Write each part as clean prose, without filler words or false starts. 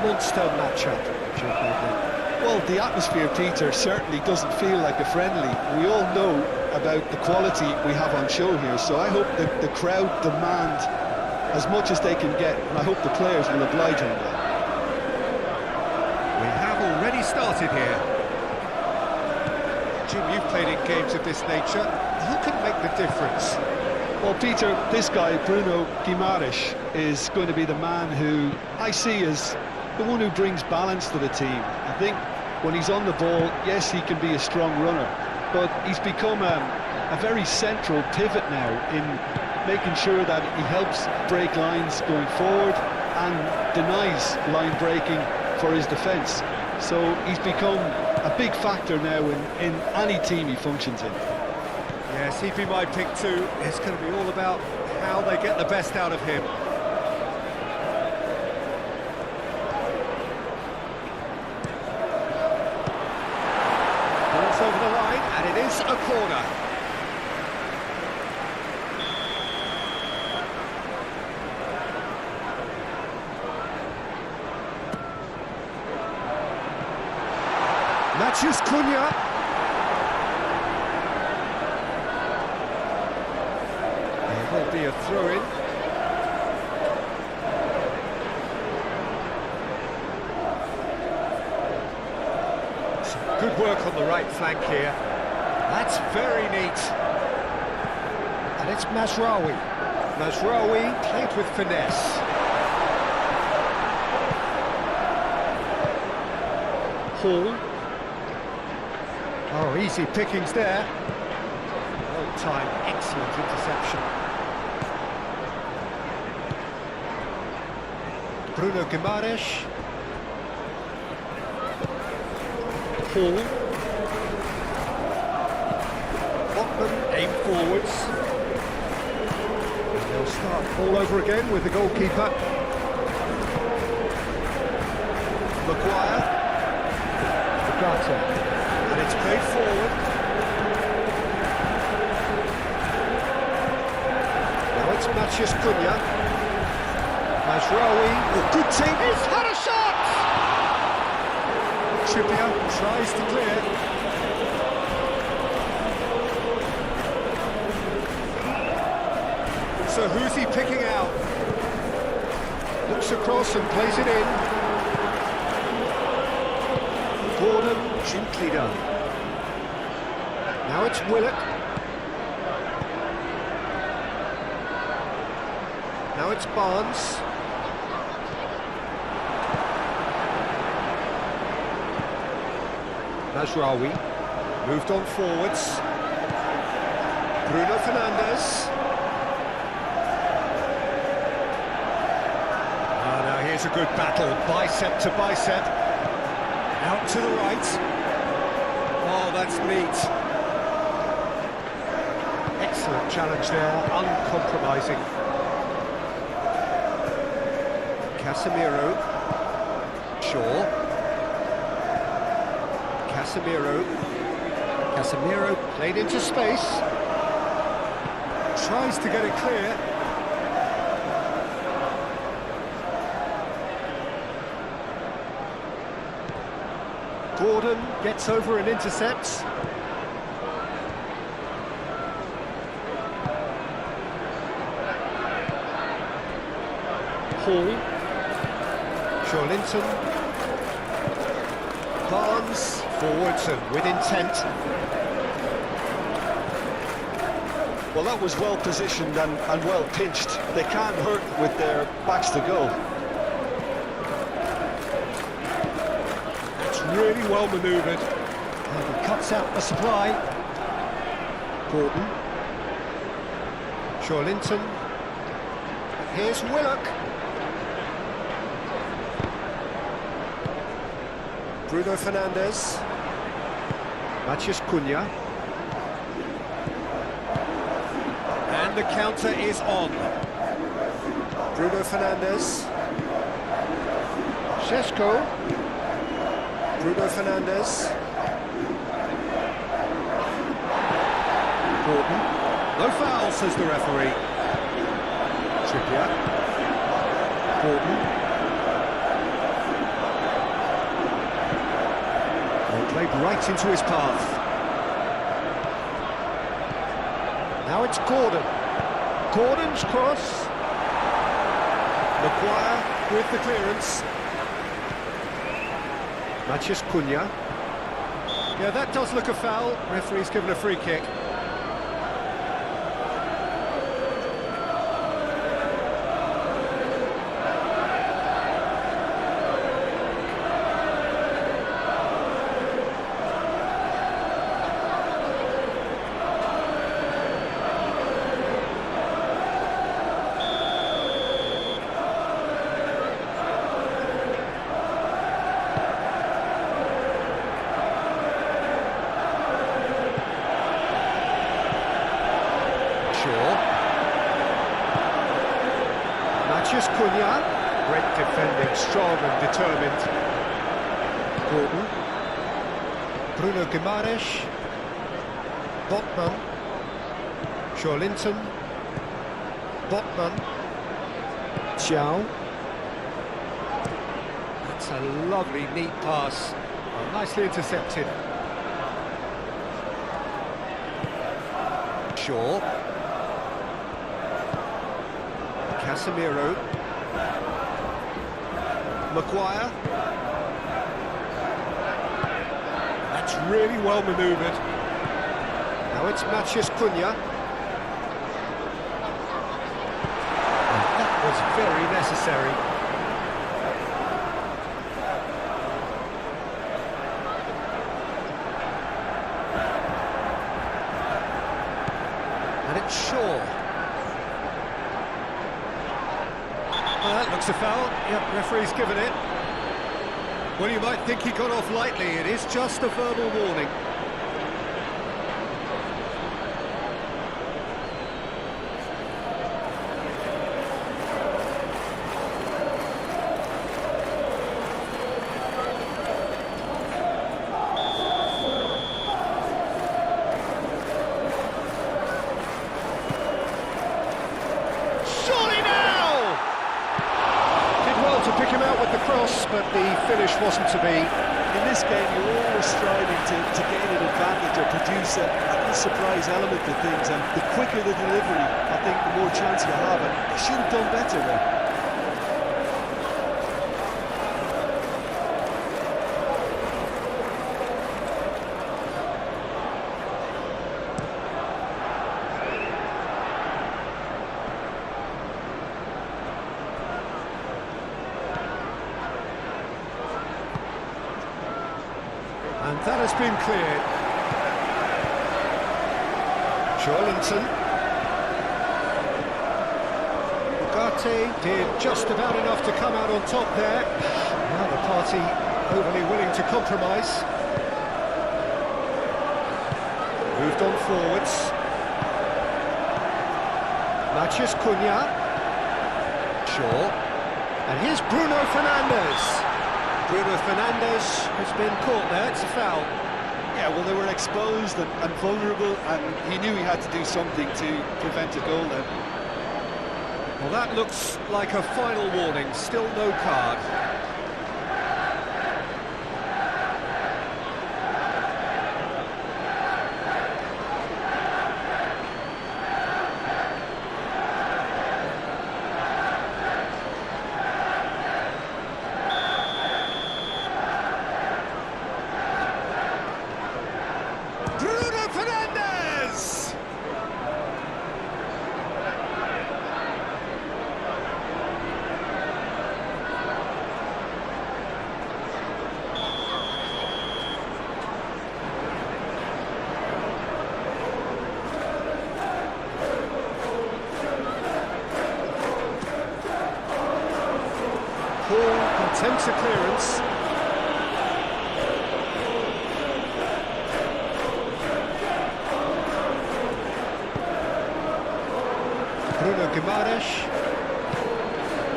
monster matchup. Well, the atmosphere, Peter, certainly doesn't feel like a friendly. We all know about the quality we have on show here, so I hope that the crowd demand as much as they can get, and I hope the players will oblige on that. We have already started here. Jim, you've played in games of this nature. Who can make the difference? Well, Peter, this guy, Bruno Guimaraes, is going to be the man who I see as the one who brings balance to the team. I think when he's on the ball, yes, he can be a strong runner, but he's become a very central pivot now in making sure that he helps break lines going forward and denies line breaking for his defence. So he's become a big factor now in any team he functions in. Yes, he'd be my pick too. It's going to be all about how they get the best out of him. Ball's over the line, and it is a corner. Matthews Cunha. There will be a throw-in. Some good work on the right flank here. That's very neat. And it's Mazraoui. Mazraoui played with finesse. Hall. Oh, easy pickings there. Well timed, excellent interception. Bruno Guimaraes. Hall. Botman aim forwards. And they'll start all over again with the goalkeeper. Maguire. Carter. And it's played forward. Now it's Mathias Cunha. Mazraoui. Oh, good team. He's had a shot! Trippier tries to clear. So who's he picking out? Looks across and plays it in. Gordon, gently done. Now it's Willock. Now it's Barnes. Mazraoui moved on forwards. Bruno Fernandes. Oh, now here's a good battle, bicep to bicep. Out to the right. Oh, that's neat. Excellent challenge there, uncompromising. Casemiro. Shaw. Casemiro. Casemiro played into space. Tries to get it clear. Gordon gets over and intercepts. Hall. Joelinton. Barnes forwards and with intent. Well, that was well positioned and well pinched. They can't hurt with their backs to goal. Really well manoeuvred. And he cuts out the supply. Gordon. Joelinton. Here's Willock. Bruno Fernandes. Mathias Cunha. And the counter is on. Bruno Fernandes. Šeško. Bruno Fernandes. Gordon. No foul, says the referee. Trippier. Gordon. played right into his path. Now it's Gordon. Gordon's cross. Maguire with the clearance. Matheus Cunha. Yeah, that does look a foul. Referee's given a free kick. Matheus Cunha, great defending, strong and determined. Gordon, Bruno Guimaraes, Botman, Linton, Botman, Xiao. That's a lovely, neat pass, well, nicely intercepted. Shaw. Casemiro. Maguire. That's really well manoeuvred. Now it's Matheus Cunha. And that was very necessary. And it's Shaw. Well, that looks a foul. Yep, referee's given it. Well, you might think he got off lightly. It is just a verbal warning. To pick him out with the cross, but the finish wasn't to be. In this game, you're always striving to gain an advantage or produce a surprise element to things, and the quicker the delivery, I think the more chance you have, and they should have done better there. And that has been cleared. Linton. Ugarte did just about enough to come out on top there. Now the party overly willing to compromise. Moved on forwards. Matheus Cunha. Shaw. And here's Bruno Fernandes. Bruno Fernandes has been caught there, it's a foul. Yeah, well, they were exposed and vulnerable, and he knew he had to do something to prevent a goal then. Well, that looks like a final warning, still no card. Paul attempts a clearance. Bruno Guimaraes.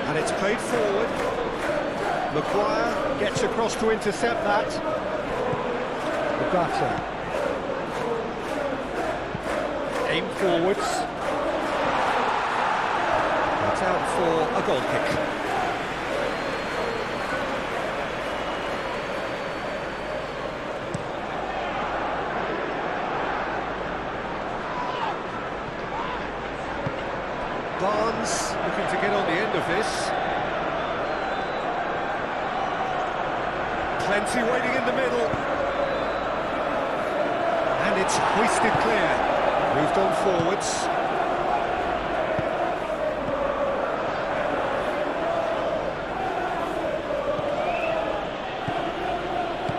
And it's played forward. Maguire gets across to intercept that. Ugarte. Aim forwards. That's out for a goal kick. Barnes looking to get on the end of this. Plenty waiting in the middle. And it's hoisted clear. Moved on forwards.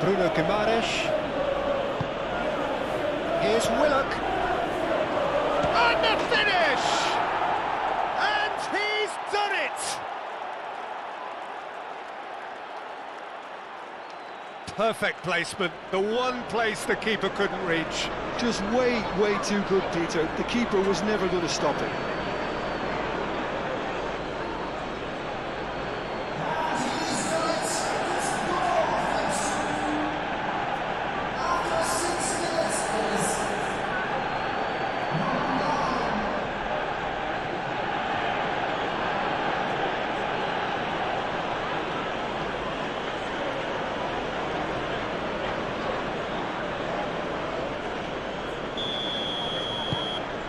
Bruno Guimaraes. Here's Willock. And the finish! And he's done it! Perfect placement, the one place the keeper couldn't reach. Just way too good, Peter. The keeper was never going to stop it.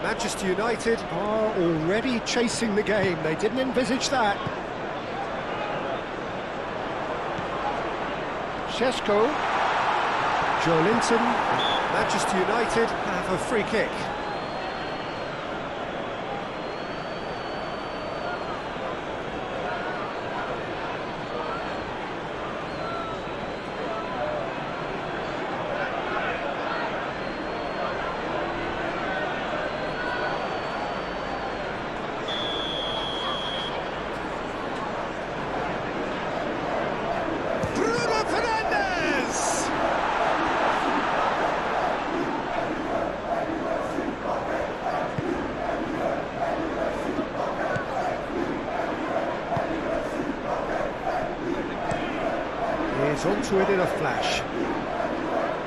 Manchester United are already chasing the game. They didn't envisage that. Šeško. Joe Linton. Manchester United have a free kick. He's onto it in a flash.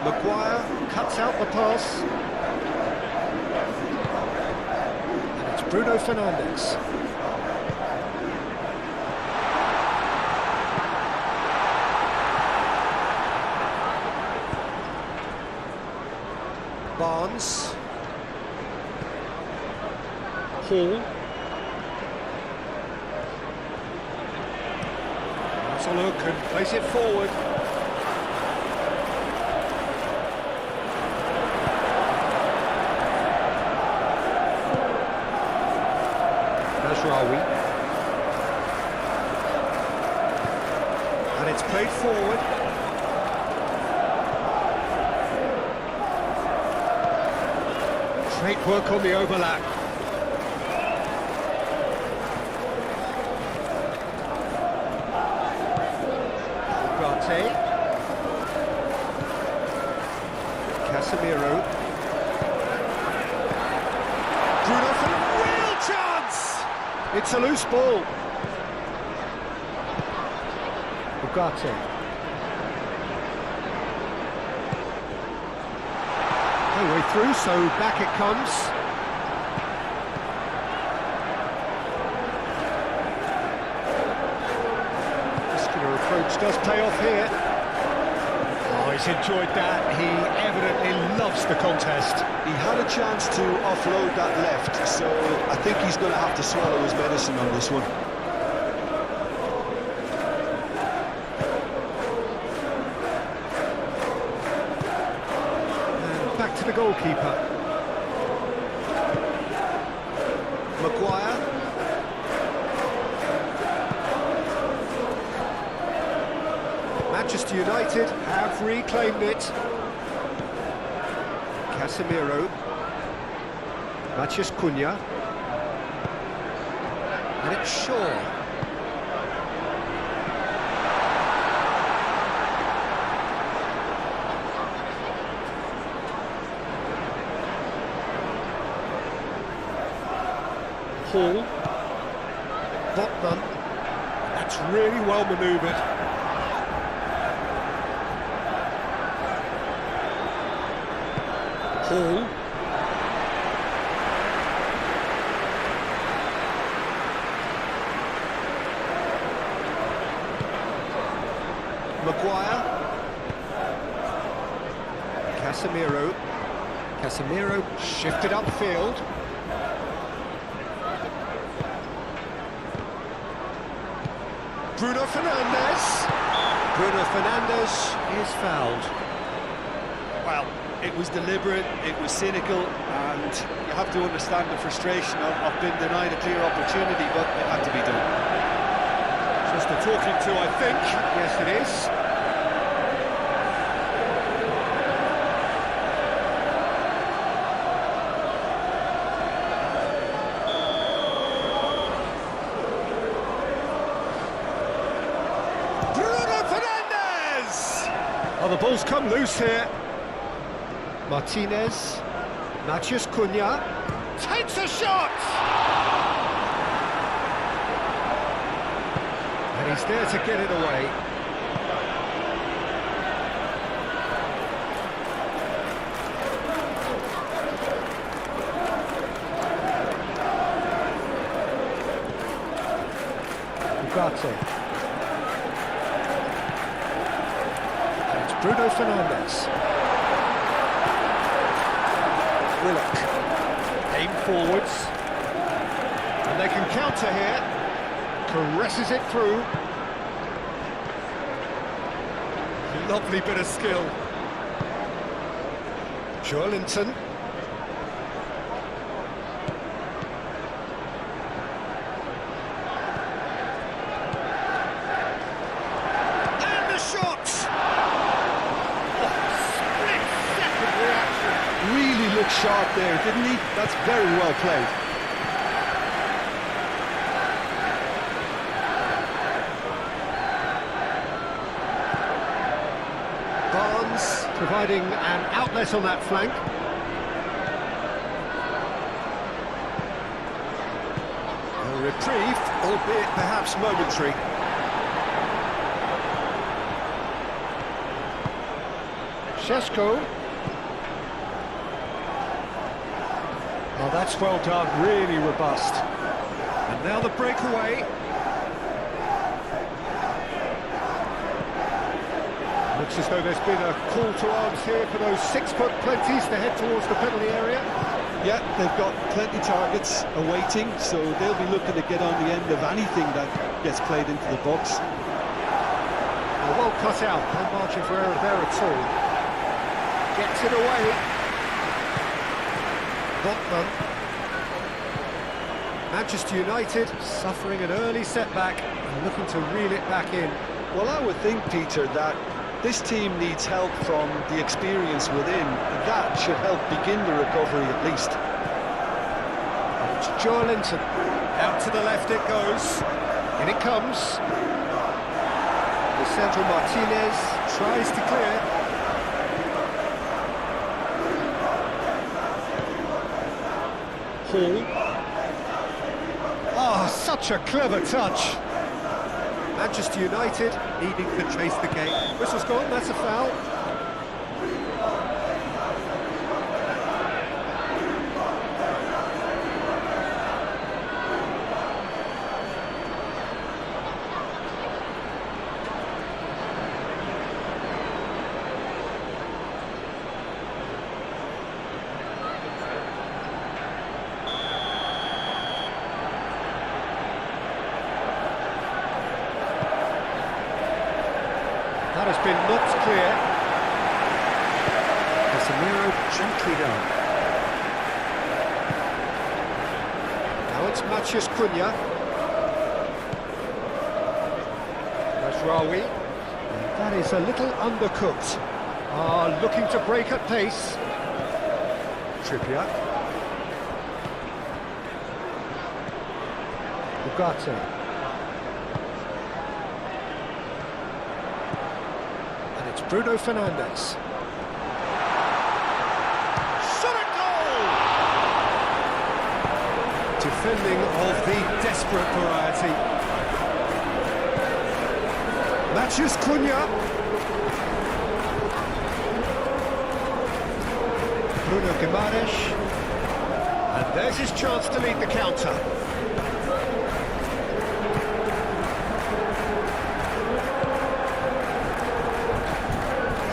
Maguire cuts out the pass. And it's Bruno Fernandes. Barnes. Hall. That's a look and place it forward. Mazraoui. And it's played forward. Great work on the overlap. Ugarte. Casemiro. Bruno for a real chance! It's a loose ball. Ugarte. Way through, so back it comes. Muscular approach does pay off here. Oh, he's enjoyed that. He evidently loves the contest. He had a chance to offload that left, so I think he's going to have to swallow his medicine on this one. Back to the goalkeeper. Maguire. Manchester United have reclaimed it. Casemiro. Matheus Cunha. And it's Shaw. Hall. Botman. That's really well manoeuvred. Hall. Maguire. Casemiro. Casemiro shifted upfield. Bruno Fernandes. Bruno Fernandes is fouled. Well, it was deliberate, it was cynical, and you have to understand the frustration of being denied a clear opportunity, but it had to be done. Just a talking to, I think. Yes, it is. Bruno Fernandes! Oh, the ball's come loose here. Martinez. Matheus Cunha. Takes a shot! And he's there to get it away. Ugarte. And it's Bruno Fernandes. Willock. Aim forwards. And they can counter here. Caresses it through. Lovely bit of skill. Joelinton. And the shot! Oh, split-second reaction. Really looked sharp there, didn't he? That's very well played. Barnes providing an outlet on that flank. A reprieve, albeit perhaps momentary. Šeško. Oh, that's well done, really robust. And now the breakaway. Looks as though there's been a call to arms here for those 6-foot plenties to head towards the penalty area. Yeah, they've got plenty targets awaiting, so they'll be looking to get on the end of anything that gets played into the box. Well cut out, no margin for error there at all. Gets it away. Botman. Manchester United suffering an early setback and looking to reel it back in. Well, I would think, Peter, that this team needs help from the experience within. That should help begin the recovery at least. It's Joelinton. Out to the left it goes. In it comes. Lisandro Martinez tries to clear. Hall. Oh, such a clever touch. Manchester United needing to chase the game. Whistle's gone, that's a foul. That has been knocked clear. Casemiro gently done. Now it's Matheus Cunha. Mazraoui. That is a little undercooked. Looking to break at pace. Trippier. Ugarte. It's Bruno Fernandes. Shot at goal! Defending of the desperate variety. Matheus Cunha. Bruno Guimaraes. And there's his chance to lead the counter.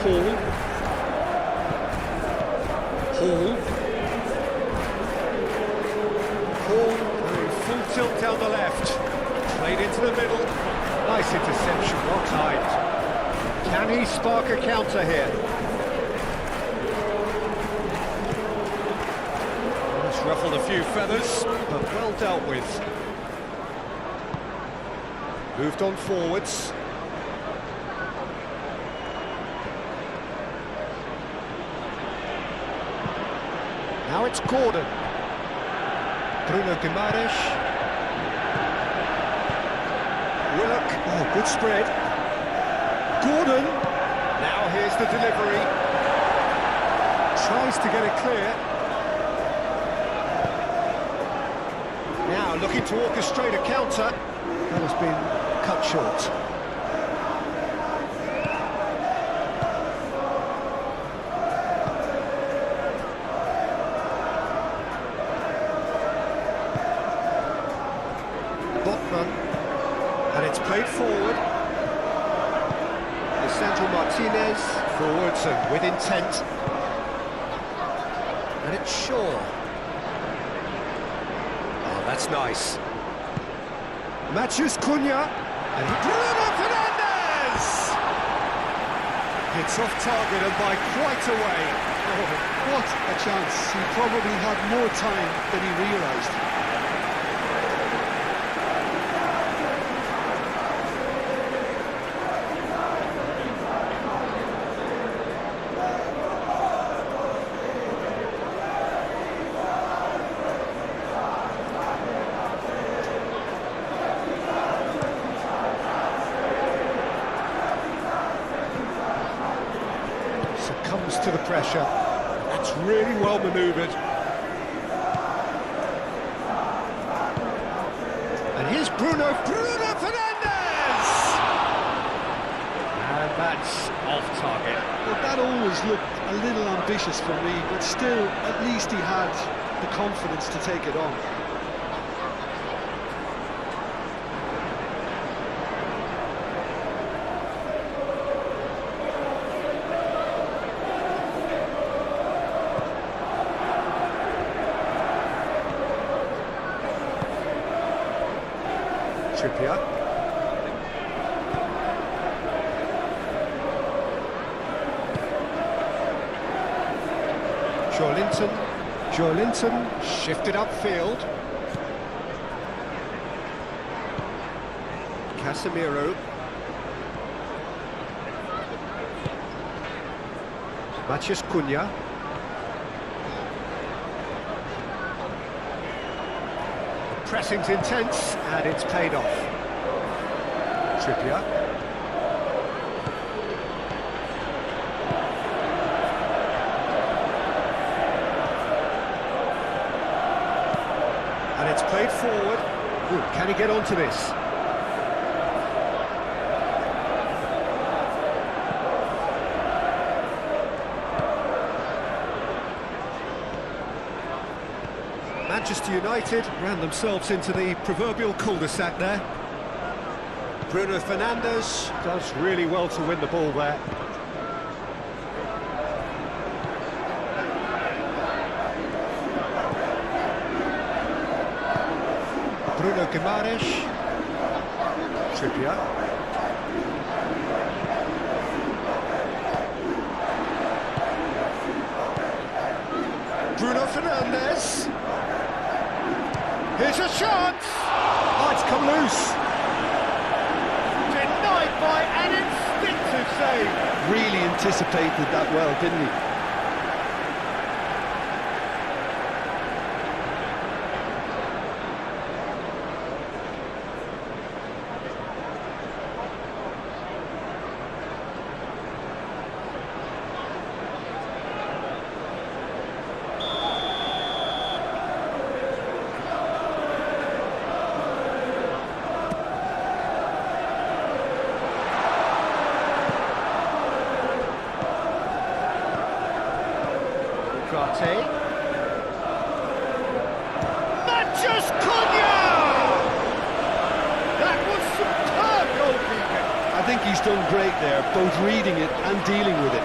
Hall. Hall going full tilt down the left. Played into the middle. Nice Can he spark a counter here? It's ruffled a few feathers, but well dealt with. Moved on forwards. Now it's Gordon. Bruno Guimaraes. Willock. Oh, good spread. Gordon. Now here's the delivery. Tries to get it clear. Now looking to orchestrate a counter. That has been cut short. And it's played forward. Lisandro Martinez, forwards and with intent. And it's Shaw. Oh, that's nice. Matthews Cunha. And Bruno Fernandes! Hits off target and by quite a way. Oh, what a chance. He probably had more time than he realised. Succumbs to the pressure. That's really well manoeuvred. And here's Bruno Fernandes! And that's off target. Well, that always looked a little ambitious for me, but still, at least he had the confidence to take it on. Trippier. Joelinton shifted upfield. Casemiro. Matthews Cunha. Pressing's intense, and it's paid off. Trippier. And it's played forward. Ooh, can he get onto this? Manchester United ran themselves into the proverbial cul-de-sac there. Bruno Fernandes does really well to win the ball there. Bruno Guimaraes. Trippier. Bruno Fernandes. Here's a chance! Oh, it's come loose. Denied by an instinctive save. Really anticipated that well, didn't he? Matthews Cunha! That was superb goalkeeping. I think he's done great there, both reading it and dealing with it.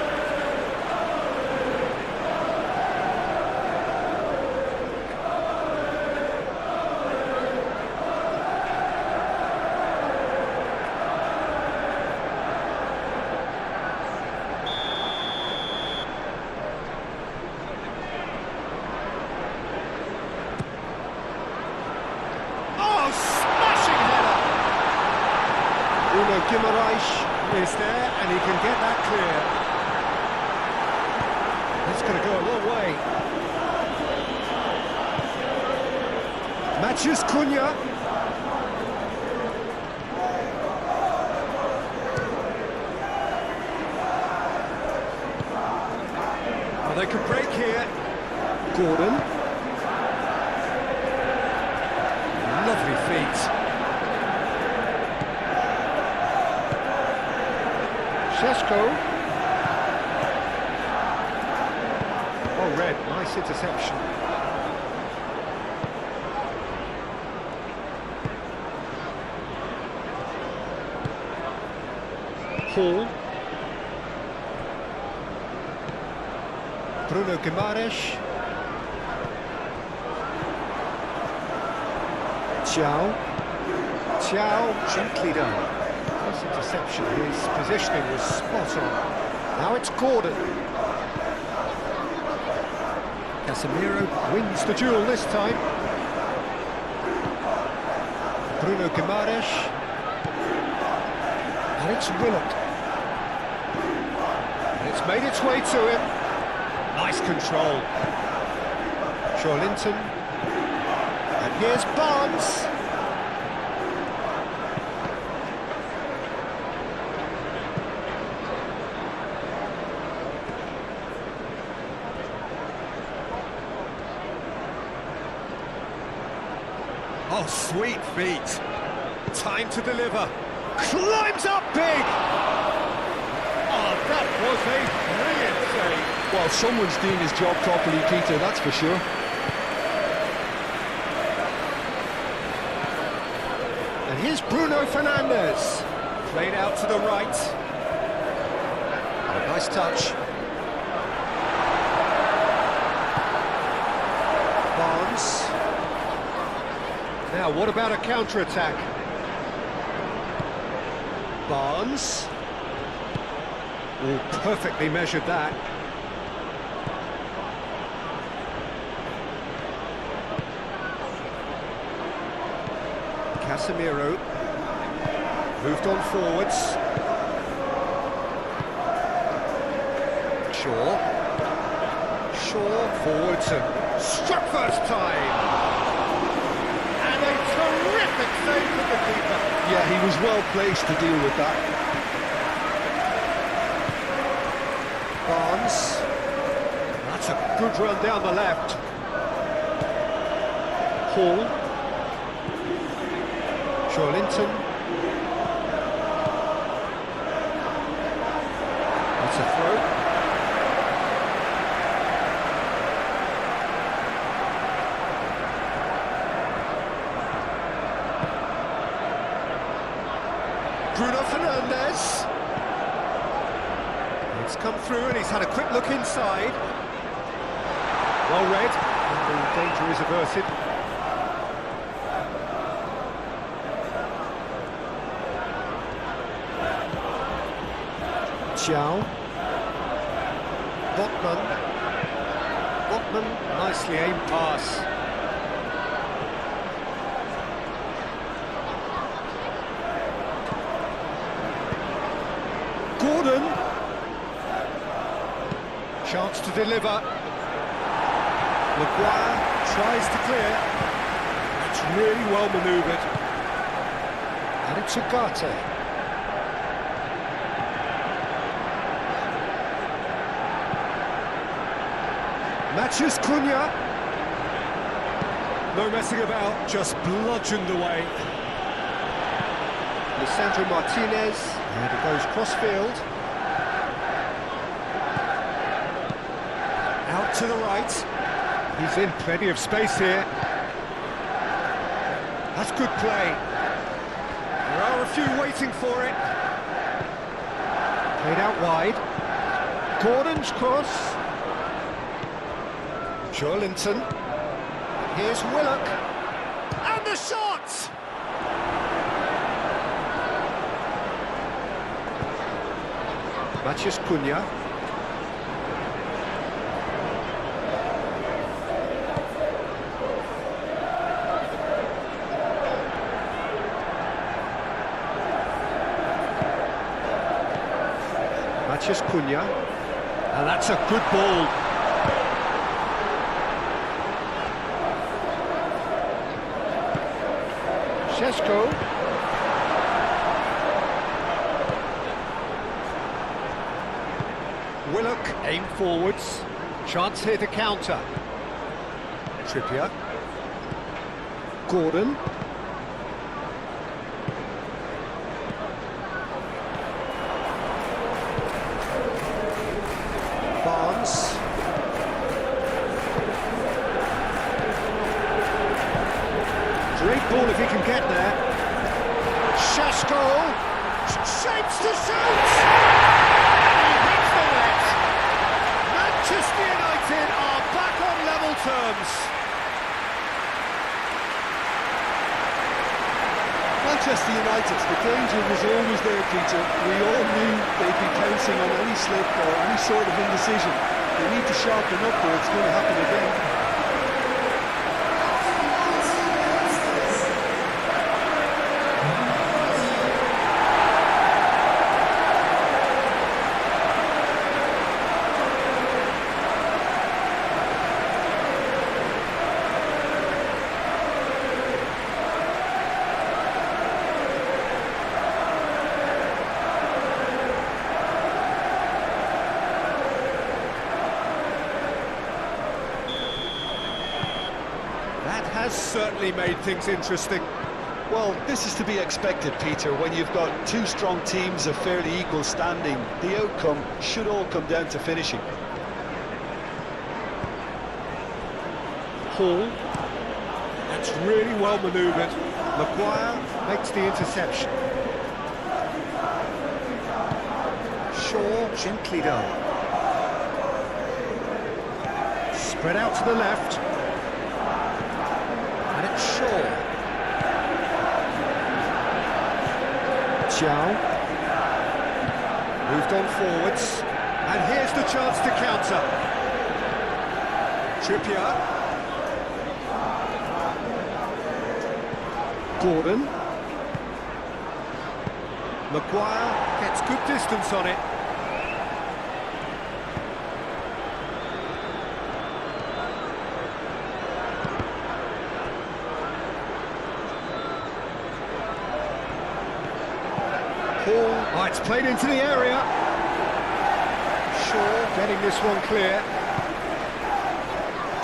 is there, and he can get that clear. That's going to go a long way. Matches Cunha. Oh, they could break here. Gordon. Lovely feet. Sesko. Oh, red, nice interception. Hall. Bruno Guimaraes. Thiaw. Thiaw, gently done. Nice interception, his positioning was spot on. Now it's Gordon. Casemiro wins the duel this time. Bruno Guimaraes. And it's Willock. And it's made its way to him. Nice control. Linton. And here's Barnes. Oh, sweet feet. Time to deliver. Climbs up big. Oh, that was a brilliant save. Well, someone's doing his job properly, Peter, that's for sure. And here's Bruno Fernandes. Played out to the right. Oh, nice touch. Barnes. Now, what about a counter-attack? Barnes. Oh, perfectly measured that. Casemiro. Moved on forwards. Shaw. Shaw forwards and struck first time. And a terrific save from the keeper. Yeah, he was well placed to deal with that. Barnes. That's a good run down the left. Hall. Linton. That's a throw. Bruno Fernandes. It's come through and he's had a quick look inside. Well read, and the danger is averted. Thiaw. Botman. Botman, nicely aimed pass. Gordon. Chance to deliver. Maguire tries to clear. It's really well manoeuvred. And it's Ugarte. Matches Cunha. No messing about, just bludgeoned away. Lisandro Martinez, and it goes cross-field. Out to the right. He's in plenty of space here. That's good play. There are a few waiting for it. Played out wide. Gordon's cross. Linton. Here's Willock. And the shot! Matches Cunha. Matheus Cunha. And that's a good ball. Šeško. Willock aim forwards. Chance here to counter. Trippier. Gordon. Barnes. Great ball if he can get there. Šeško shapes to shoot! He hits the net. Manchester United are back on level terms. Manchester United, the danger was always there, Peter. We all knew they'd be pouncing on any slip or any sort of indecision. They need to sharpen up or it's going to happen again. That has certainly made things interesting. Well, this is to be expected, Peter, when you've got two strong teams of fairly equal standing. The outcome should all come down to finishing. Hall. That's really well manoeuvred. Maguire makes the interception. Shaw gently done. Spread out to the left. And it's Shaw. Chow. Moved on forwards. And here's the chance to counter. Trippier. Gordon. Maguire gets good distance on it. Oh, it's played into the area. Shaw getting this one clear.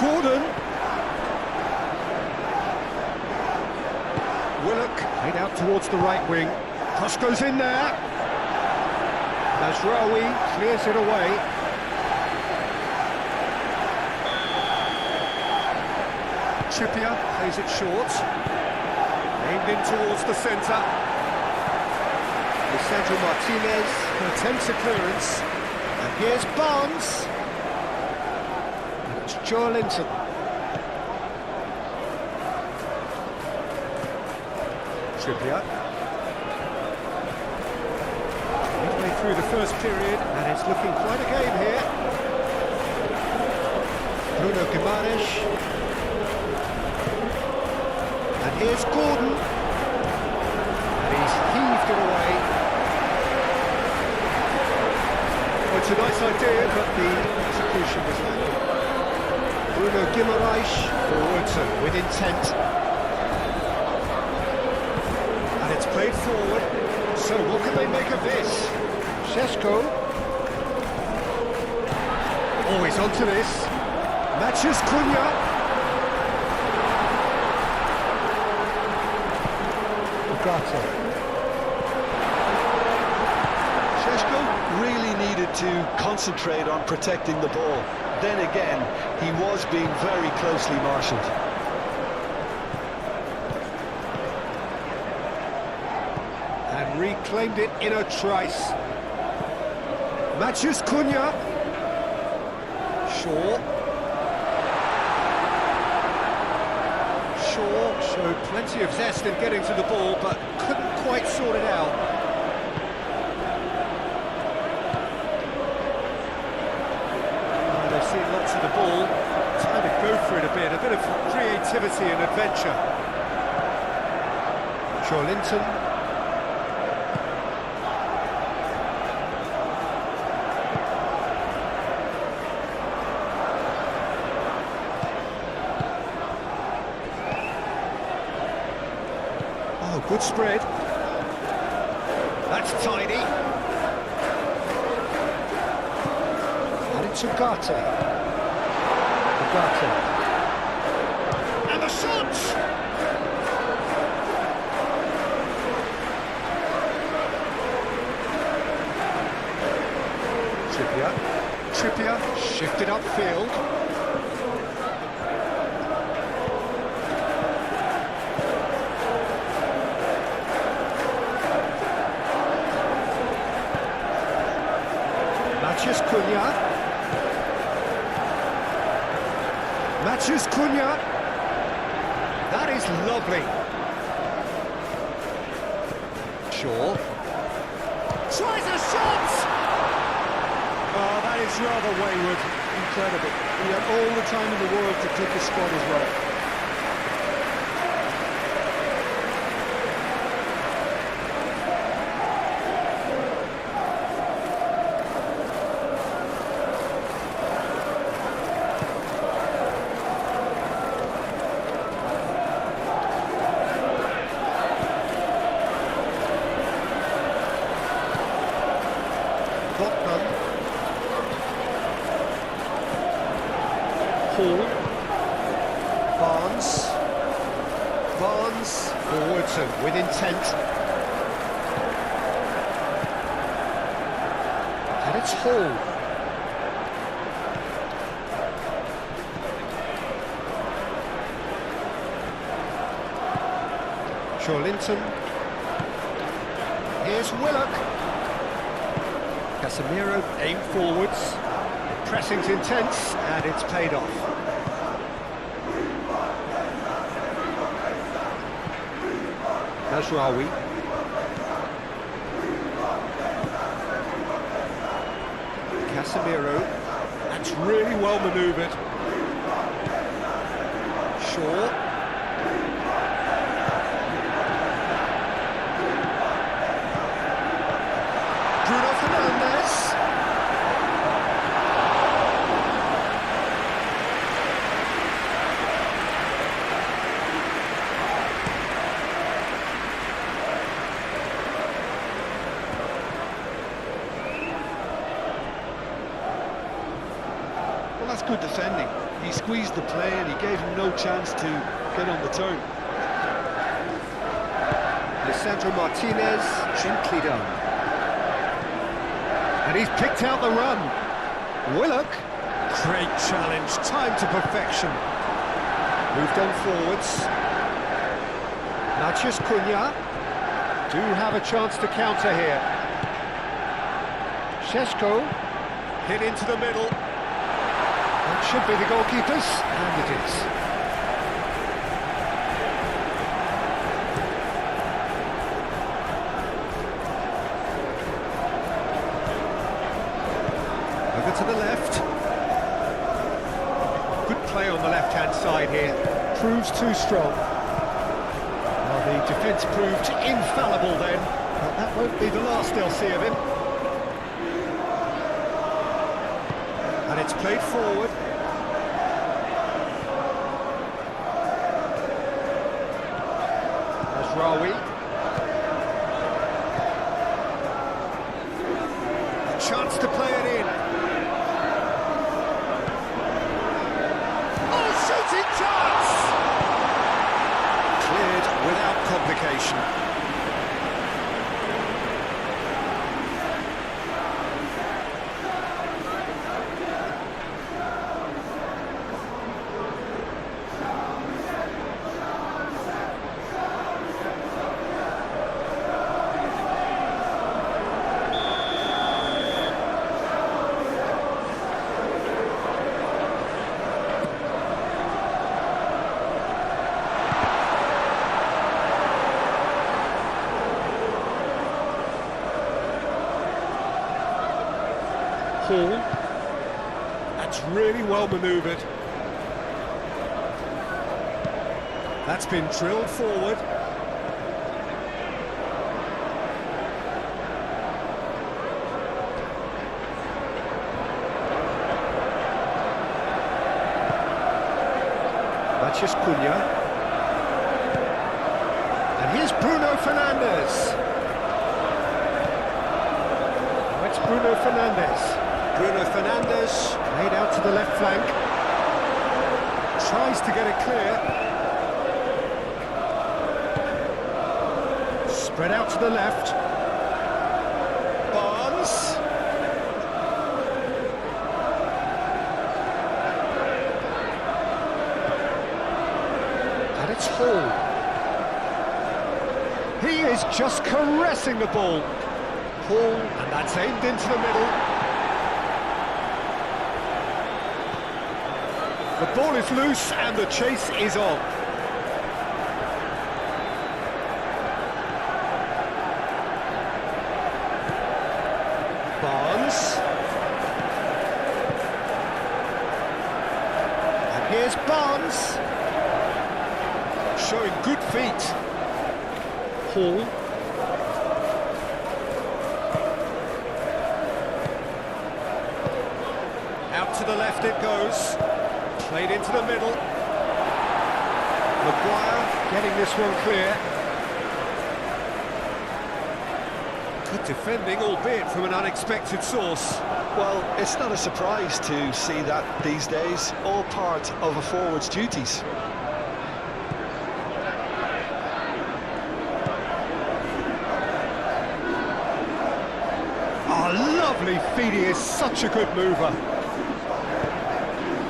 Gordon. Willock played out towards the right wing. Cross goes in there. Mazraoui clears it away. Trippier plays it short. Aimed in towards the centre. Sandro Martinez attempts a clearance, and here's Barnes. And it's Joelinton. Trippier. Midway through the first period, and it's looking quite a game here. Bruno Guimaraes. And here's Gordon. And he's heaved it away. It's a nice idea, but the execution was lacking. Bruno Guimaraes forwards with intent. And it's played forward. So what can they make of this? Šeško. Always onto this. Matheus Cunha. Ugarte. Really needed to concentrate on protecting the ball. Then again, he was being very closely marshalled. And reclaimed it in a trice. Matheus Cunha. Shaw. Shaw showed plenty of zest in getting to the ball, but couldn't quite sort it out. Seen lots of the ball, trying to go for it a bit of creativity and adventure. Joelinton. Good spread. That's tidy. And it's Ugarte. And the shot! Trippier shifted upfield. Mathias Cunha. That is lovely. Shaw. Tries a shot! Oh, that is rather wayward. Incredible. He had all the time in the world to pick his spot as well. Barnes forwards and with intent. And it's Hall. Linton. Here's Willock. Casemiro aim forwards. Pressing's intense and it's paid off. Mazraoui. Casemiro. That's really well manoeuvred. Shaw. Bruno Fernandes. Well, that's good defending. He squeezed the play and he gave him no chance to get on the turn. Lisandro Martinez, gently done. And he's picked out the run. Willock, great challenge, time to perfection. Moved on forwards. Mathias Cunha do have a chance to counter here. Šeško hit into the middle. That should be the goalkeeper's, and it is. Over to the left. Good play on the left-hand side here. Proves too strong. Well, the defence proved infallible then, but that won't be the last they'll see of him. And it's played forward. Mazraoui. A chance to play it in. Oh, shooting chance! Cleared without complication. Hall. That's really well manoeuvred. That's been drilled forward. Mathias Cunha. And here's Bruno Fernandes. Oh, it's Bruno Fernandes. Bruno Fernandes, laid out to the left flank. Tries to get it clear. Spread out to the left. Barnes. And it's Hall. He is just caressing the ball. Hall, and that's aimed into the middle. The ball is loose and the chase is on. Barnes. And here's Barnes. Showing good feet. Hall. Out to the left it goes. Played into the middle. Maguire getting this one clear. Good defending, albeit from an unexpected source. Well, it's not a surprise to see that these days, all part of a forward's duties. Oh, lovely feed, he is such a good mover.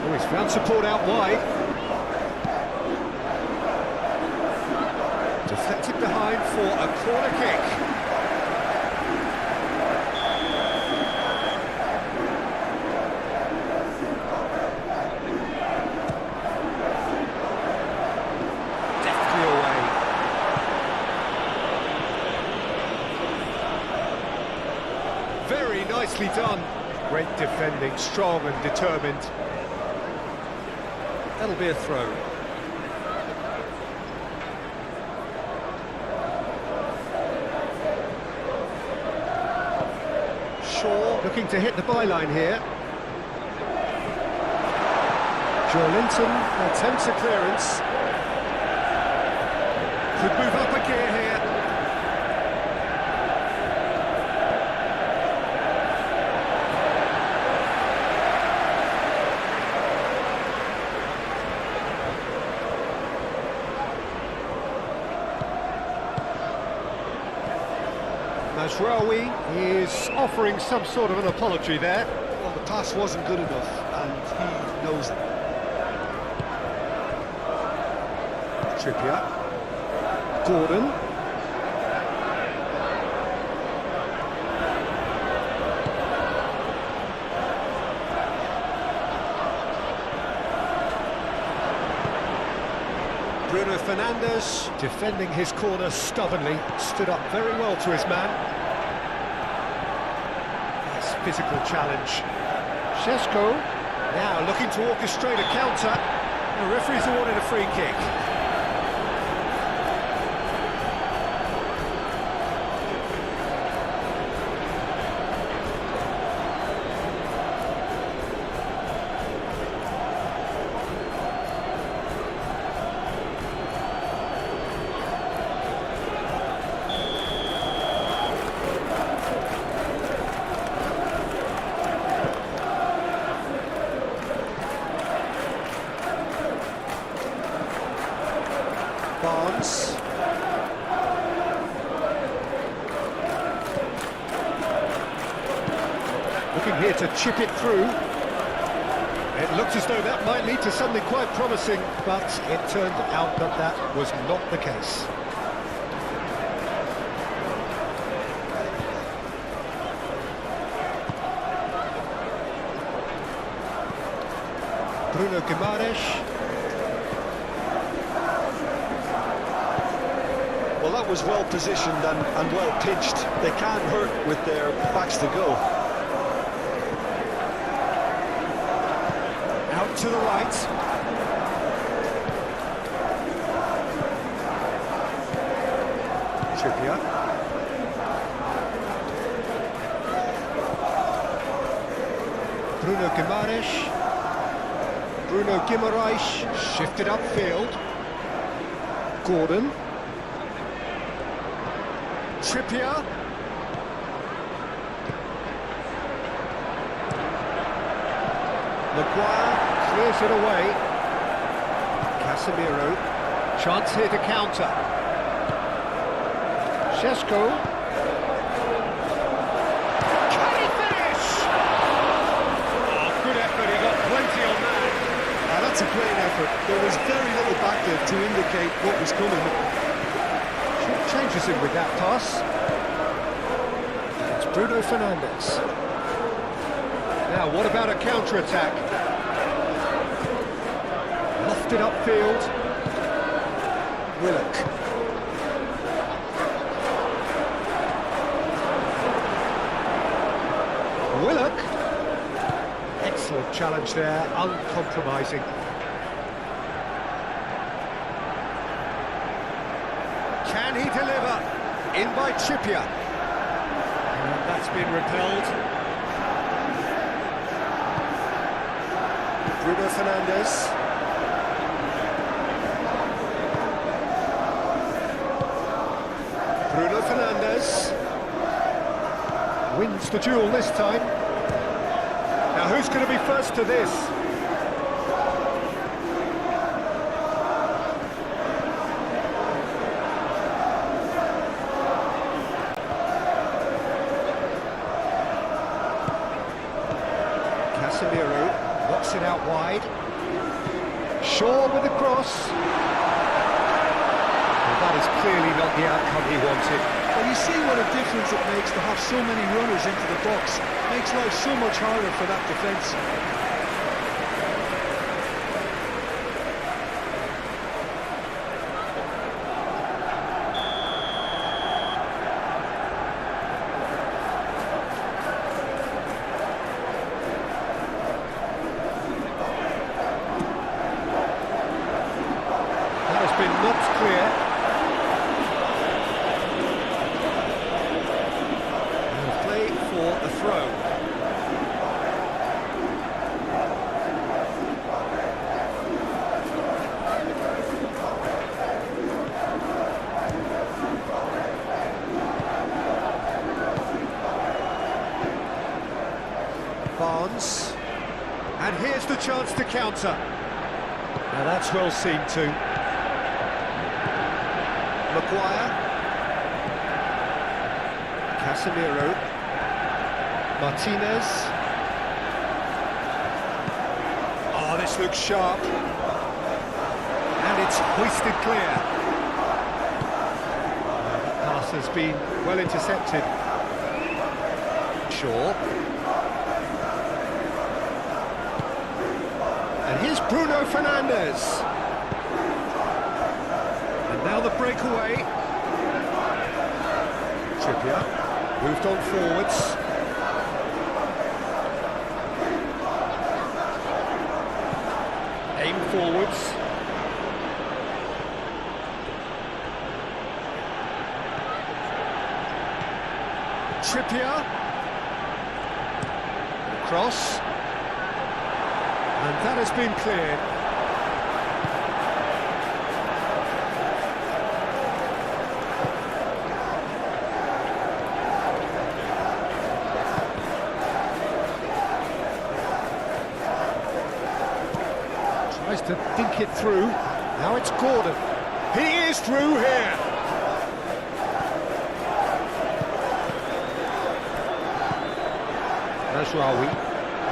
Oh, he's found support out wide. Deflected behind for a corner kick. Deftly away. Very nicely done. Great defending, strong and determined. That'll be a throw. Shaw looking to hit the byline here. Joelinton attempts a clearance. Could move up a gear here. Mazraoui is offering some sort of an apology there. Well, the pass wasn't good enough, and he knows it. Trippier. Gordon. Bruno Fernandes, defending his corner stubbornly, stood up very well to his man. Nice physical challenge. Šeško, now looking to orchestrate a counter. The referee's awarded a free kick. Barnes. Looking here to chip it through. It looked as though that might lead to something quite promising, but it turned out that that was not the case. Bruno Guimaraes. Well, that was well positioned and well pitched. They can't hurt with their backs to go. Out to the right. Trippier. Bruno Guimaraes. Bruno Guimaraes shifted upfield. Gordon. Trippier. Maguire clears it away. Casemiro. Chance here to counter. Šeško. Can he finish? Oh, good effort. He got plenty on that. That's a great effort. There was very little back there to indicate what was coming. Changes him with that pass. It's Bruno Fernandes. Now, what about a counter-attack? Lofted upfield. Willock. Willock. Excellent challenge there, uncompromising. Can he deliver? In by Trippier. And that's been repelled. Bruno Fernandes. Bruno Fernandes. Wins the duel this time. Now who's going to be first to this? Casemiro knocks it out wide. Shaw with the cross. Well, that is clearly not the outcome he wanted. Well, you see what a difference it makes to have so many runners into the box. Makes life so much harder for that defence. Been knocked clear. And play for a throw. Barnes. And here's the chance to counter. Now that's well seen too. Maguire. Casemiro. Martinez. Oh, this looks sharp. And it's hoisted clear. That pass has been well intercepted. Shaw. And here's Bruno Fernandes. Now the breakaway. Trippier moved on forwards. Aim forwards. Trippier. Cross. And that has been cleared. Tries to think it through. Now it's Gordon. He is through here.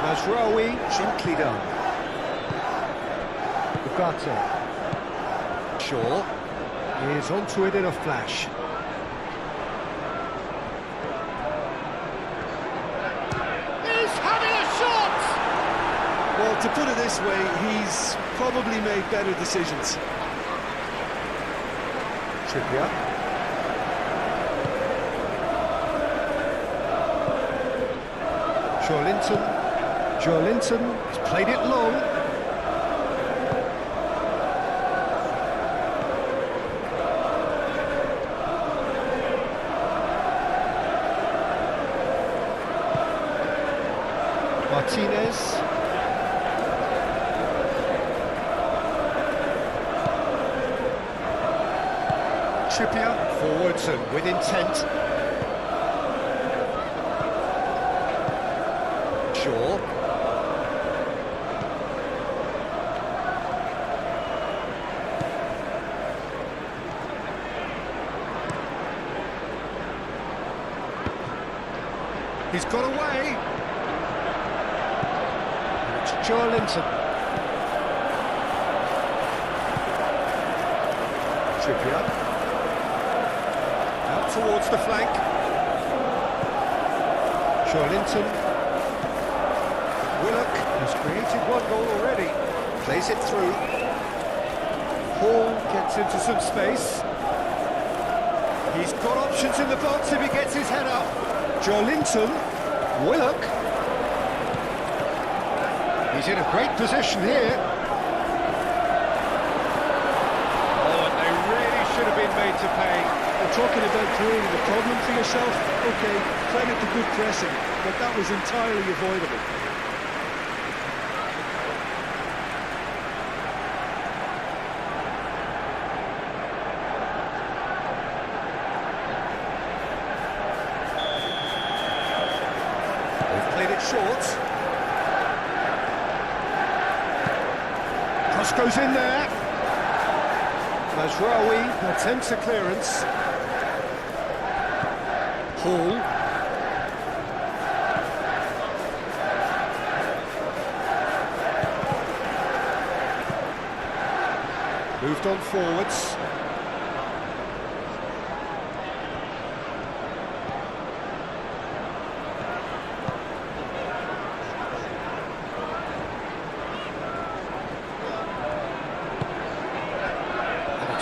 Mazraoui, gently done. Ugarte. Shaw is onto it in a flash. He's having a shot! Well, to put it this way, he's probably made better decisions. Trippier. Joelinton has played it long. Martinez. Trippier, forwards and with intent. Shaw. He's got away. And it's Joelinton. Trippier. Out towards the flank. Joelinton. Willock has created one goal already. Plays it through. Hall gets into some space. He's got options in the box if he gets his head up. Joelinton, Willock. He's in a great position here. Oh, and they really should have been made to pay. We're talking about creating a problem for yourself. Okay, credit to good pressing, but that was entirely avoidable. Short. Cross goes in there. Mazraoui attempts a clearance. Hall. Moved on forwards.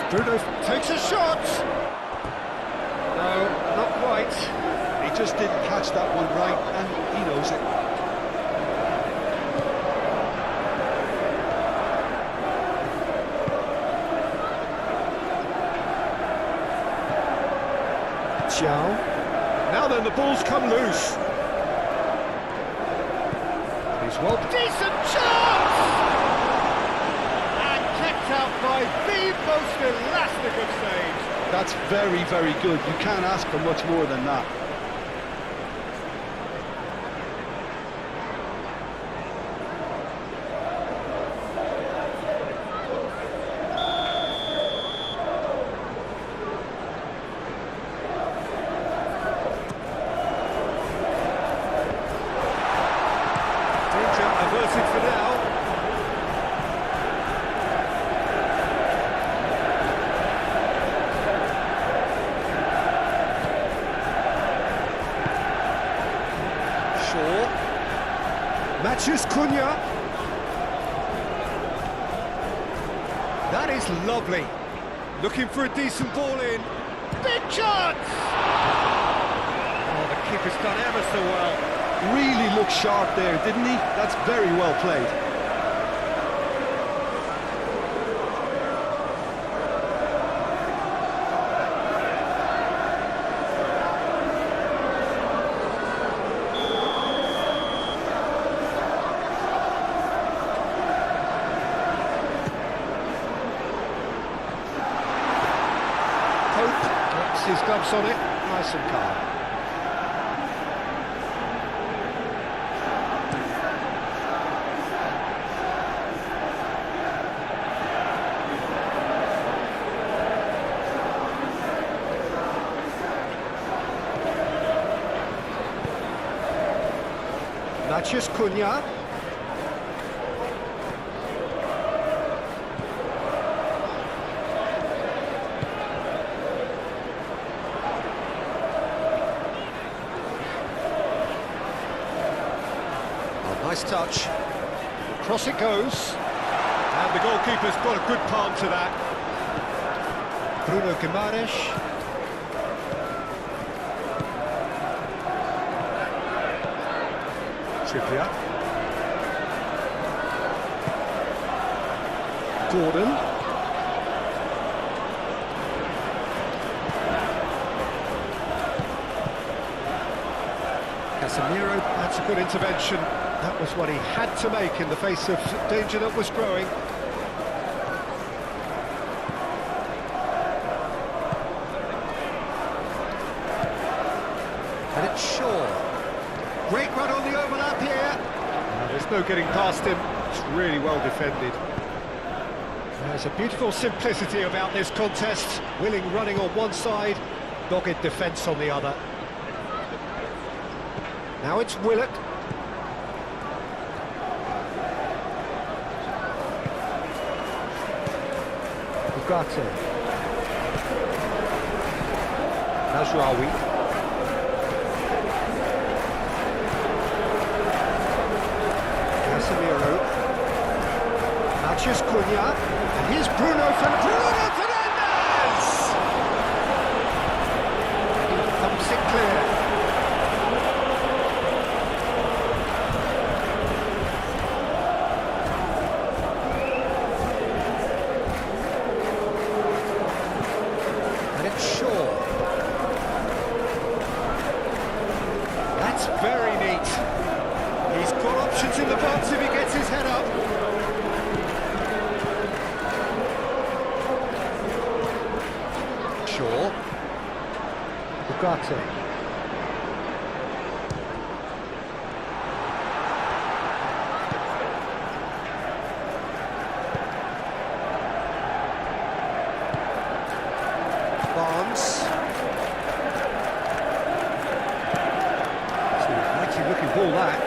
Bruno takes a shot! No, not quite. He just didn't catch that one right, and he knows it. Chow. Now then, the ball's come loose. He's well... Decent chance! Out by the most elastic of saves. That's very, very good. You can't ask for much more than that. Danger averted for now. Matches Cunha. That is lovely. Looking for a decent ball in. Big chance! Oh, the keeper's done ever so well. Really looked sharp there, didn't he? That's very well played. Gets his gloves on it, nice and calm. Matches Cunha. Nice touch. Across it goes. And the goalkeeper's got a good palm to that. Bruno Guimaraes. Trippier. Gordon. Casemiro, that's a good intervention. That was what he had to make in the face of danger that was growing. Great run on the overlap here. There's no getting past him. It's really well defended. There's a beautiful simplicity about this contest. Willing running on one side, dogged defence on the other. Now it's Willock. Ugarte. Nasraoui. Casemiro. Mathias Cunha. And here's Bruno Fernandes! He thumps it clear. Very neat. He's got options in the box if he gets his head up. Shaw. Ugarte. Barnes. Looking ball that.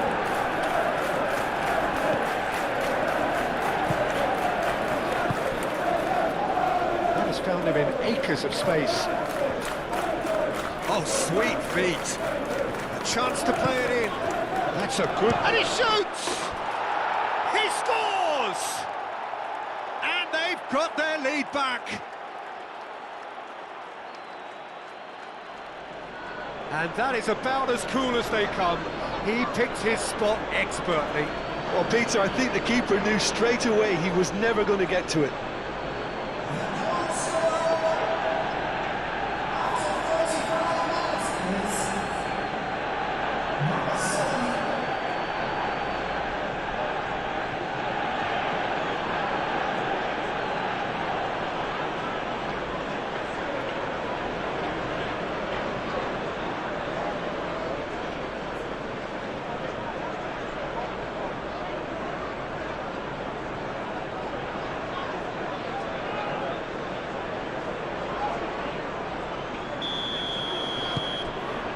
That has found him in acres of space. Oh, sweet feet. A chance to play it in. That's a good... And he shoots! He scores! And they've got their lead back. And that is about as cool as they come. He picked his spot expertly. Well, Peter, I think the keeper knew straight away he was never going to get to it.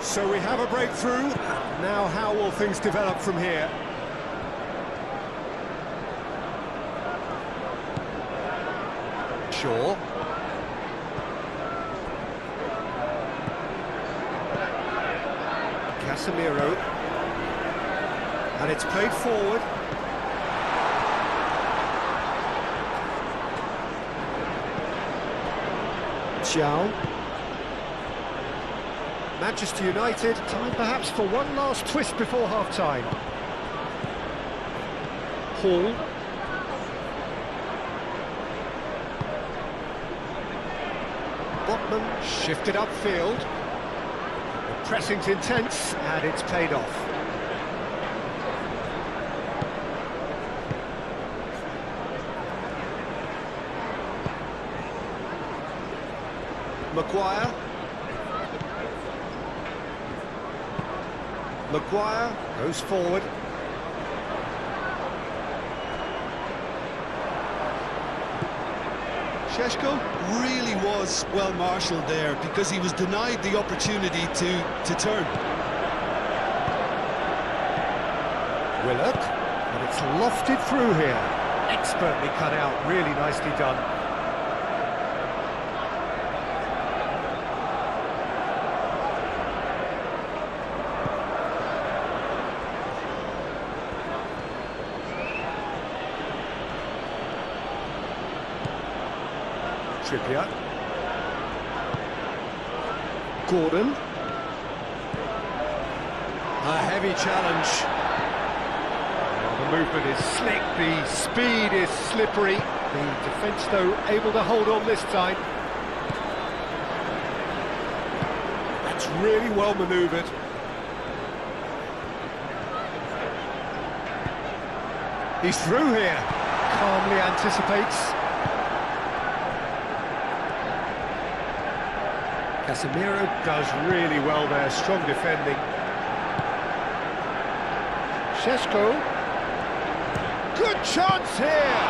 So we have a breakthrough. Now how will things develop from here? Shaw. Casemiro. And it's played forward. Zhao. Manchester United, time perhaps for one last twist before half-time. Hall. Botman shifted upfield. The pressing's intense, and it's paid off. Maguire. Maguire goes forward. Šeško really was well marshalled there because he was denied the opportunity to turn. Willock, and it's lofted through here. Expertly cut out, really nicely done. Trippier. Gordon. A heavy challenge. The movement is slick, the speed is slippery. The defence, though, able to hold on this time. That's really well manoeuvred. He's through here. Calmly anticipates. Casemiro does really well there, strong defending. Šeško. Good chance here!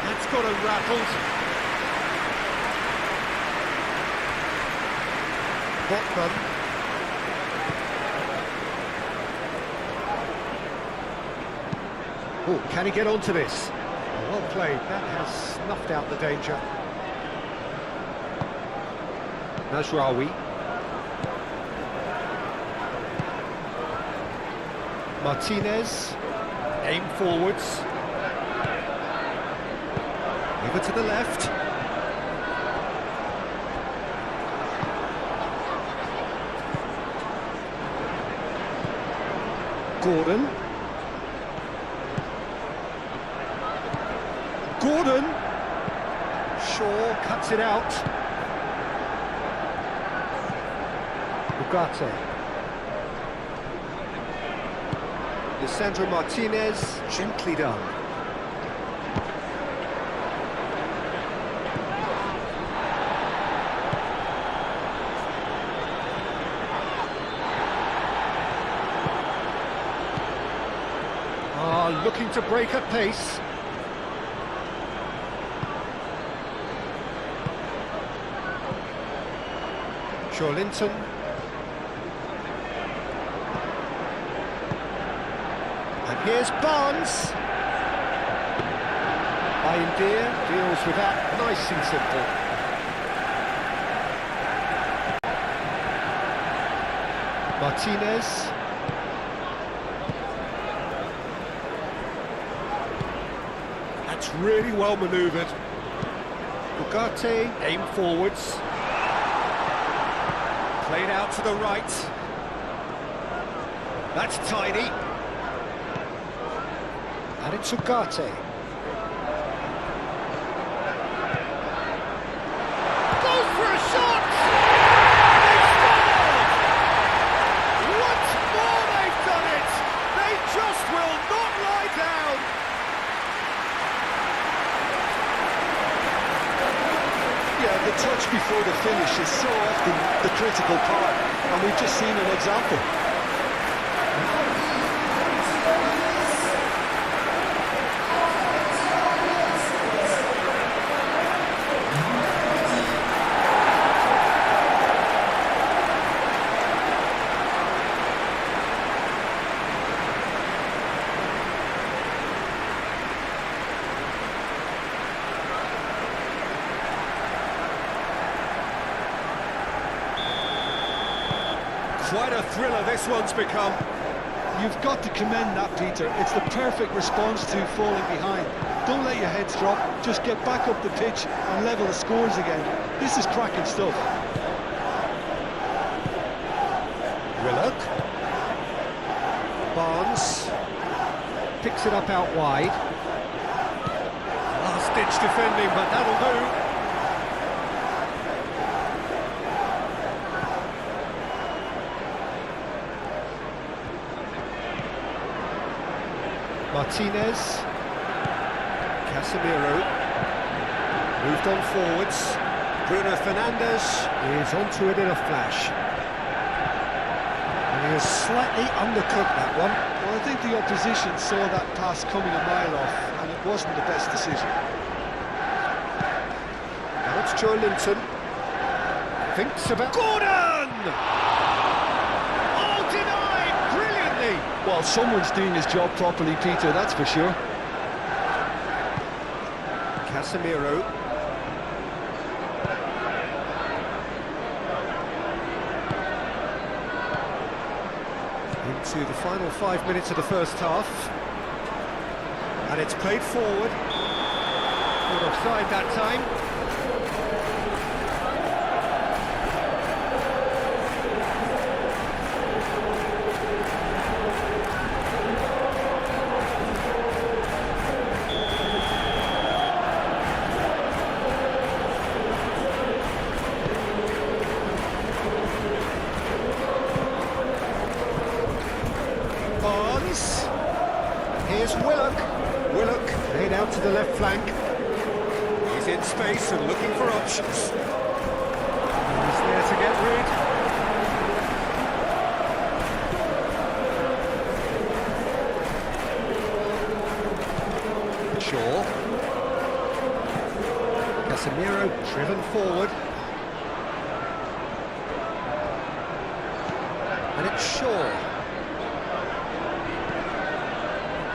That's got him rattled. Botman. Oh, can he get onto this? Well played, that has snuffed out the danger. Nasraoui. Martinez. Aim forwards. Over to the left. Gordon. Gordon. Shaw cuts it out. Ugarte. Lisandro Martinez, gently done. Looking to break at pace. Linton. And here's Barnes. Bayendir deals with that nice and simple. Martinez. That's really well manoeuvred. Ugarte, aim forwards. Played out to the right. That's tidy. And it's Ugarte. Goes for a shot! They scored! Once more they've done it! They just will not lie down! Yeah, the touch before the finish is so often the critical part, and we've just seen an example. Quite a thriller this one's become. You've got to commend that, Peter. It's the perfect response to falling behind. Don't let your heads drop, just get back up the pitch and level the scores again. This is cracking stuff. Willock. Barnes. Picks it up out wide. Last-ditch defending, but that'll do. Martinez, Casemiro, moved on forwards. Bruno Fernandes is onto it in a flash. And he was slightly undercooked, that one. Well, I think the opposition saw that pass coming a mile off, and it wasn't the best decision. Now it's Linton. Thinks about... Gordon! Oh, denied! Brilliantly! Well, someone's doing his job properly, Peter, that's for sure. Casemiro. Into the final 5 minutes of the first half. And it's played forward. Not offside that time. Barnes. Here's Willock. Willock laid out to the left flank. He's in space and looking for options. He's there to get rid. Shaw. Casemiro driven forward. And it's Shaw.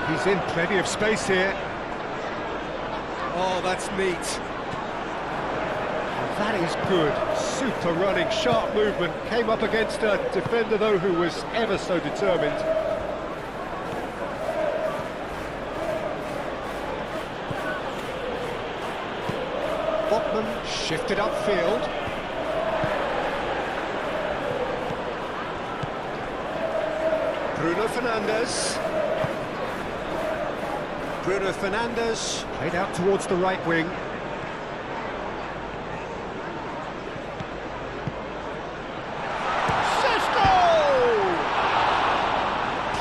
He's in plenty of space here. Oh, that's neat. That is good. Super running, sharp movement. Came up against a defender, though, who was ever so determined. Botman shifted upfield. Bruno Fernandes. Bruno Fernandes played out towards the right wing.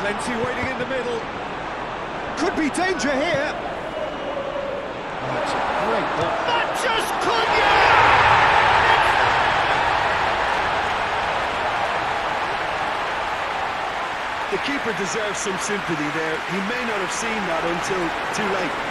Plenty waiting in the middle. Could be danger here. That's a great ball. Matches Cunha! The keeper deserves some sympathy there. He may not have seen that until too late.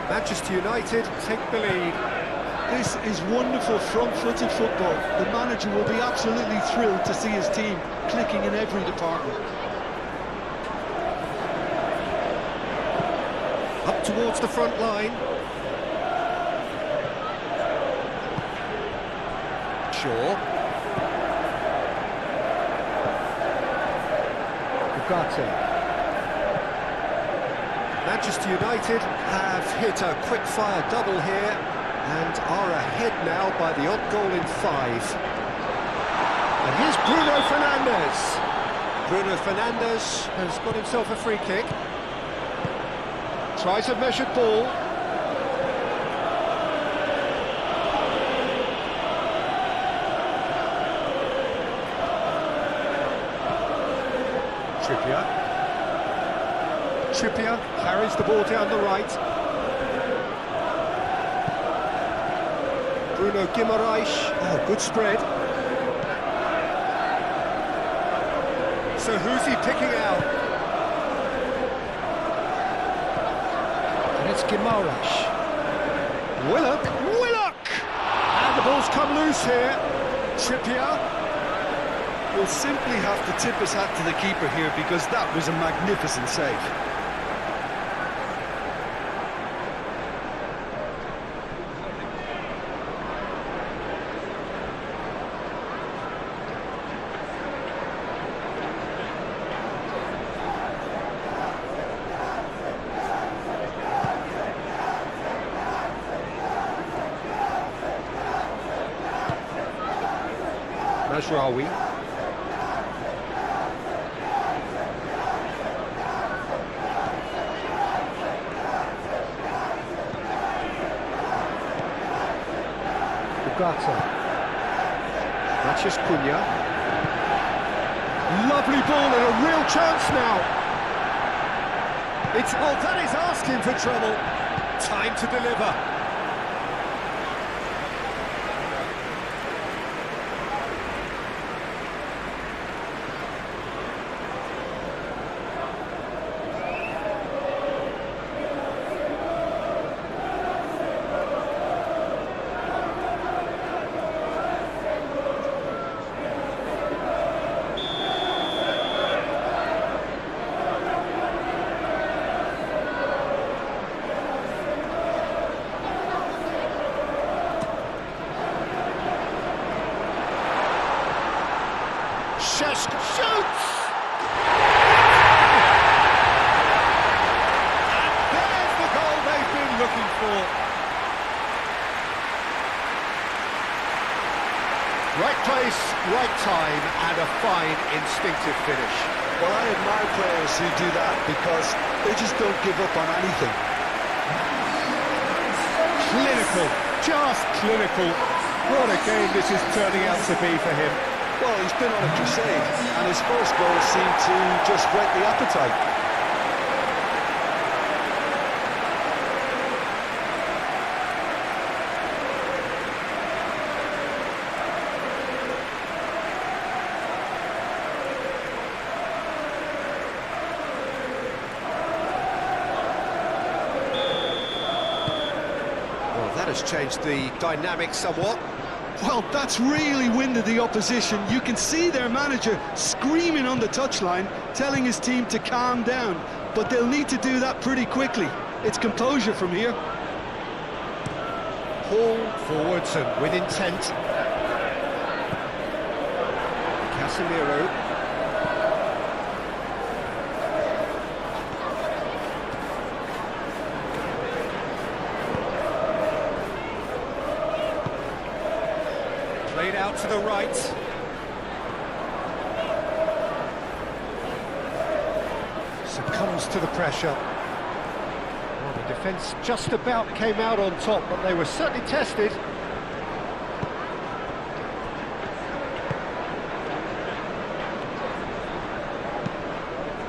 Manchester United take the lead. This is wonderful front-footed football. The manager will be absolutely thrilled to see his team clicking in every department. Up towards the front line. Shaw. Ugarte. Manchester United have hit a quick-fire double here and are ahead now by the odd goal in 5. And here's Bruno Fernandes. Bruno Fernandes has got himself a free kick. Tries a measured ball. Trippier carries the ball down the right. Bruno Guimaraes. Oh, good spread. So who's he picking out? And it's Guimaraes. Willock! And the ball's come loose here. Trippier. We'll simply have to tip his hat to the keeper here because that was a magnificent save. Mazraoui. Ugarte. Matches Cunha. Lovely ball and a real chance now. That is asking for trouble. Time to deliver. Sheshko shoots! And there's the goal they've been looking for. Right place, right time, and a fine instinctive finish. Well, I admire players who do that because they just don't give up on anything. Clinical, just clinical. What a game this is turning out to be for him. Well, he's been on a crusade, and his first goal seemed to just whet the appetite. Well, that has changed the dynamic somewhat. Well, that's really winded the opposition. You can see their manager screaming on the touchline, telling his team to calm down. But they'll need to do that pretty quickly. It's composure from here. Pull forwards and with intent. Casemiro. Played out to the right. Succumbs to the pressure. Well, the defence just about came out on top, but they were certainly tested.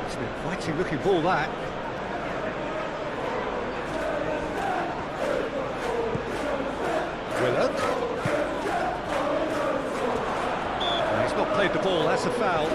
It's an inviting looking ball, that. Willock. He's not played the ball, that's a foul.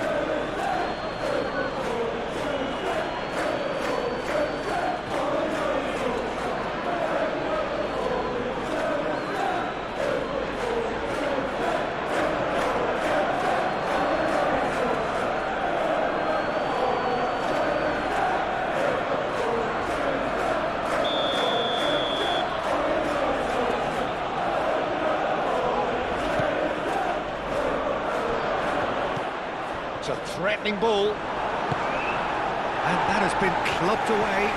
It's a threatening ball. And that has been clubbed away.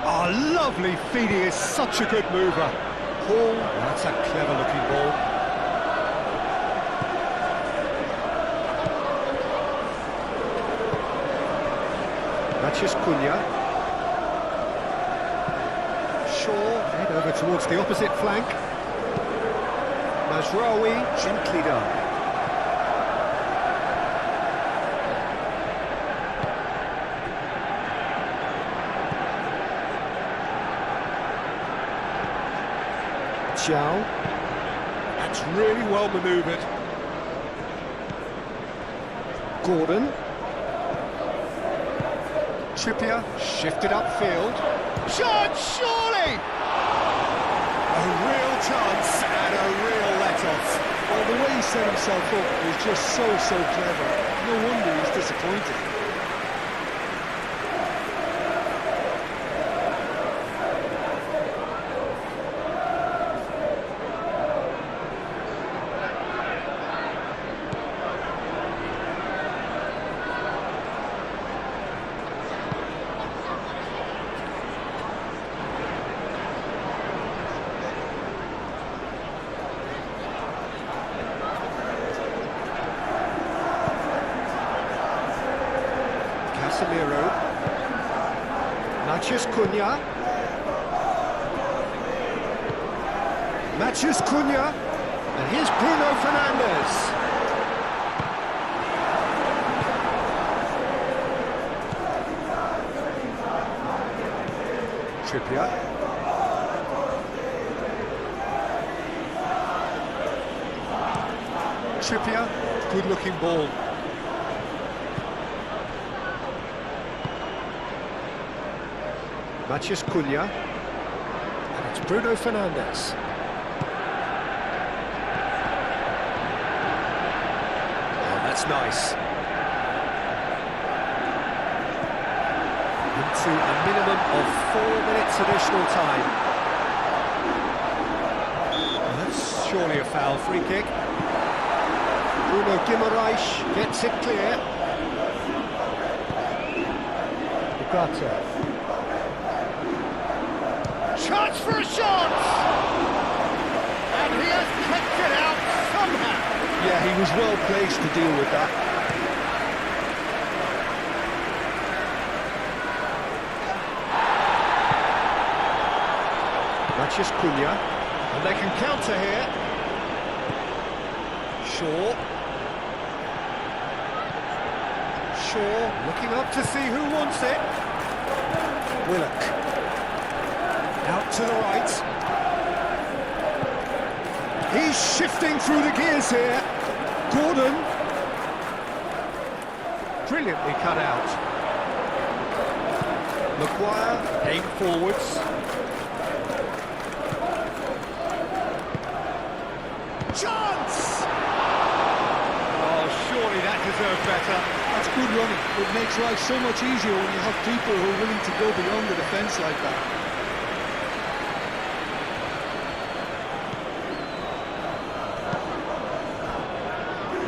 Oh, lovely feed, he is such a good mover. Paul, that's a clever looking ball. Mathias Cunha. Shaw, head over towards the opposite flank. Mazraoui, gently done. Zhao. That's really well manoeuvred. Gordon. Trippier, shifted upfield. Shot, surely! A real chance and a real let-off. Well, the way he set himself up was just so clever. No wonder he's disappointed. Casemiro. Mathias Cunha. Mathias Cunha. And here's Bruno Fernandes. Trippier. Trippier, good looking ball. Mathias Cunha. And it's Bruno Fernandes. Oh, that's nice. Into a minimum of 4 minutes additional time. Well, that's surely a foul. Free kick. Bruno Guimaraes gets it clear. Ugarte. Chance for a shot! was well placed to deal with that. Mathias Cunha, and they can counter here. Shaw looking up to see who wants it. Willock out to the right. He's shifting through the gears here. Gordon, brilliantly cut out. Maguire aimed forwards. Chance! Oh, surely that deserved better. That's good running. It makes life so much easier when you have people who are willing to go beyond the defence like that.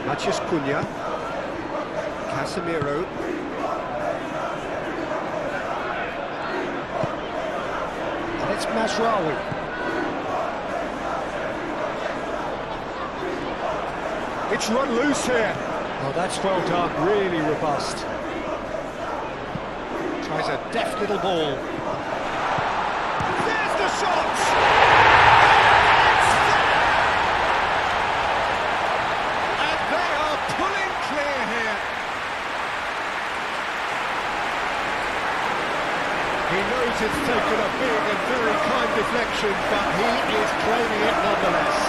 Mathias Cunha, Casemiro, and it's Mazraoui. It's run loose here. Oh, that's well done, really robust. Tries a deft little ball. There's the shot! And they are pulling clear here. He knows it's taken a big and very kind deflection, but he is claiming it nonetheless.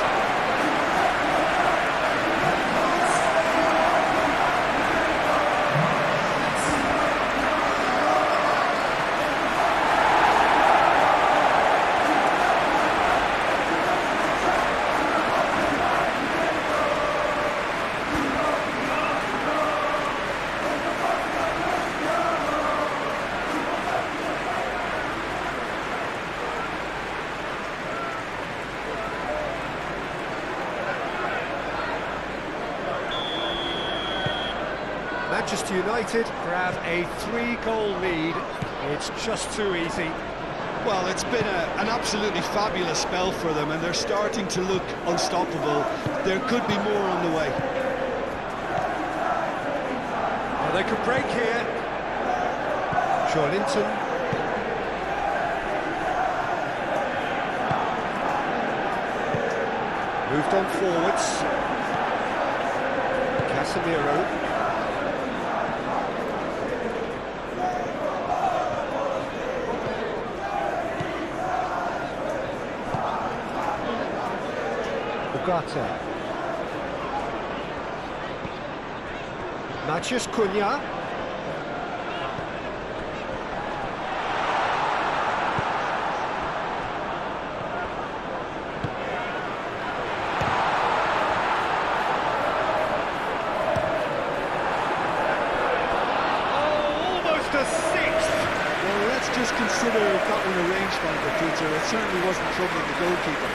Manchester United grab a 3-goal lead. It's just too easy. Well, it's been an absolutely fabulous spell for them, and they're starting to look unstoppable. There could be more on the way. Well, they could break here. Joelinton. Moved on forwards. Casemiro. Ugarte. Mathias Cunha. Almost a sixth. Well, let's just consider that one arranged by the Peter. It certainly wasn't troubling the goalkeeper.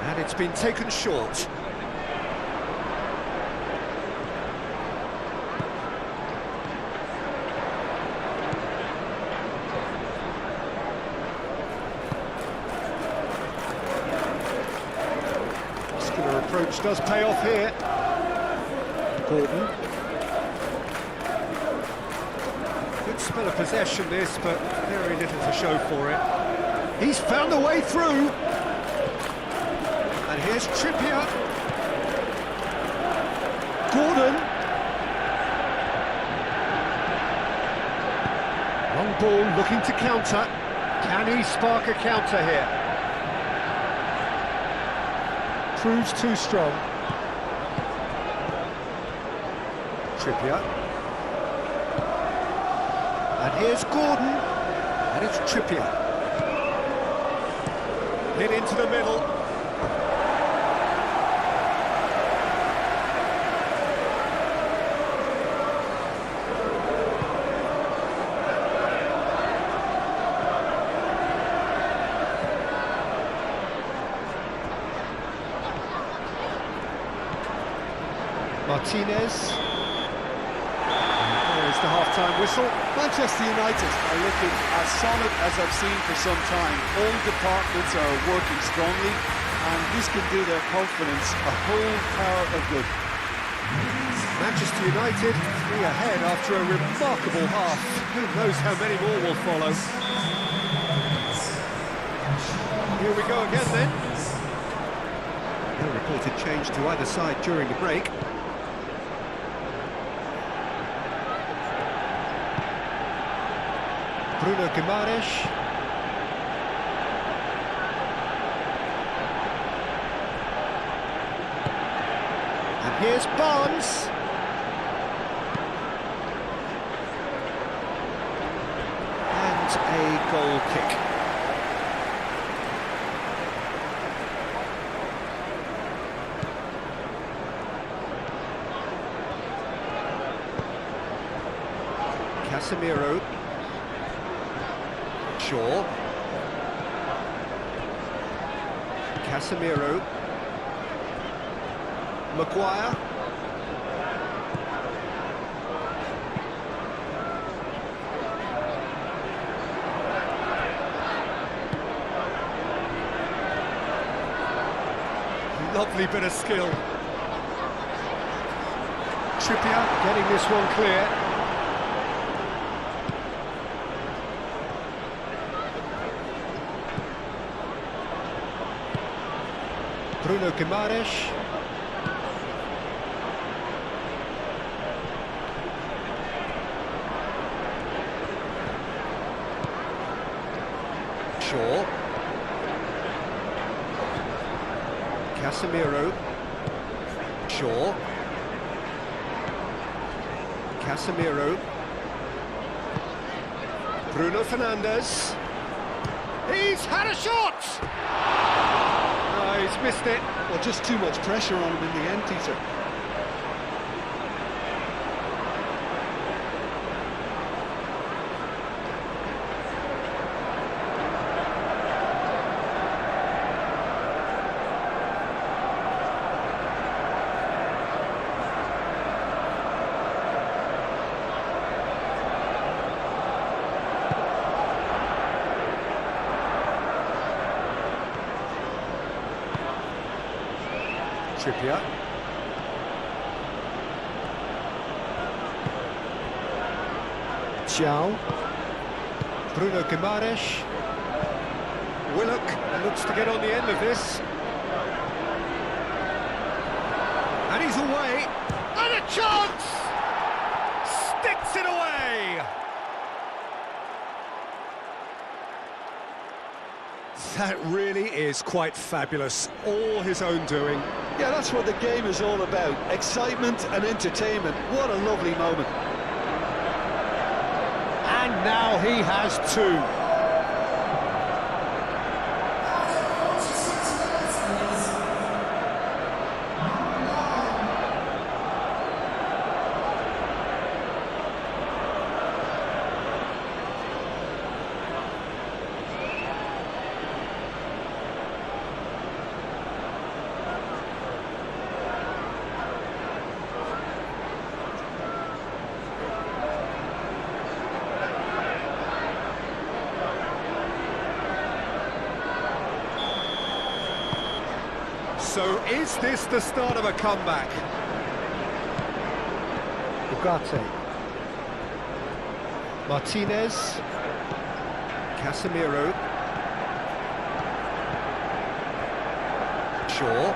And it's been taken short. Muscular approach does pay off here. Gordon. Good spell of possession this, but very little to show for it. He's found a way through. And here's Trippier. Gordon. Long ball looking to counter. Can he spark a counter here? Proves too strong. Trippier. And here's Gordon. And it's Trippier. Hit into the middle. Martinez. There's the half-time whistle. Manchester United are looking as solid as I've seen for some time. All departments are working strongly, and this can do their confidence a whole power of good. Manchester United 3 ahead after a remarkable half. Who knows how many more will follow. Here we go again then. No reported change to either side during the break. Bruno Guimaraes. And here's Barnes. And a goal kick. Casemiro. Shaw. Casemiro. Maguire. Lovely bit of skill. Trippier getting this one clear. Bruno Guimaraes. Shaw. Casemiro. Shaw. Casemiro. Bruno Fernandes. He's had a shot! He's missed it. Well, just too much pressure on him in the end, Peter. Trippier. Zhao. Bruno Guimaraes. Willock looks to get on the end of this. And he's away. And a chance! Sticks it away! That really is quite fabulous. All his own doing. Yeah, that's what the game is all about. Excitement and entertainment. What a lovely moment. And now he has two. So is this the start of a comeback? Ugarte. Martinez. Casemiro. Shaw.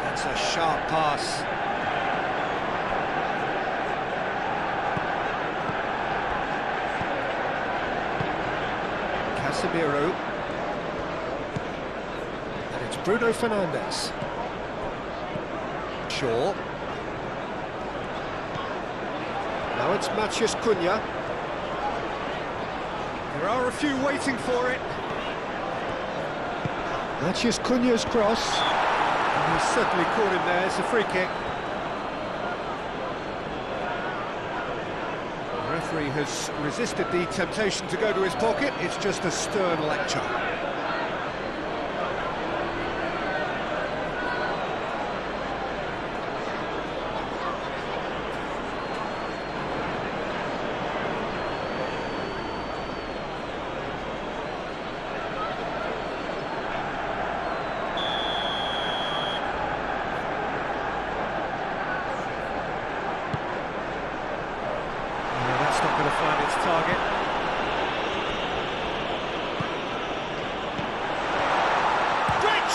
That's a sharp pass. Casemiro. Bruno Fernandes. Shaw. Now it's Matheus Cunha. There are a few waiting for it. Matheus Cunha's cross. And he's certainly caught him there. It's a free kick. The referee has resisted the temptation to go to his pocket. It's just a stern lecture.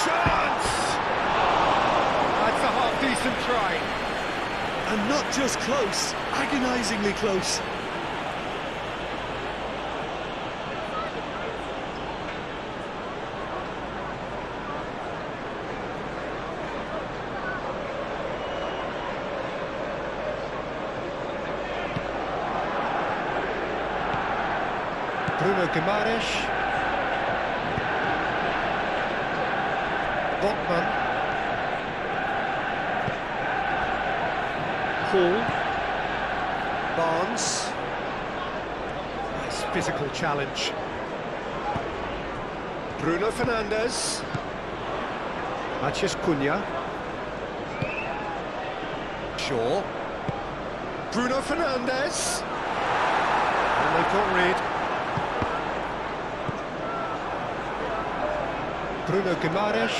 chance! That's a half-decent try. And not just close, agonisingly close. Bruno Guimaraes. Botman. Hall. Barnes. Nice physical challenge. Bruno Fernandes. Matheus Cunha. Shaw. Bruno Fernandes. And they've got rid. Bruno Guimaraes.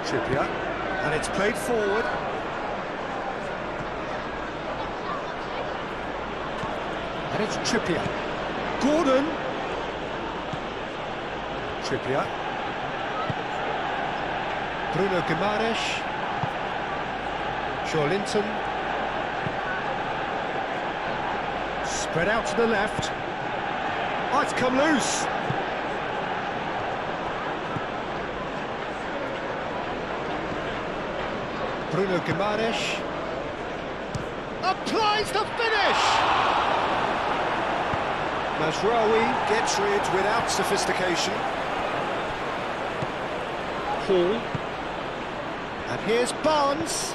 Trippier. And it's played forward. And it's Trippier. Gordon. Trippier. Bruno Guimaraes. Linton. Spread out to the left. Oh, it's come loose. Bruno Guimaraes applies the finish! Mazraoui gets rid without sophistication. Hall. And here's Barnes.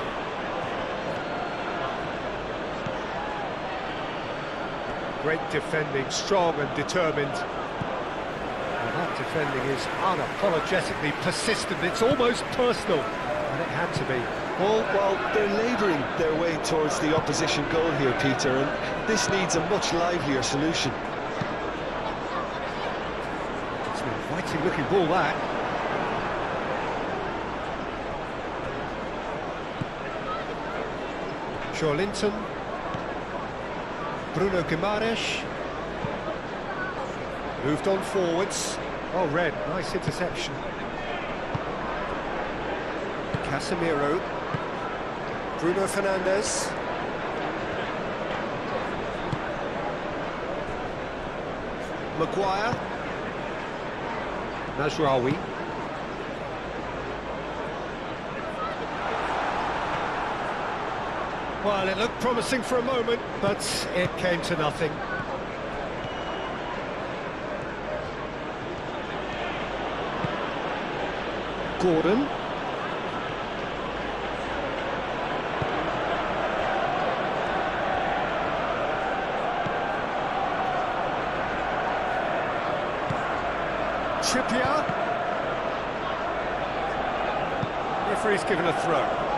Great defending, strong and determined. And that defending is unapologetically persistent. It's almost personal, and it had to be. Well, they're labouring their way towards the opposition goal here, Peter, and this needs a much livelier solution. It's an inviting looking ball, that. Linton. Bruno Guimaraes. Moved on forwards. Oh, Red, nice interception. Casemiro. Bruno Fernandes. Maguire. Mazraoui. Well, it looked promising for a moment, but it came to nothing. Gordon. Trippier. Referee's given a throw.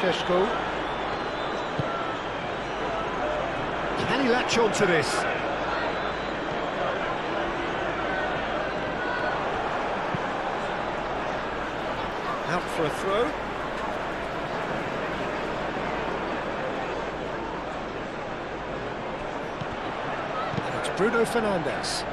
Šeško. Can he latch on to this? Out for a throw. And it's Bruno Fernandes.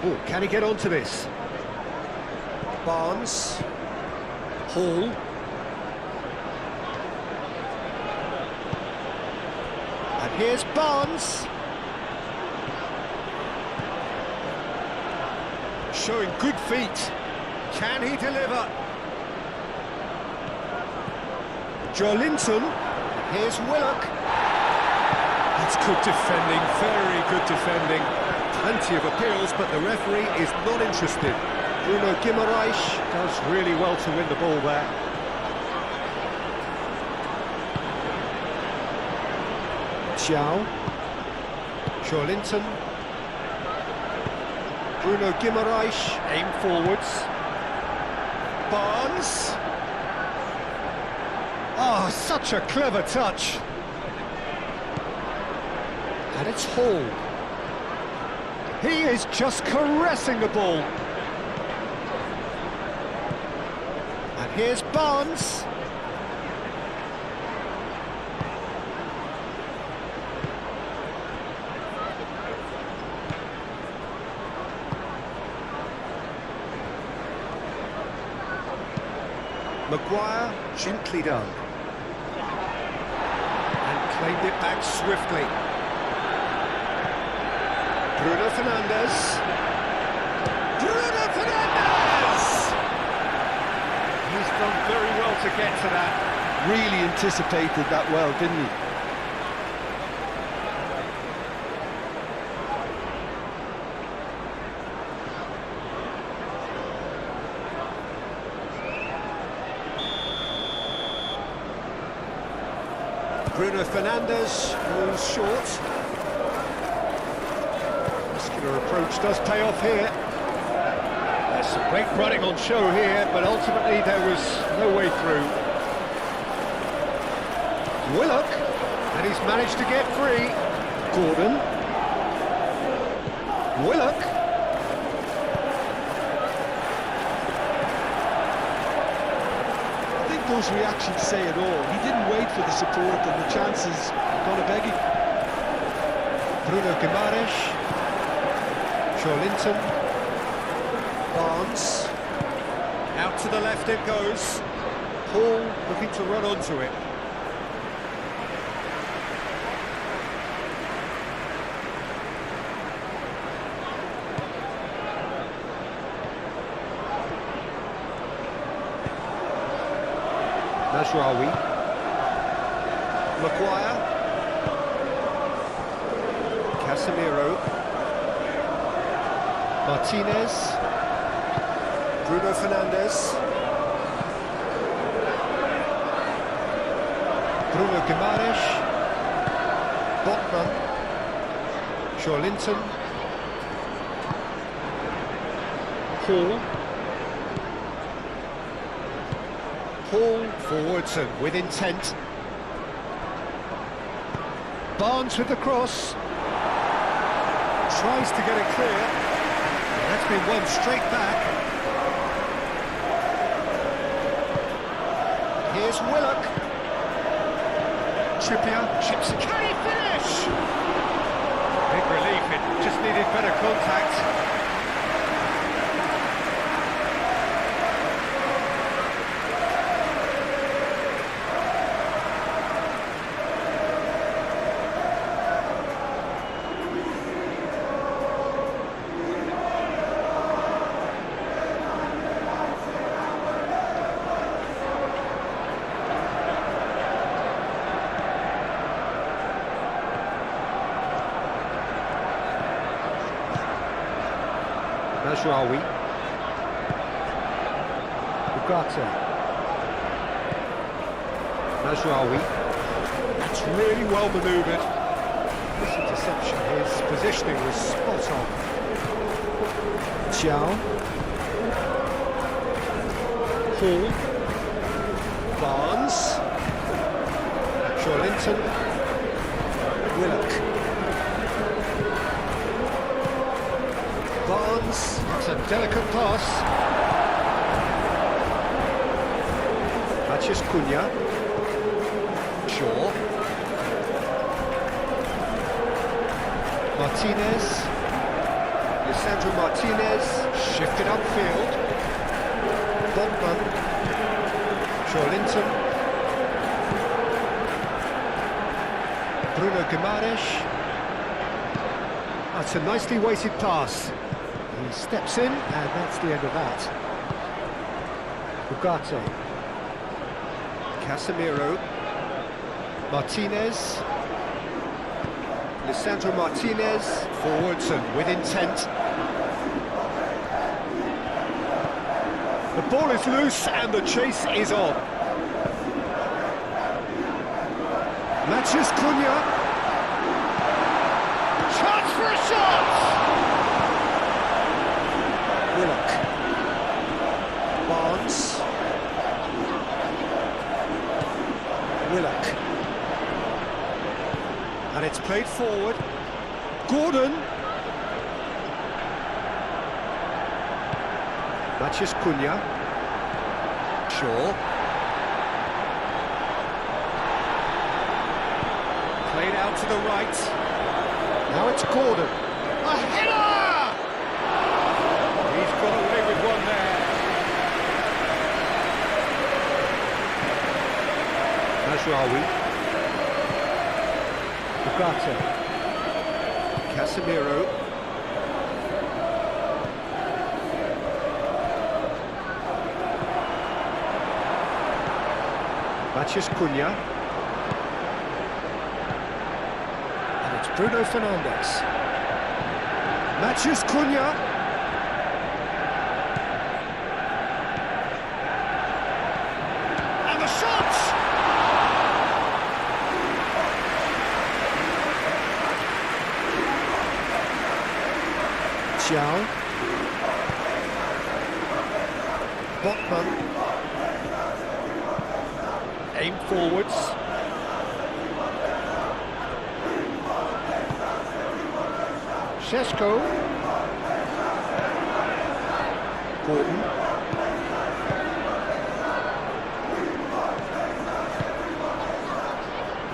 Oh, can he get onto this? Barnes. Hall. And here's Barnes. Showing good feet. Can he deliver? Linton. Here's Willock. That's good defending, very good defending. Plenty of appeals, but the referee is not interested. Bruno Guimaraes does really well to win the ball there. Linton. Bruno Guimaraes, aim forwards. Barnes. Oh, such a clever touch. And it's Hall. He is just caressing the ball. And here's Barnes. Maguire, gently done. And claimed it back swiftly. Bruno Fernandes. Bruno Fernandes! He's done very well to get to that. Really anticipated that well, didn't he? Bruno Fernandes moves short. Muscular approach does pay off here. There's some great running on show here, but ultimately there was no way through. Willock, and he's managed to get free. Gordon. Willock. Those reactions say it all. He didn't wait for the support, and the chances gone a begging. Bruno Guimaraes. Linton. Barnes. Out to the left it goes. Hall looking to run onto it. Mazraoui. Maguire. Casemiro. Martinez. Bruno Fernandes. Bruno Guimaraes. Botman. Linton. Hall. Hall forwards and with intent. Barnes with the cross. Tries to get it clear. That's been won straight back. Here's Willock. Trippier chips. Can he finish? Big relief, it just needed better contact. Mazraoui. Ugarte. Mazraoui. That's really well manoeuvred. This interception, his positioning was spot on. Chiao. Hall. Barnes. Linton. Willock. Barnes, it's a delicate pass. Mathias Cunha. Shaw. Martinez. Lisandro Martinez, shifted upfield. Botman. Linton. Bruno Guimaraes. That's a nicely weighted pass. He steps in, and that's the end of that. Ugarte. Casemiro. Martinez. Lisandro Martinez. Forwards and with intent. The ball is loose and the chase is on. Mathias Cunha. Chance for a shot! Willock. Barnes. Willock. And it's played forward. Gordon. Matches Cunha. Shaw. Played out to the right. Now it's Gordon. A header! He's got away with one there. Mazraoui. Ugarte. Casemiro. Matches Cunha. And it's Bruno Fernandes. Matches Cunha. And the shot! Xiao. Botman. Aim forwards. Šeško. Gordon.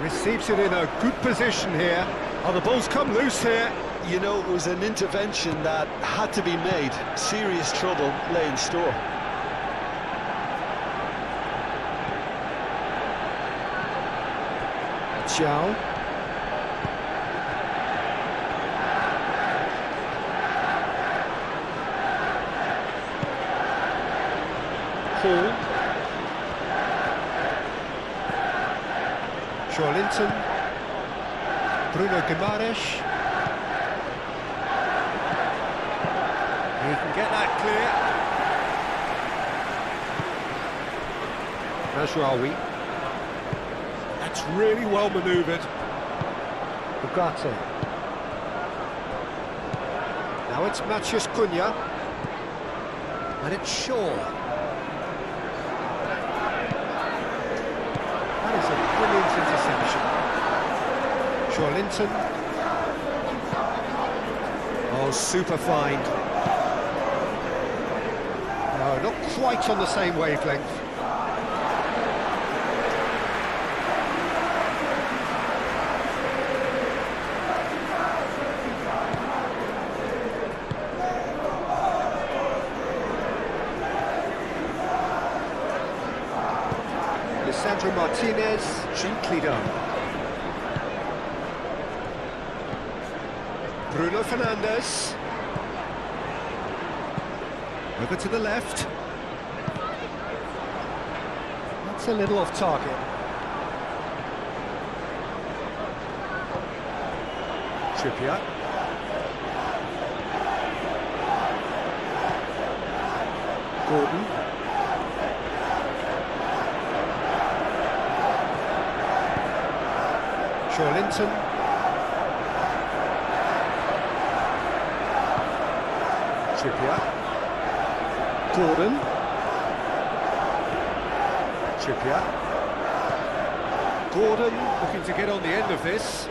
Receives it in a good position here. Oh, the ball's come loose here. You know, it was an intervention that had to be made. Serious trouble lay in store. Xiao. Hall. Joelinton. Bruno Guimaraes. He can get that clear. Mazraoui. That's really well manoeuvred. Ugarte. Now it's Mathias Cunha. And it's Shaw. That is a brilliant interception. Joelinton. Oh, super find. No, not quite on the same wavelength. Sandro Martinez, gently done. Bruno Fernandes. Over to the left. That's a little off target. Trippier. Gordon. Joelinton. Trippier. Gordon. Trippier. Gordon looking to get on the end of this.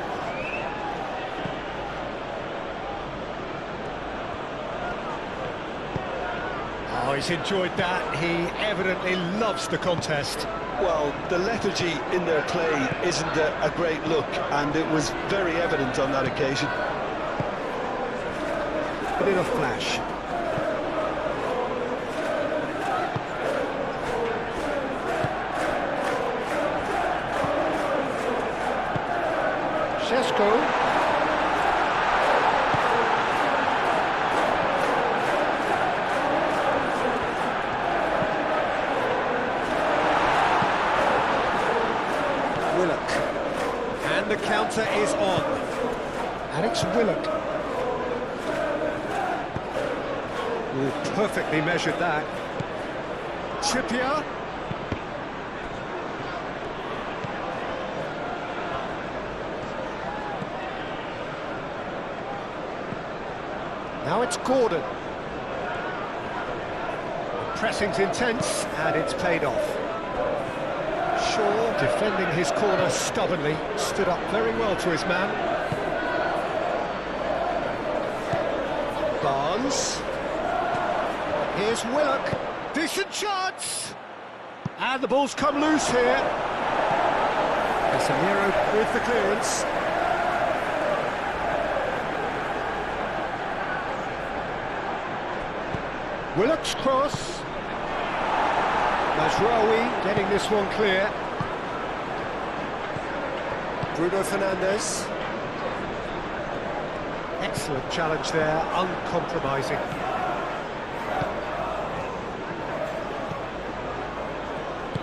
Oh, he's enjoyed that. He evidently loves the contest. Well, the lethargy in their play isn't a great look, and it was very evident on that occasion. A bit of flash. Šeško. Willock. And the counter is on. Alex Willock. Ooh, perfectly measured that. Trippier. Now it's Gordon. Pressing's intense, and it's paid off. Shaw, defending his corner stubbornly, stood up very well to his man. Barnes. Here's Willock. Decent chance! And the ball's come loose here. Casemiro with the clearance. Willock's cross. Mazraoui getting this one clear. Bruno Fernandes. Excellent challenge there, uncompromising.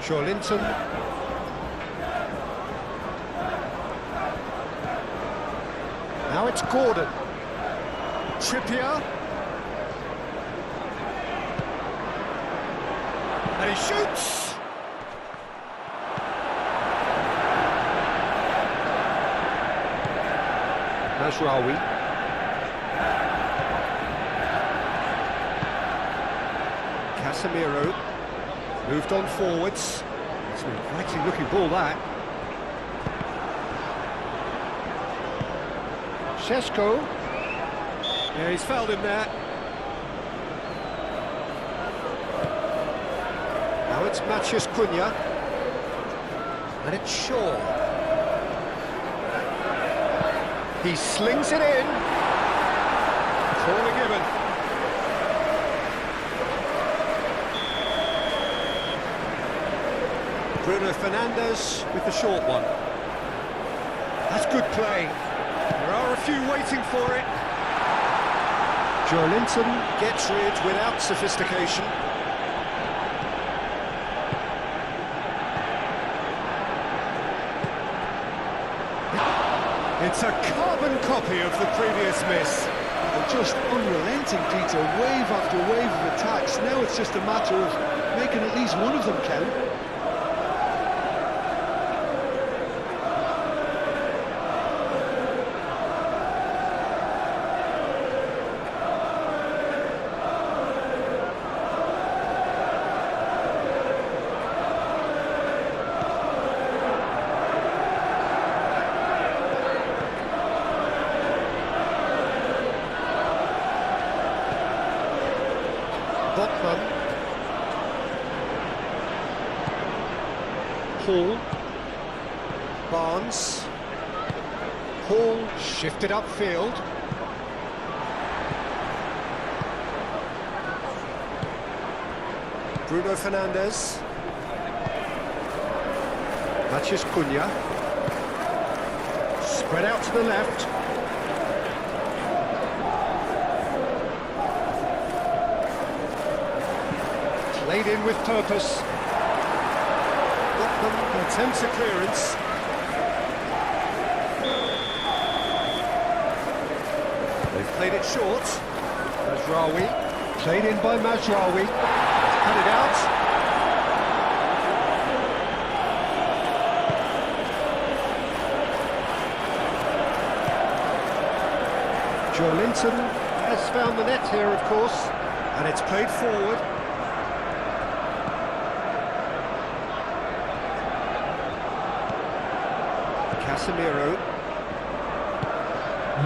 Linton. Now it's Gordon. Trippier. And he shoots! Mazraoui. Casemiro. Moved on forwards. It's an inviting looking ball, that. Šeško. Yeah, he's fouled him there. Now it's Matheus Cunha. And it's Shaw. He slings it in. Corner given. Bruno Fernandes with the short one. That's good play. There are a few waiting for it. Linton gets rid without sophistication. It's a carbon copy of the previous miss. And just unrelenting, Peter, wave after wave of attacks. Now it's just a matter of making at least one of them count. Hall. Barnes. Hall shifted upfield. Bruno Fernandes. Matheus Cunha. Spread out to the left. Played in with purpose. Attempts a clearance. They've played it short. Mazraoui. Played in by Mazraoui. Cut it out. Linton has found the net here, of course. And it's played forward. Casemiro.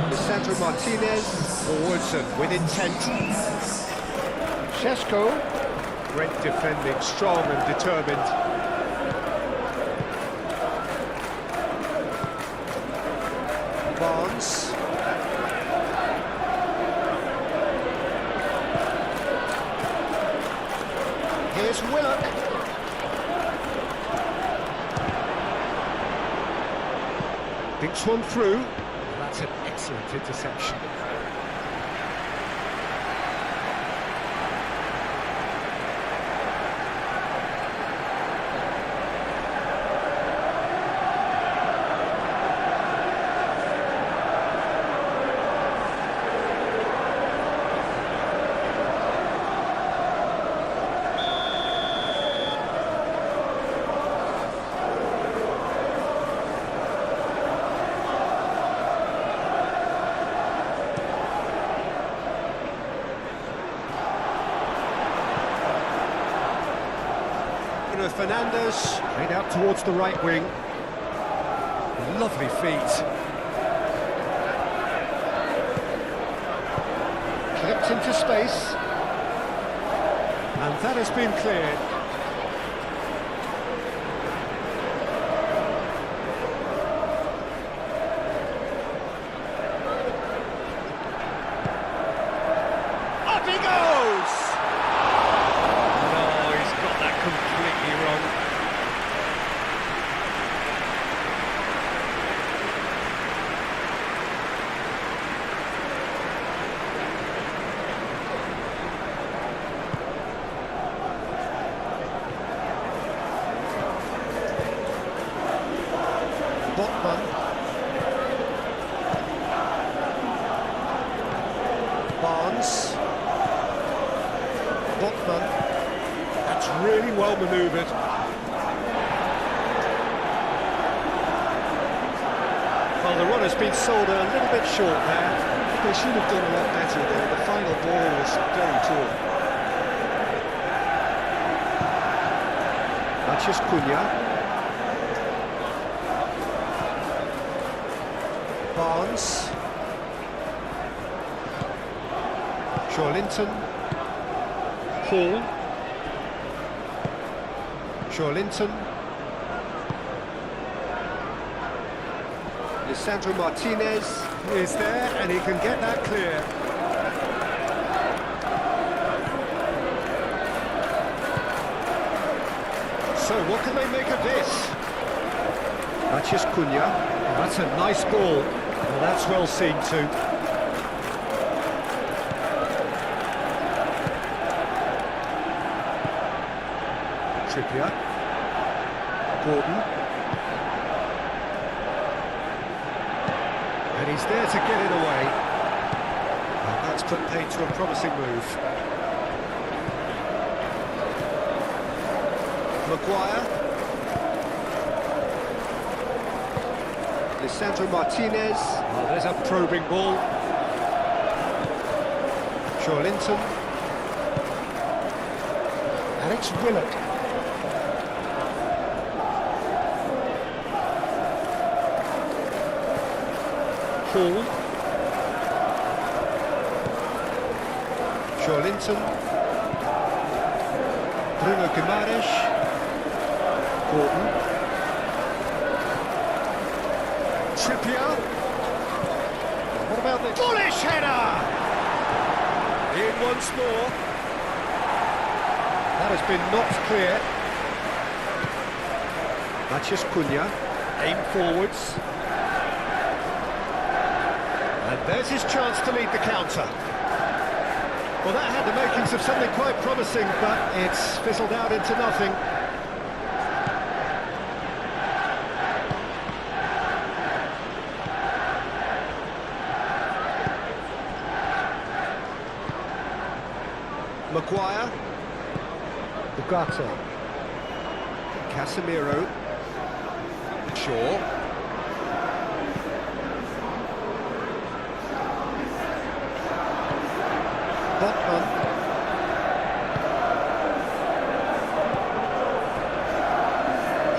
Lisandro Martinez. Forwards and with intent. Šeško. Great defending, strong and determined. Barnes. Here's Willock. Thinks one through. That's an excellent interception. Bruno Fernandes, played out towards the right wing. Lovely feet. Clipped into space. And that has been cleared. Up he goes! No, he's got that completely wrong. Botman. Barnes. Botman. That's really well manoeuvred. Well, the run has been sold a little bit short there. They should have done a lot better there. The final ball was very poor. That's Cunha. Barnes. Linton. Hall. Linton. Lisandro Martinez is there and he can get that clear. So what can they make of this? That's Cunha. That's a nice ball. Well, that's well seen too. Trippier. Gordon. And he's there to get it away. And that's put paid to a promising move. Maguire. Lisandro Martinez. Oh, there's a probing ball. Linton. Alex Willett. Hall. Linton. Bruno Guimaraes. Gordon. Trippier. What about the bullish header? In once more. That has been knocked clear. That's Cunha. Aim forwards. And there's his chance to lead the counter. Well, that had the makings of something quite promising, but it's fizzled out into nothing. Maguire. Ugarte. Casemiro. Shaw. Botman.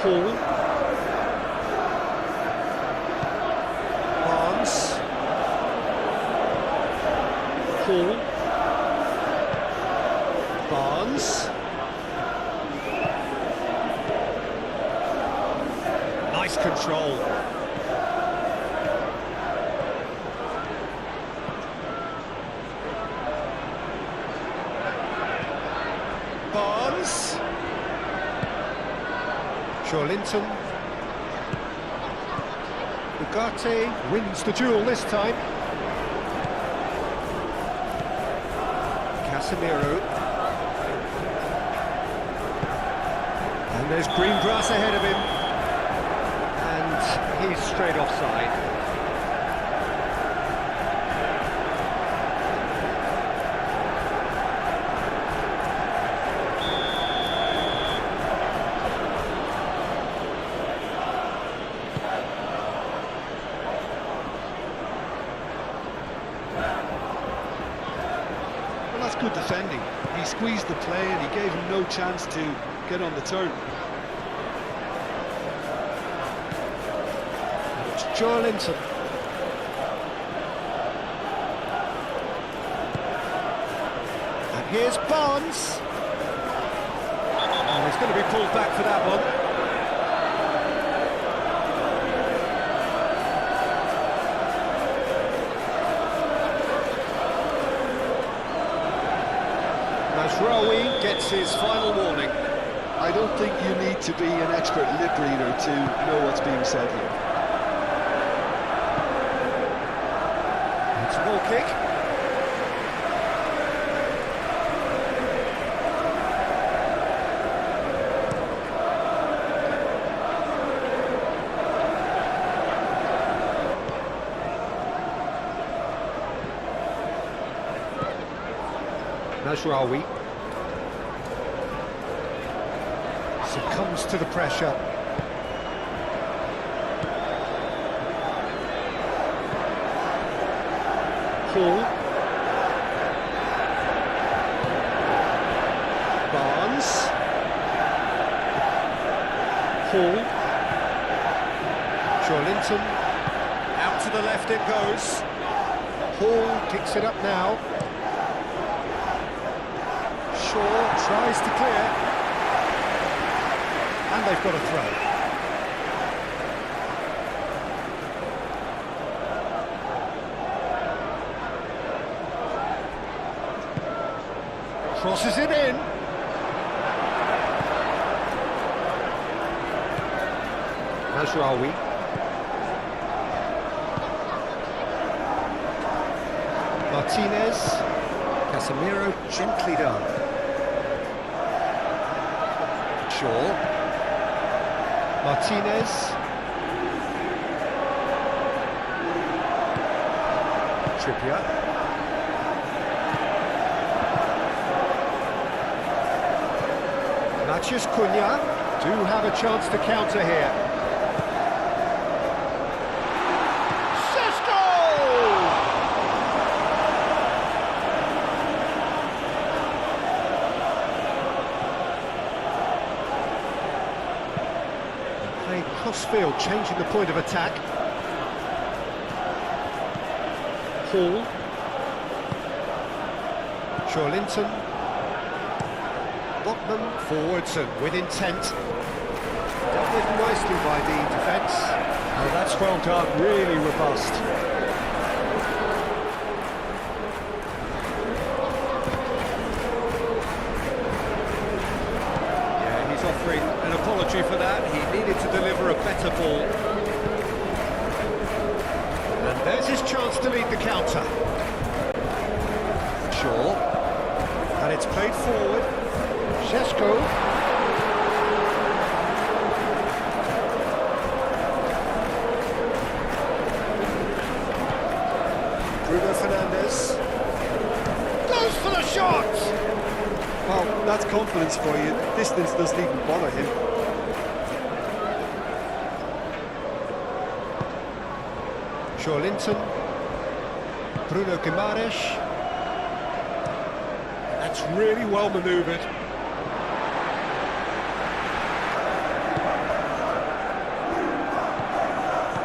Hall. Barnes. Hall. Barnes. Nice control. Barnes. Linton. Ugarte wins the duel this time. Casemiro. And there's green grass ahead of him. And he's straight offside. Well, that's good defending. He squeezed the play and he gave him no chance to get on the turn. It's Joelinton. And here's Barnes. Oh, he's going to be pulled back for that one. Masraoui gets his final warning. I don't think you need to be an expert lip reader to know what's being said here. It's a ball kick. Masraoui succumbs to the pressure. Hall. Barnes. Hall. Joelinton. Out to the left it goes. Hall picks it up now. Shaw tries to clear, and they've got a throw. Crosses it in. Masraoui. Martinez. Casemiro gently done. Shaw. Martinez. Trippier. Matheus Cunha do have a chance to counter here. Crossfield changing the point of attack. Hall. Joelinton. Botman forwards and with intent. Dealt with nicely by the defence. Oh, that's well done, really robust. Yeah, he's offering an apology for that. He needed to deliver a better ball. And there's his chance to lead the counter. Shaw. And it's played forward. Šeško. Bruno Fernandes. Goes for the shot! Well, that's confidence for you. Distance doesn't even bother him. Joelinton. Bruno Guimaraes. That's really well manoeuvred.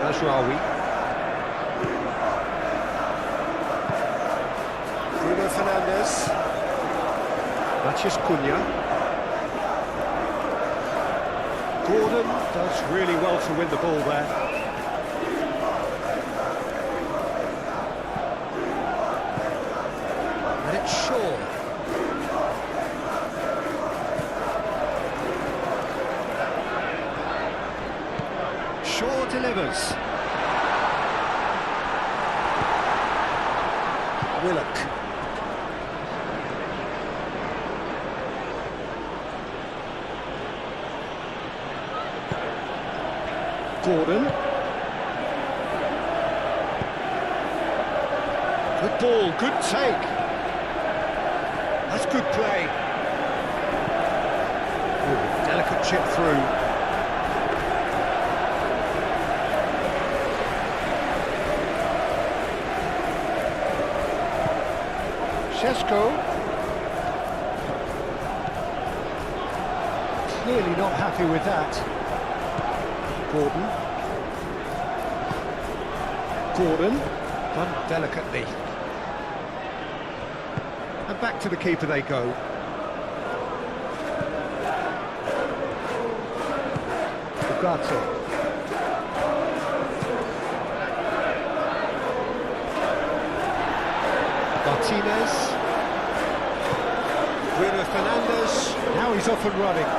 Masraoui. Bruno Fernandes. Matheus Cunha. Gordon does really well to win the ball there. And it's Shaw. Shaw delivers. Willock. Gordon. Good ball, good take. That's good play. Ooh, delicate chip through. Šeško. Clearly not happy with that. Gordon, done delicately. And back to the keeper they go. Ugarte. Martinez. Bruno Fernandes. Now he's off and running.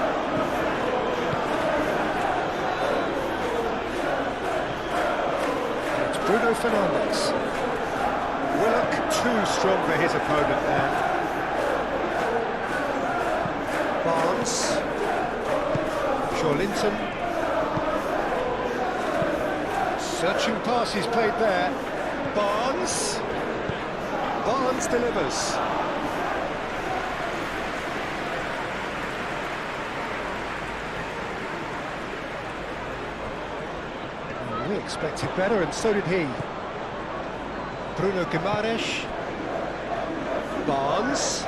It's Bruno Fernandes. Willock too strong for his opponent there. Barnes. Linton. Searching pass he's played there. Barnes. Barnes delivers. We expected better, and so did he. Bruno Guimaraes. Barnes.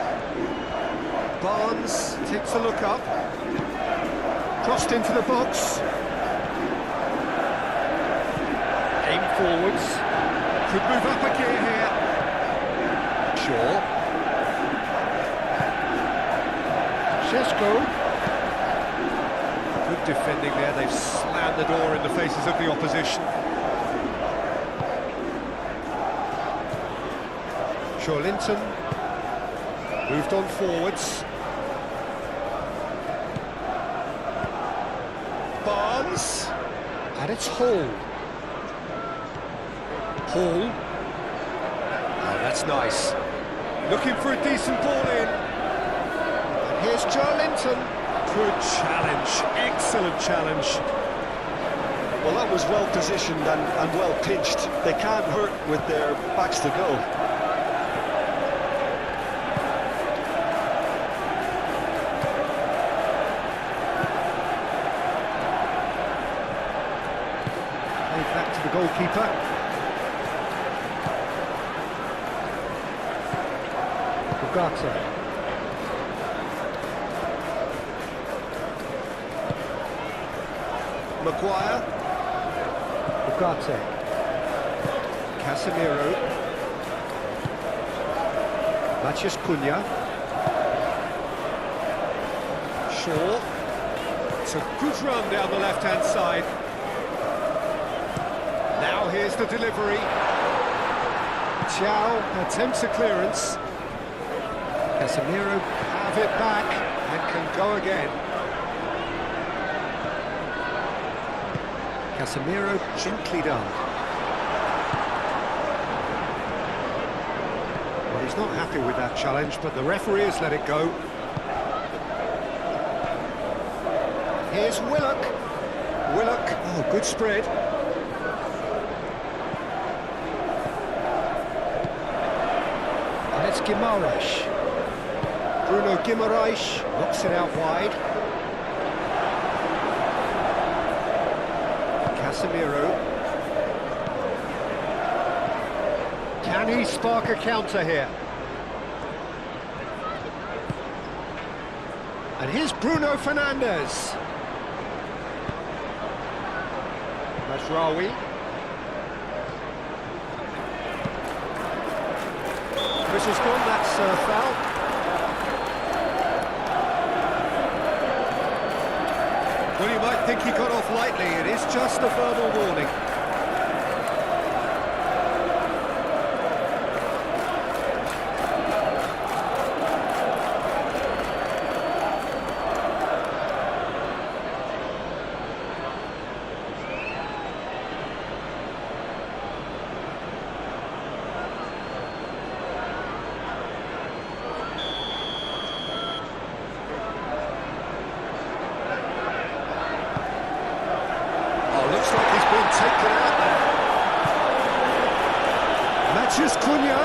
Barnes takes a look up. Crossed into the box. Aim forwards. Could move up a gear here. Shaw. Šeško. Good defending there. They've slammed the door in the faces of the opposition. Linton. Moved on forwards. Barnes. And it's Hall. Hall. Oh, that's nice. Looking for a decent ball in. And here's Linton. Good challenge. Excellent challenge. Well, that was well positioned and well pitched. They can't hurt with their backs to go. Back to the goalkeeper. Ugarte. Maguire. Ugarte. Casemiro. Matheus Cunha. Shaw. It's a good run down the left-hand side. Now here's the delivery. Thiaw attempts a clearance. Casemiro have it back and can go again. Casemiro gently done. Well, he's not happy with that challenge, but the referee has let it go. Here's Willock. Willock, oh, good spread. It's Guimaraes. Bruno Guimaraes knocks it out wide. Casemiro. Can he spark a counter here? And here's Bruno Fernandes. Mazraoui. Whistle's gone, that's foul. Well, you might think he got off lightly. It is just a verbal warning. Looks like he's been taken out there. Matheus Cunha.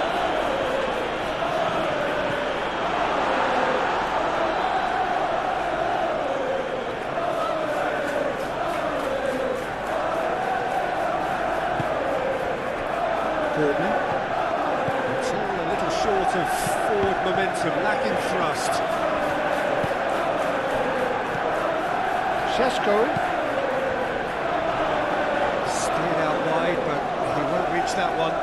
Gordon. It's all a little short of forward momentum, lacking thrust. Šeško. Stayed out wide, but he won't reach that one.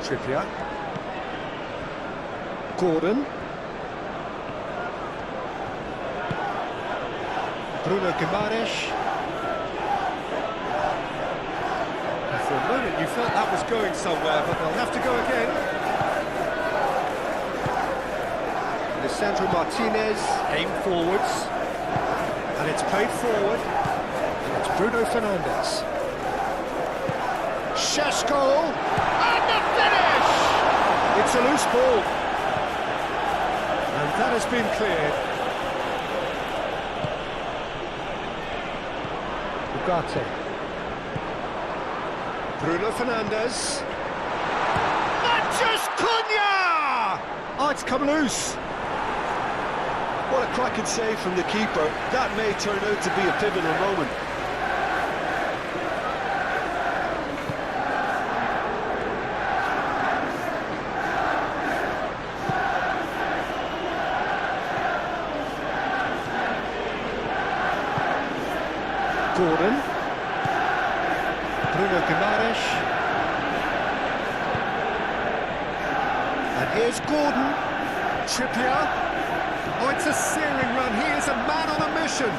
Trippier. Gordon. Bruno Guimaraes. For a moment you felt that was going somewhere, but they'll have to go again. Lisandro Martinez aimed forwards, and it's played forward, and it's Bruno Fernandes. Šeško, and the finish! It's a loose ball, and that has been cleared. Ugarte. Bruno Fernandes. That's Cunha! Oh, it's come loose. What a cracking save from the keeper. That may turn out to be a pivotal moment. Gordon. Bruno Guimaraes. And here's Gordon. Trippier. Oh, it's a searing run. He is a man on a mission.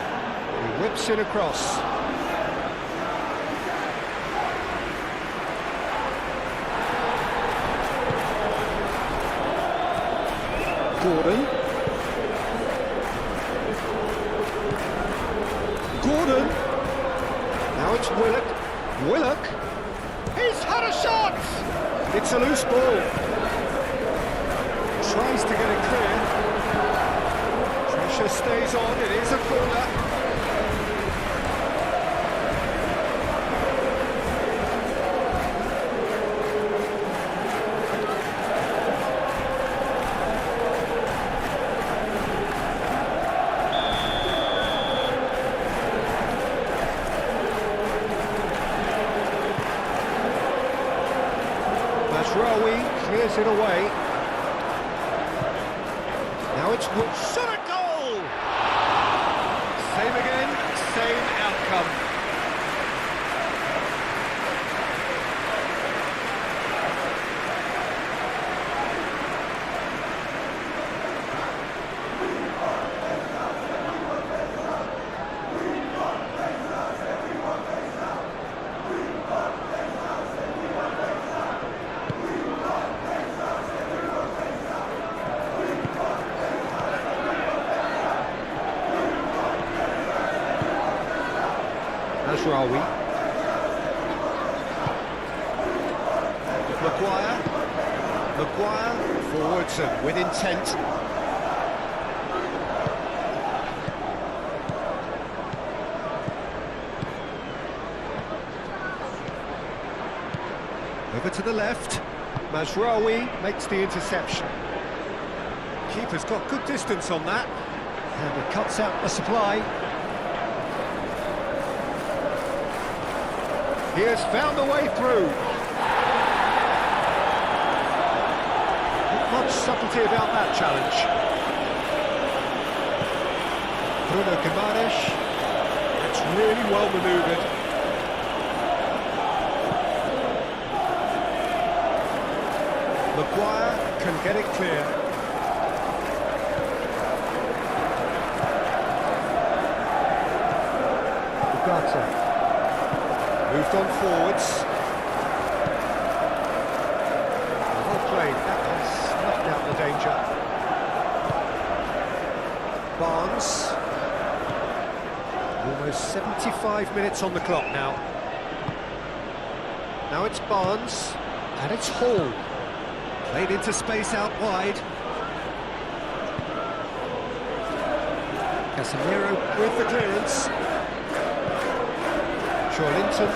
He whips it across. Gordon. Gordon. Now it's Willock. Willock. He's had a shot! It's a loose ball. Tries to get it clear. Pressure stays on. It is a corner. Rawi clears it away. Now it's shot a goal! Same again, same outcome. Ashrawi. Maguire forwards and with intent. Over to the left. Mazraoui makes the interception. Keeper's got good distance on that, and he cuts out the supply. He has found a way through. Not much subtlety about that challenge. Bruno Guimaraes. It's really well manoeuvred. Maguire can get it clear. Ugarte. Moved on forwards. Well played, that has snuffed out the danger. Barnes. Almost 75 minutes on the clock now. Now it's Barnes, and it's Hall. Played into space out wide. Casemiro with the clearance. Linton.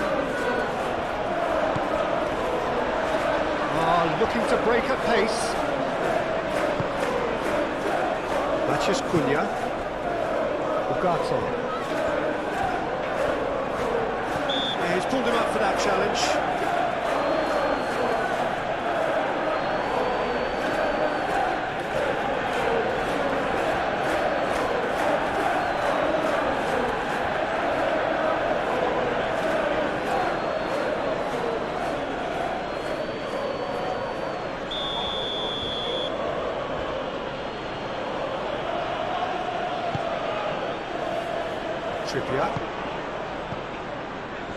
Looking to break at pace. That's just Cunha. Ugarte. He's pulled him up for that challenge.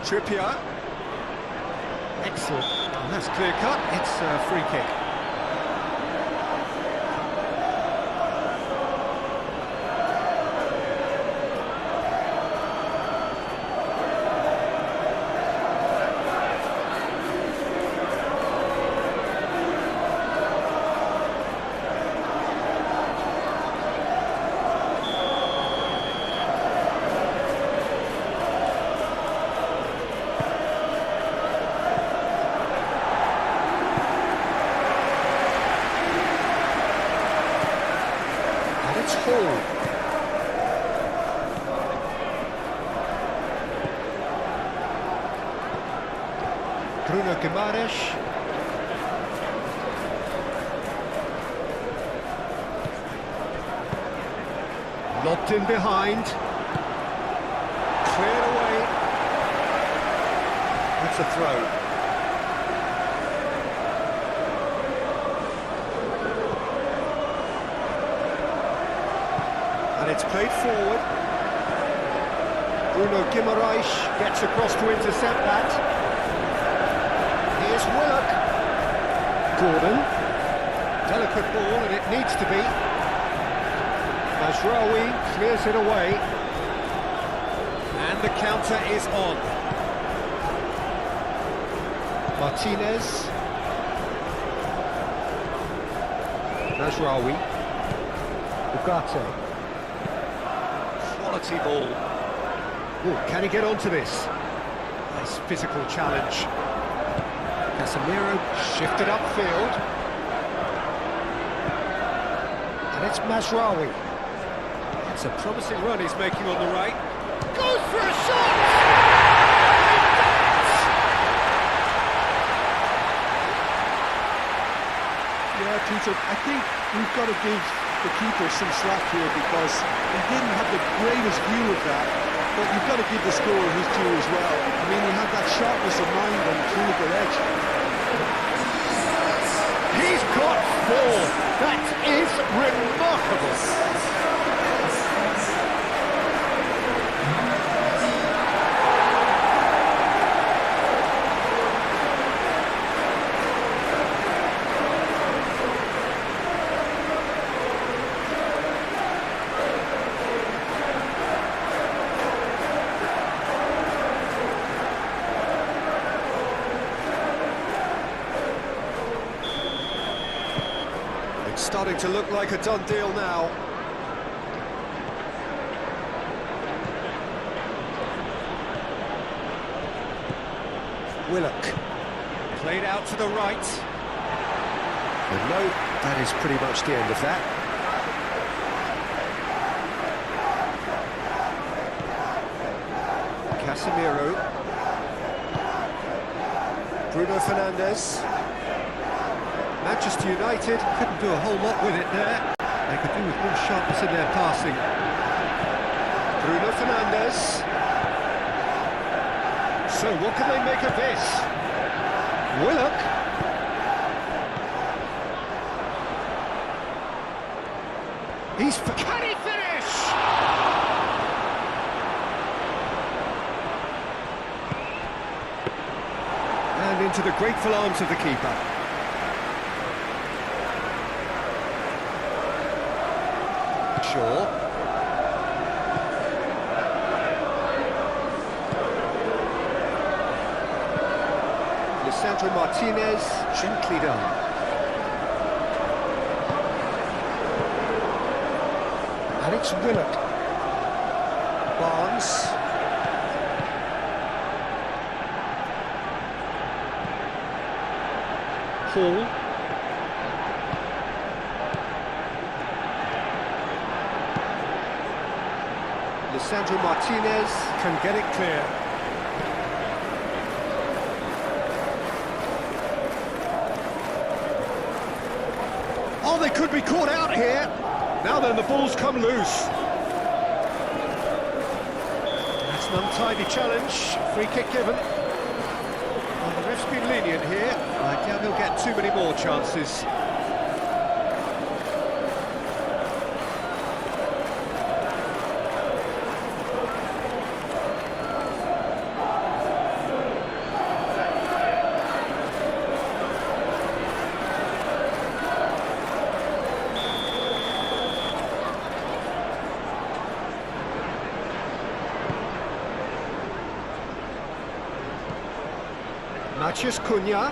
Trippier. Excellent. Oh, that's clear cut. It's a free kick. Bruno Guimaraes. Lobbed in behind. Cleared away. That's a throw. And it's played forward. Bruno Guimaraes gets across to intercept that. Here's Willock. Gordon. Delicate ball, and it needs to be. Mazraoui clears it away. And the counter is on. Martinez. Mazraoui. Ugarte. Quality ball. Ooh, can he get onto this? Nice physical challenge. Casemiro shifted upfield. And it's Mazraoui. It's a promising run he's making on the right. Goes for a shot! Yeah, Peter, I think we've got to give the keeper some slack here because he didn't have the greatest view of that, but you've got to give the scorer his due as well. I mean, he had that sharpness of mind and clinical edge. He's got 4. That is remarkable. Starting to look like a done deal now. Willock. Played out to the right. And no, that is pretty much the end of that. Casemiro. Bruno Fernandes. Manchester United couldn't do a whole lot with it there. They could do with more sharpness in their passing. Bruno Fernandes. So what can they make of this? Willock. Can he finish? And into the grateful arms of the keeper. Shaw. Lisandro Martinez, gently done. And it's Willock. Barnes. Hall. Lisandro Martinez can get it clear. Oh, they could be caught out here. Now then, the ball's come loose. That's an untidy challenge. Free kick given. Well, the ref's been lenient here. I doubt he'll get too many more chances. Matheus Cunha.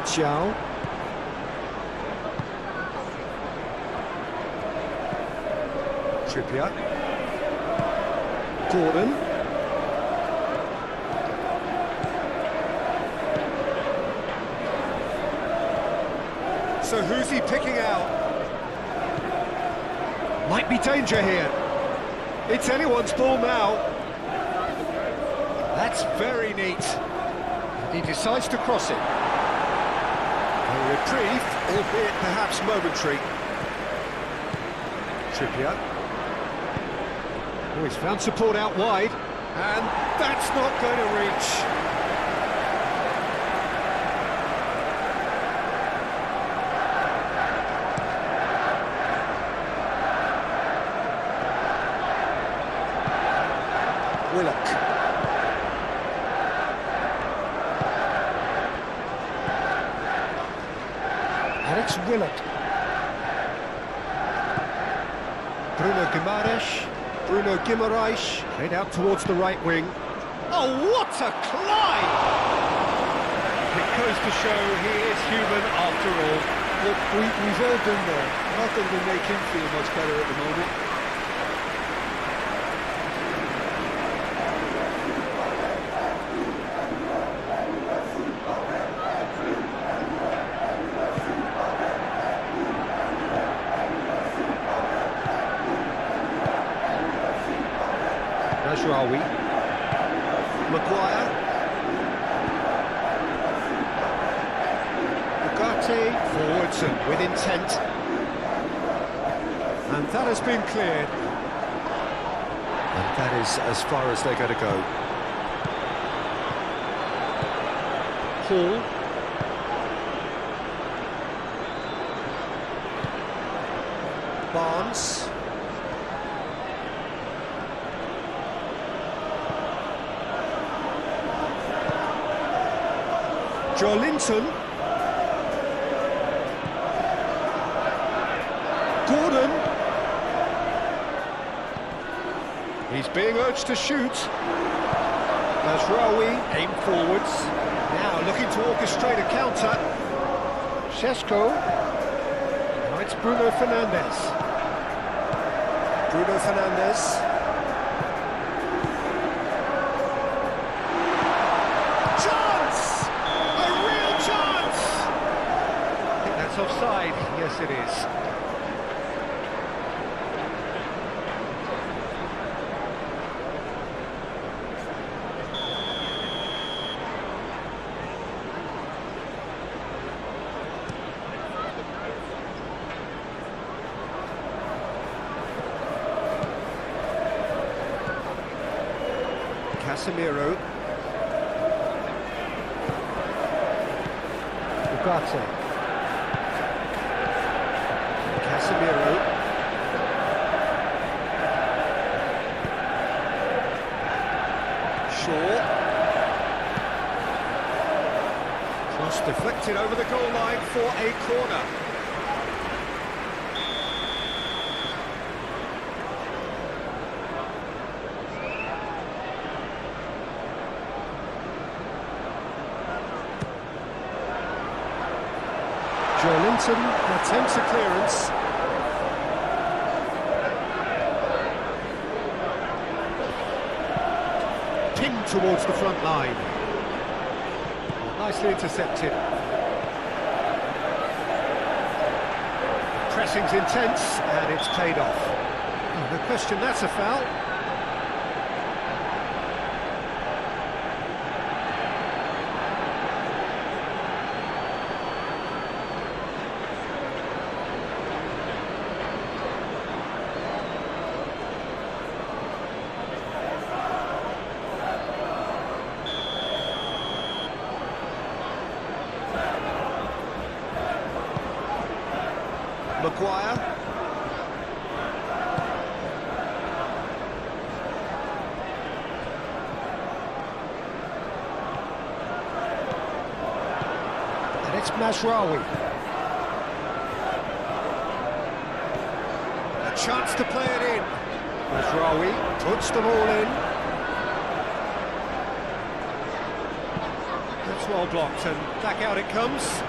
Zhao. Trippier. Gordon. So who's he picking out? Might be danger here. It's anyone's ball now. That's very neat. He decides to cross it. A reprieve, albeit perhaps momentary. Trippier. Oh, he's found support out wide, and that's not going to reach. Willock. Alex Willock. Bruno Guimaraes, head out towards the right wing. Oh, what a climb! It goes to show he is human after all. Look, we've all been there. Nothing will make him feel much better at the moment. Rashrawi. Maguire. Ugarte forwards and with intent. And that has been cleared. And that is as far as they're going to go. Hall. Barnes. Joelinton. Gordon. He's being urged to shoot. Mazraoui aim forwards. Now looking to orchestrate a counter. Šeško. Now it's Bruno Fernandes. Bruno Fernandes. Offside, yes it is. Casemiro. Ugarte. Casemiro. Shaw. Cross deflected over the goal line for a corner. Joelinton attempts a clearance. Pinged towards the front line. Nicely intercepted. Pressing's intense, and it's paid off. Oh, no question, that's a foul. Maguire. And it's Mazraoui. A chance to play it in. Mazraoui puts them all in. That's well blocked, and back out it comes.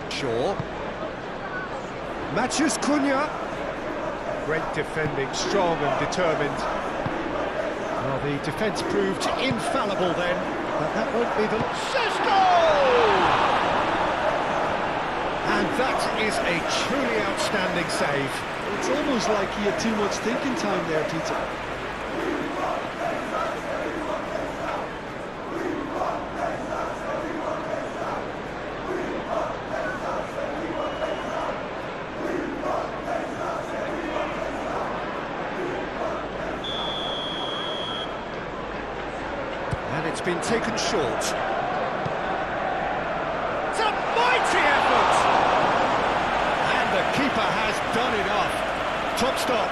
Shaw. Matches Cunha. Great defending, strong and determined. Well, the defence proved infallible then, but that won't be the... Sesko! And that is a truly outstanding save. It's almost like he had too much thinking time there, Peter. And it's been taken short. It's a mighty effort! And the keeper has done enough. Top stop.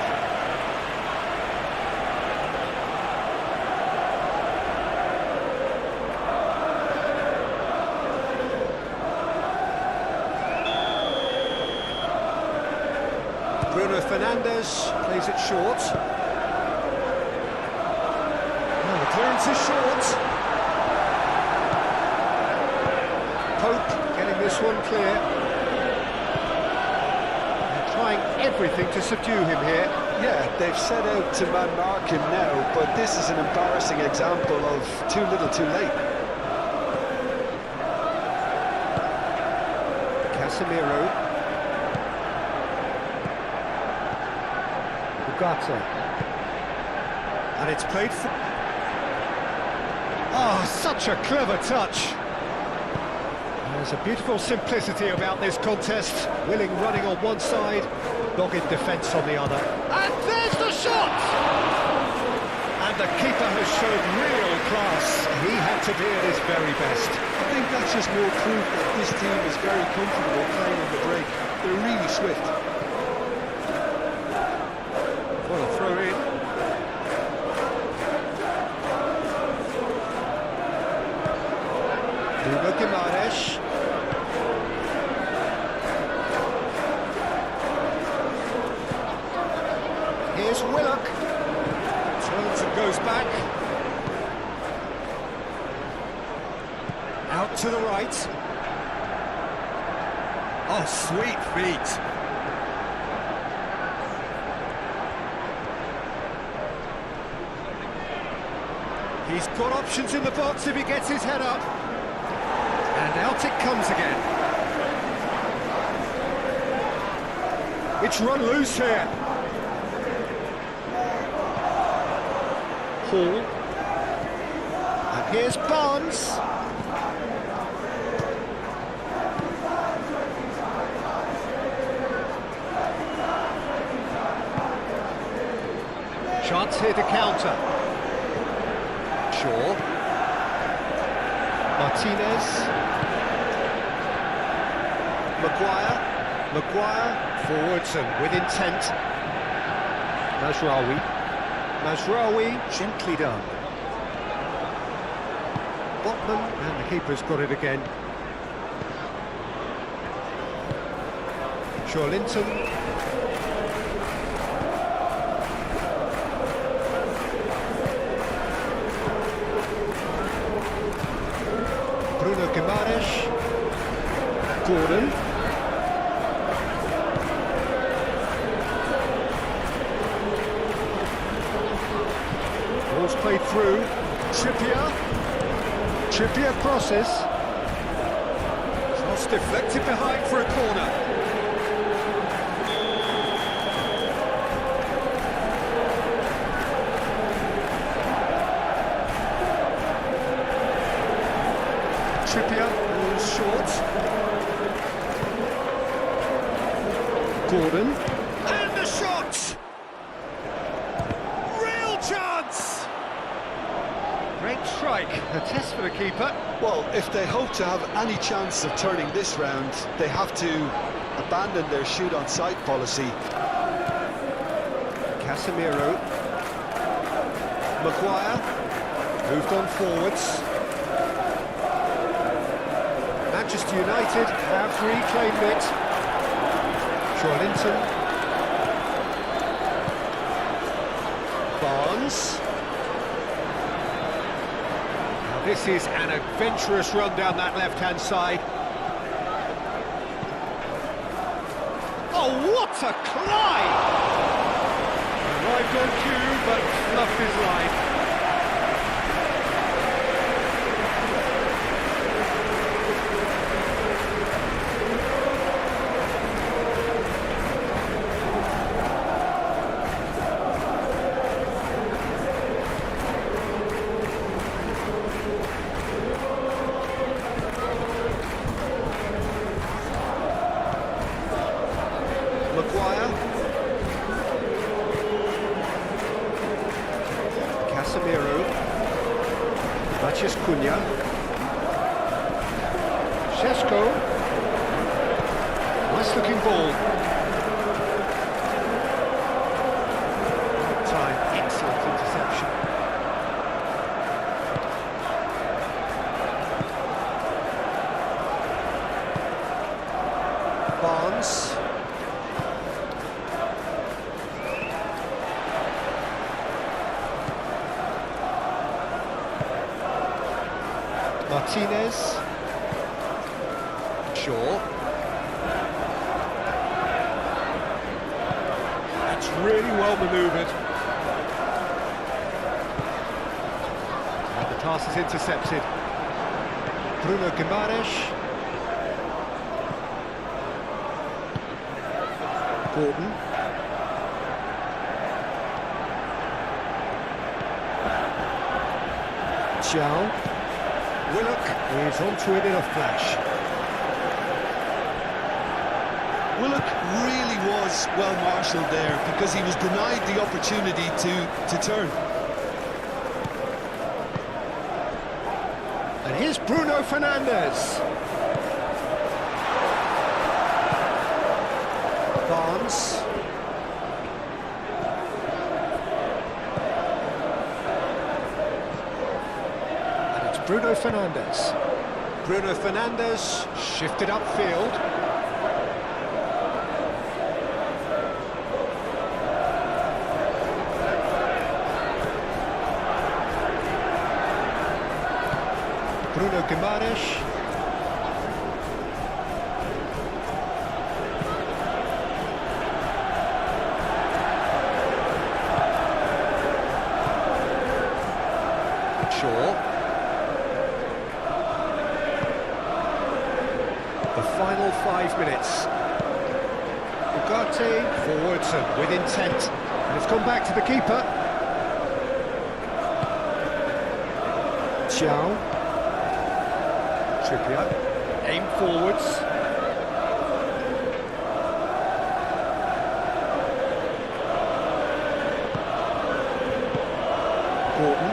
Bruno Fernandes plays it short. The clearance is short. Pope getting this one clear. They're trying everything to subdue him here. Yeah, they've set out to man-mark him now, but this is an embarrassing example of too little too late. Casemiro. Ugarte. And it's played for... Oh, such a clever touch. There's a beautiful simplicity about this contest. Willing running on one side, dogged defence on the other. And there's the shot! And the keeper has shown real class. He had to be at his very best. I think that's just more proof that this team is very comfortable playing on the break. They're really swift. What a throw in. Bruno Guimaraes. Here's Willock. Turns and goes back. Out to the right. Oh, sweet feet. He's got options in the box if he gets his head up. And out it comes again. It's run loose here. Hall. And here's Barnes. Chance here to counter. Shaw. Martinez. Maguire forwards and with intent. Mazraoui gently done. Botman, and the keeper's got it again. Linton. Bruno Guimaraes. Gordon. Ball's played through. Trippier crosses. Cross deflected behind for a corner. Trippier falls short. Gordon. And the shot! Real chance! a test for the keeper. Well, if they hope to have any chance of turning this round, they have to abandon their shoot-on-sight policy. Casemiro. Maguire. Moved on forwards. Manchester United have reclaimed it. Linton. Barnes. Now this is an adventurous run down that left-hand side. Oh, what a climb! Arrived on cue, but fluffed his line. Maguire. Casemiro. Matheus Cunha. Šeško. Nice looking ball. Time, excellent interception. Barnes. Martinez. Shaw. That's really well manoeuvred. And the pass is intercepted. Bruno Guimaraes. Gordon. Chow. Willock is onto it in a flash. Willock really was well marshalled there because he was denied the opportunity to turn. And here's Bruno Fernandes. Barnes. Bruno Fernandes. Bruno Fernandes shifted upfield. Bruno Guimaraes. Shaw. The final 5 minutes. Ugarte forwards and with intent. And it's gone back to the keeper. Chow. Trippier. Aim forwards. Gordon.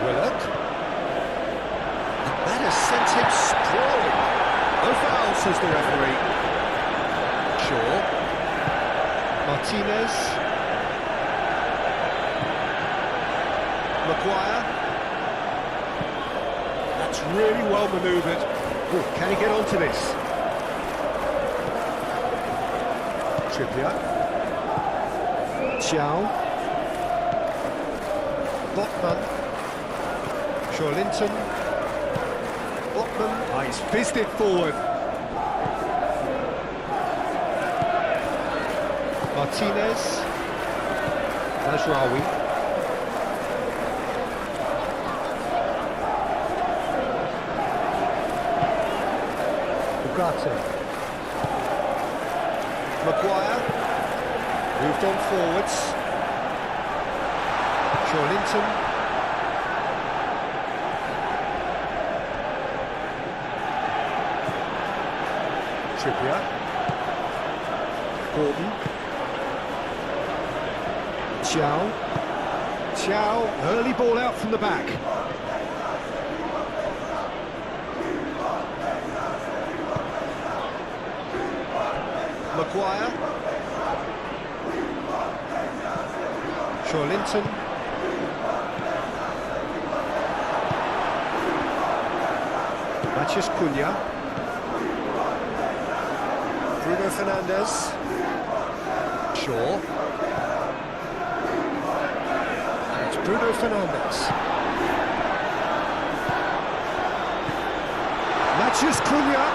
Willock. That has sent him sprawling. No foul, says the referee. Shaw. Martinez. Maguire. That's really well manoeuvred. Oh, can he get onto this? Trippier. Chow. Botman. Linton. Botman. He's fizzed it forward. Martinez. Mazraoui. Ugarte. Maguire. Moved on forwards. Linton. Trippier. Gordon. Chow. Xiao, early ball out from the back. Maguire. Linton. Mathias Cunha. Bruno Fernandes. Shaw. And it's Bruno Fernandes. Mathias Cunha.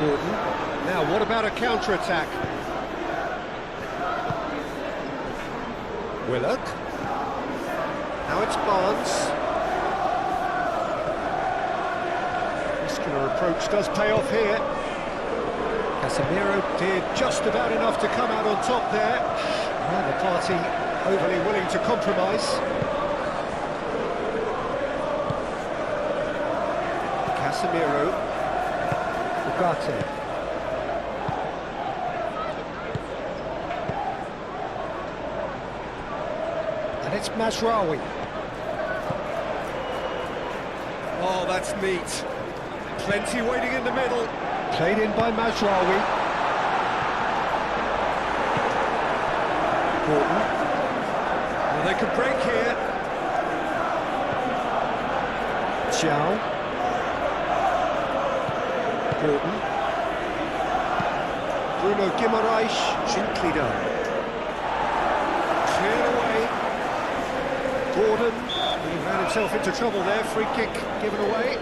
Gordon. Now, what about a counter-attack? Willock. Now it's Barnes. Muscular approach does pay off here. Casemiro did just about enough to come out on top there. Well, the party overly willing to compromise. Casemiro. Ugarte. And it's Mazraoui. Oh, that's neat. Plenty waiting in the middle. Played in by Mazraoui. Gordon. Well, they could break here. Xiao. Gordon. Bruno Guimaraes. Gently done. Cleared away. Gordon, he ran himself into trouble there, free kick given away.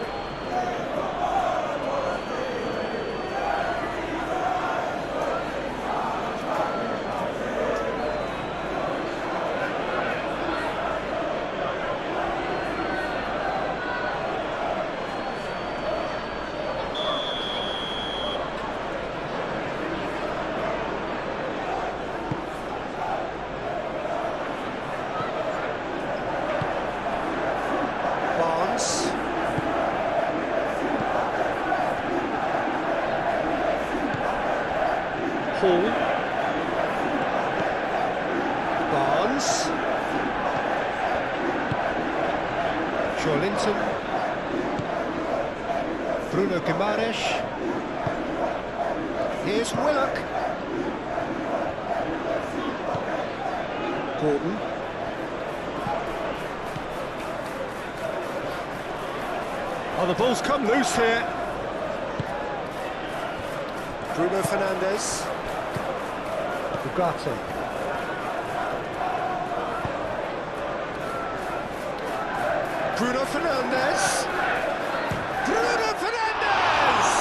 Hall. Barnes. Linton. Bruno Guimaraes. Here's Willock. Gordon. Oh, the ball's come loose here. Bruno Fernandes. Ugarte. Bruno Fernandes. Bruno Fernandes!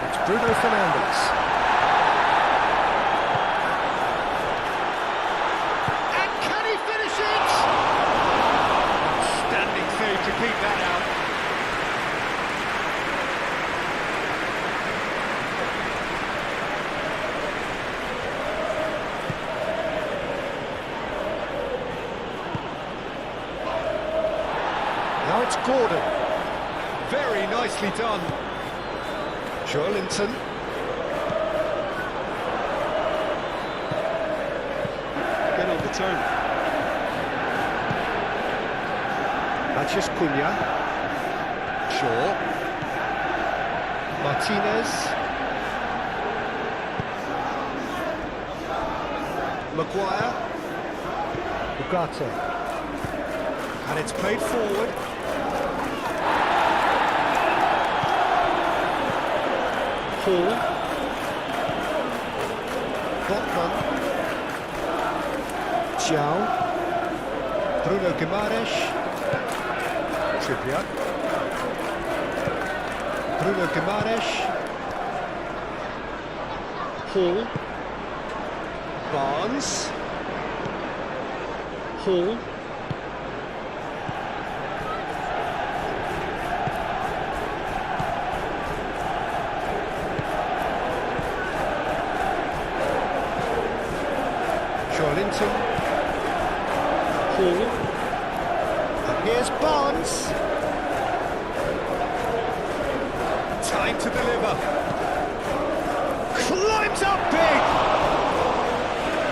It's Bruno Fernandes. To keep that out. Now it's Gordon. Very nicely done. Linton. Get on the turn. Mathias Cunha. Shaw. Martinez. Maguire. Ugarte. And it's played forward. Hall. Botman. Xiao. Bruno Guimaraes. Trippier. Bruno Guimaraes. Hall. Barnes. Hall. Linton. ball. And here's Barnes. Time to deliver. Climbs up big.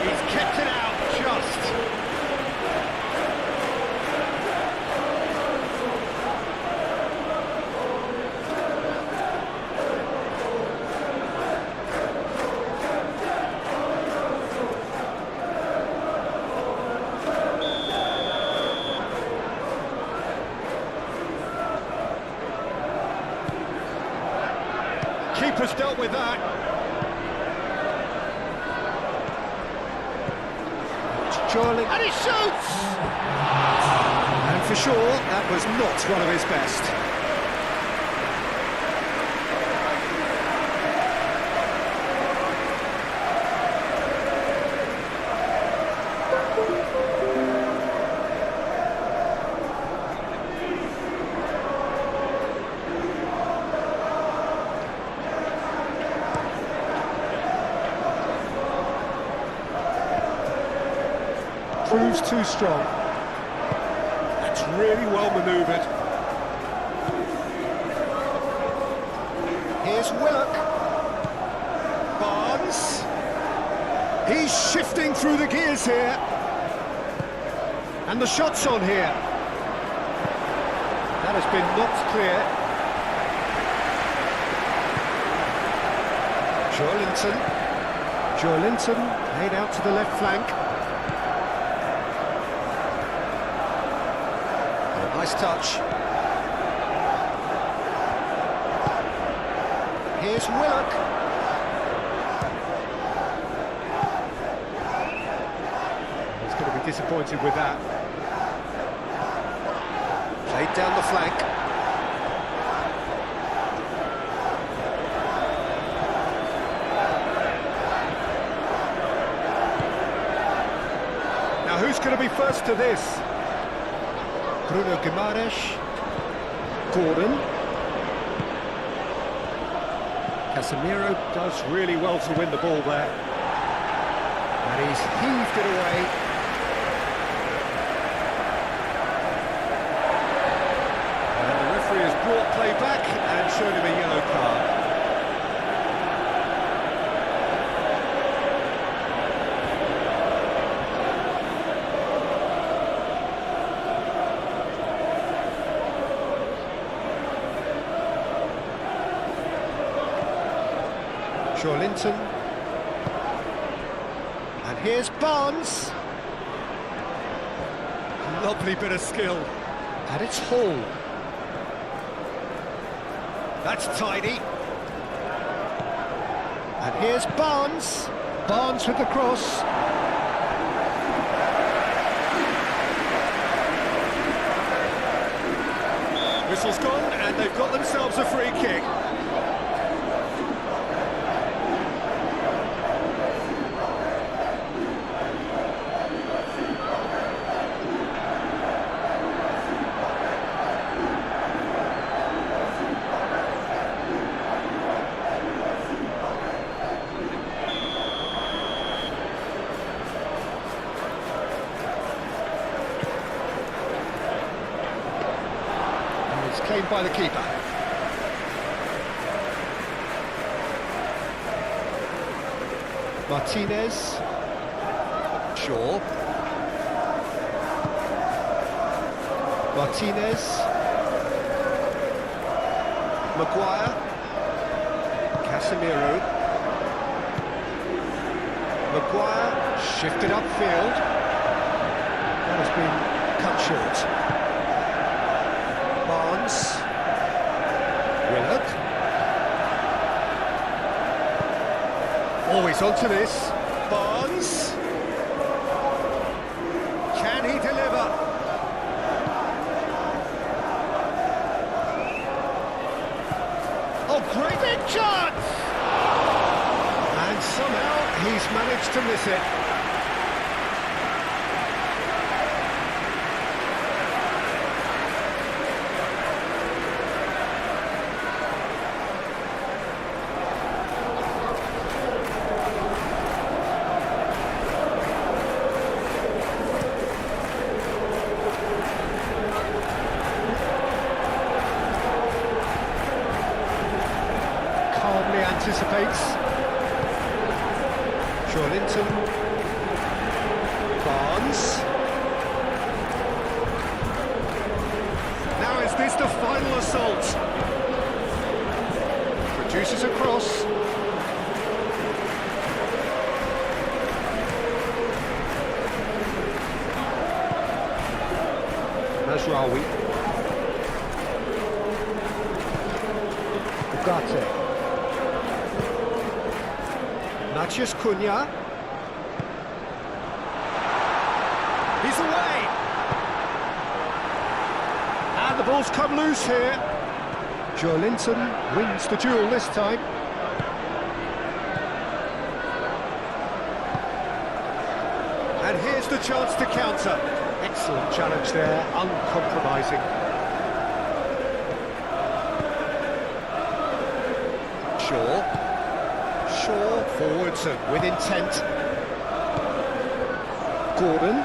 He's kept it out just. Keeper's dealt with that. Charlie, and he shoots! And for sure, that was not one of his best. Proves too strong. That's really well manoeuvred. Here's Willock. Barnes. He's shifting through the gears here. And the shot's on here. That has been knocked clear. Joelinton laid out to the left flank. Nice touch. Here's Willock. He's going to be disappointed with that. Played down the flank. Now who's going to be first to this? Bruno Guimaraes, Gordon. Casemiro does really well to win the ball there. And he's heaved it away. And the referee has brought play back and shown him a yellow card. Joelinton. And here's Barnes. Lovely bit of skill. And it's Hall. That's tidy. And here's Barnes. Barnes with the cross. Whistle's gone and they've got themselves a free kick. Claimed by the keeper. Martinez. Shaw. Martinez. Maguire. Casemiro. Maguire shifted upfield. That has been cut short. Barnes. Willock. Oh, he's onto this. Barnes. Can he deliver? Oh, great big chance! And somehow he's managed to miss it. Linton. Barnes. Now is this the final assault? Produces a cross. Mazraoui. Ugarte. Matheus Cunha. He's away. And the ball's come loose here. Joelinton wins the duel this time. And here's the chance to counter. Excellent challenge there, uncompromising. Shaw forwards and with intent. Gordon.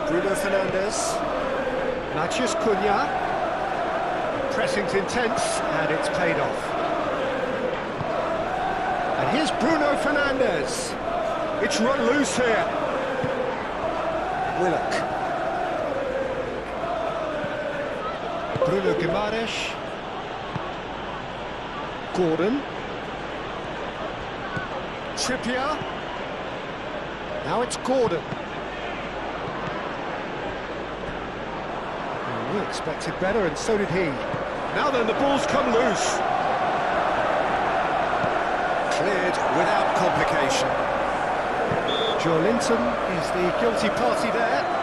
Bruno Fernandes. Matheus Cunha. Pressing's intense, and it's paid off. And here's Bruno Fernandes. It's run loose here. Willock. Bruno Guimaraes. Gordon. Trippier. Now it's Gordon. We expected better, and so did he. Now then, the ball's come loose. Cleared without complication. Joelinton is the guilty party there.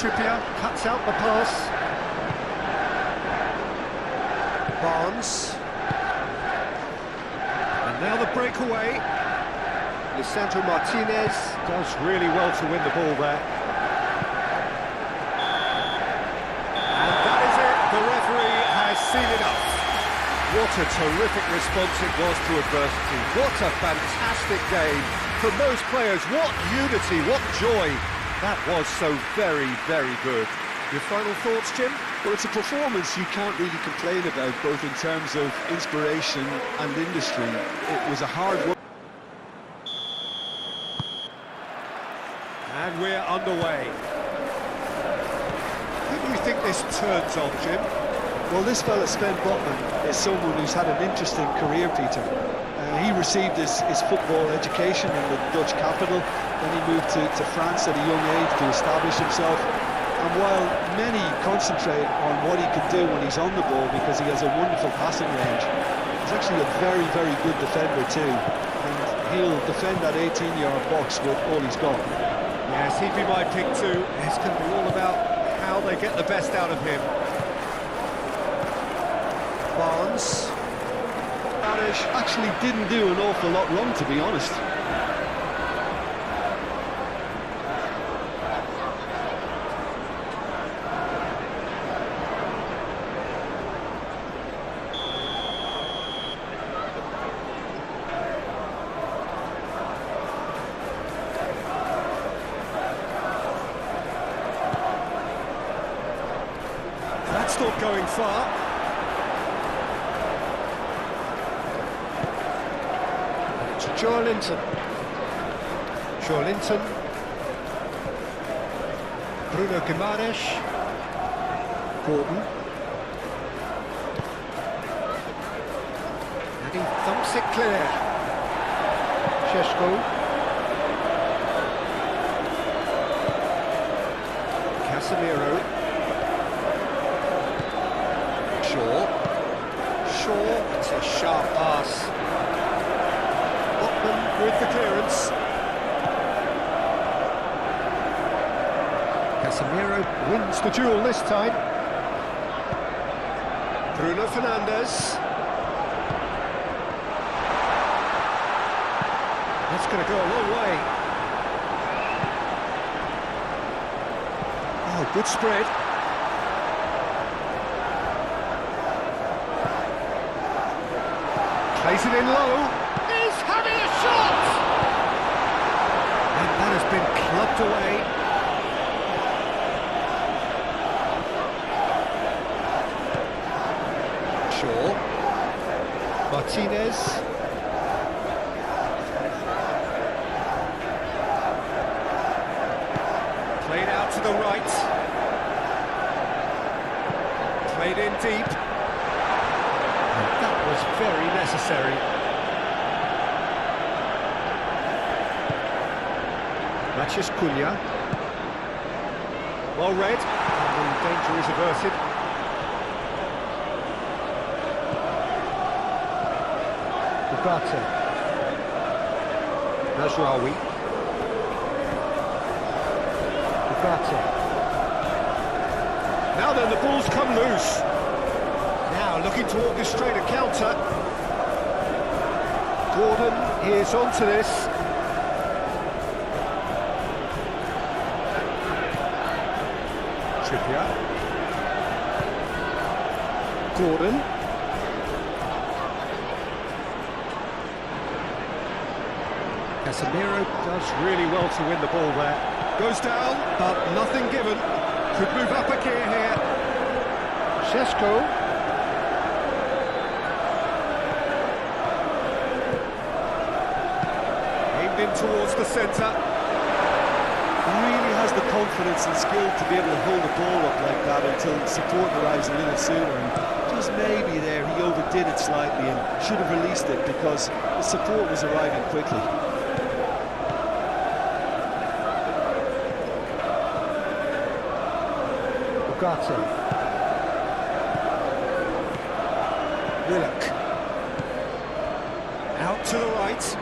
Trippier cuts out the pass. Barnes. And now the breakaway. Lisandro Martinez does really well to win the ball there. And that is it. The referee has seen enough. What a terrific response it was to adversity. What a fantastic game from those players. What unity, what joy. That was so very, very good. Your final thoughts, Jim? Well, it's a performance you can't really complain about, both in terms of inspiration and industry. It was a hard work. And we're underway. Who do you think this turns on, Jim? Well, this fella, Sven Botman, is someone who's had an interesting career, Peter. He received his football education in the Dutch capital, then he moved to France at a young age to establish himself. And while many concentrate on what he can do when he's on the ball because he has a wonderful passing range, he's actually a very, very good defender too. And he'll defend that 18-yard box with all he's got. Yes, he'd be my pick too. It's going to be all about how they get the best out of him. Barnes. Actually didn't do an awful lot wrong, to be honest. That's not going far. Joelinton. Bruno Guimaraes. Gordon. And he thumps it clear. Šeško. Casemiro. Shaw. It's a sharp pass. With the clearance. Casemiro wins the duel this time. Bruno Fernandes. That's going to go a long way. Oh, good spread. Plays it in low. He's having a shot! And that has been clubbed away. Shaw. Martinez. Played out to the right. Played in deep. And that was very necessary. Matches Cunha. Well read. And the danger is averted. Ugarte. Nazraoui. Ugarte. Now then, the ball's come loose. Now looking to orchestrate a counter. Gordon is onto this. Trippier. Gordon. Casemiro does really well to win the ball there. Goes down, but nothing given. Could move up a gear here. Šeško. Aimed in towards the centre. Really has the confidence and skill to be able to hold the ball up like that until support arrives a little sooner. And just maybe there he overdid it slightly and should have released it because the support was arriving quickly. Ugarte. Willock. Out to the right.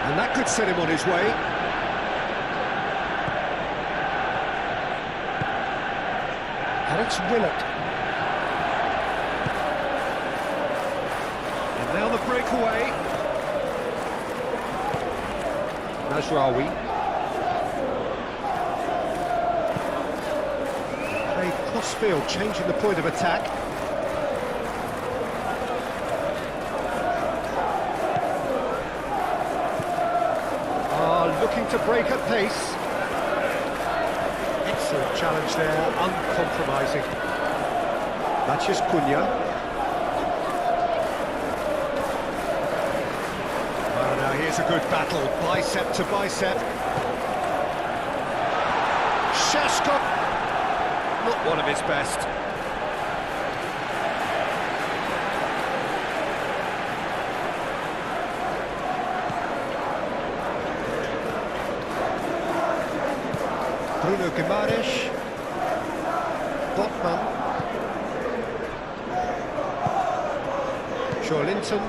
And that could set him on his way. And it's Willock. And now the breakaway. Nazraoui. Played cross-field, changing the point of attack. Looking to break at pace. Excellent challenge there, uncompromising. Matches Cunha. Oh, now here's a good battle, bicep to bicep. Šeško, not one of his best. Bruno Guimaraes, Botman, Linton,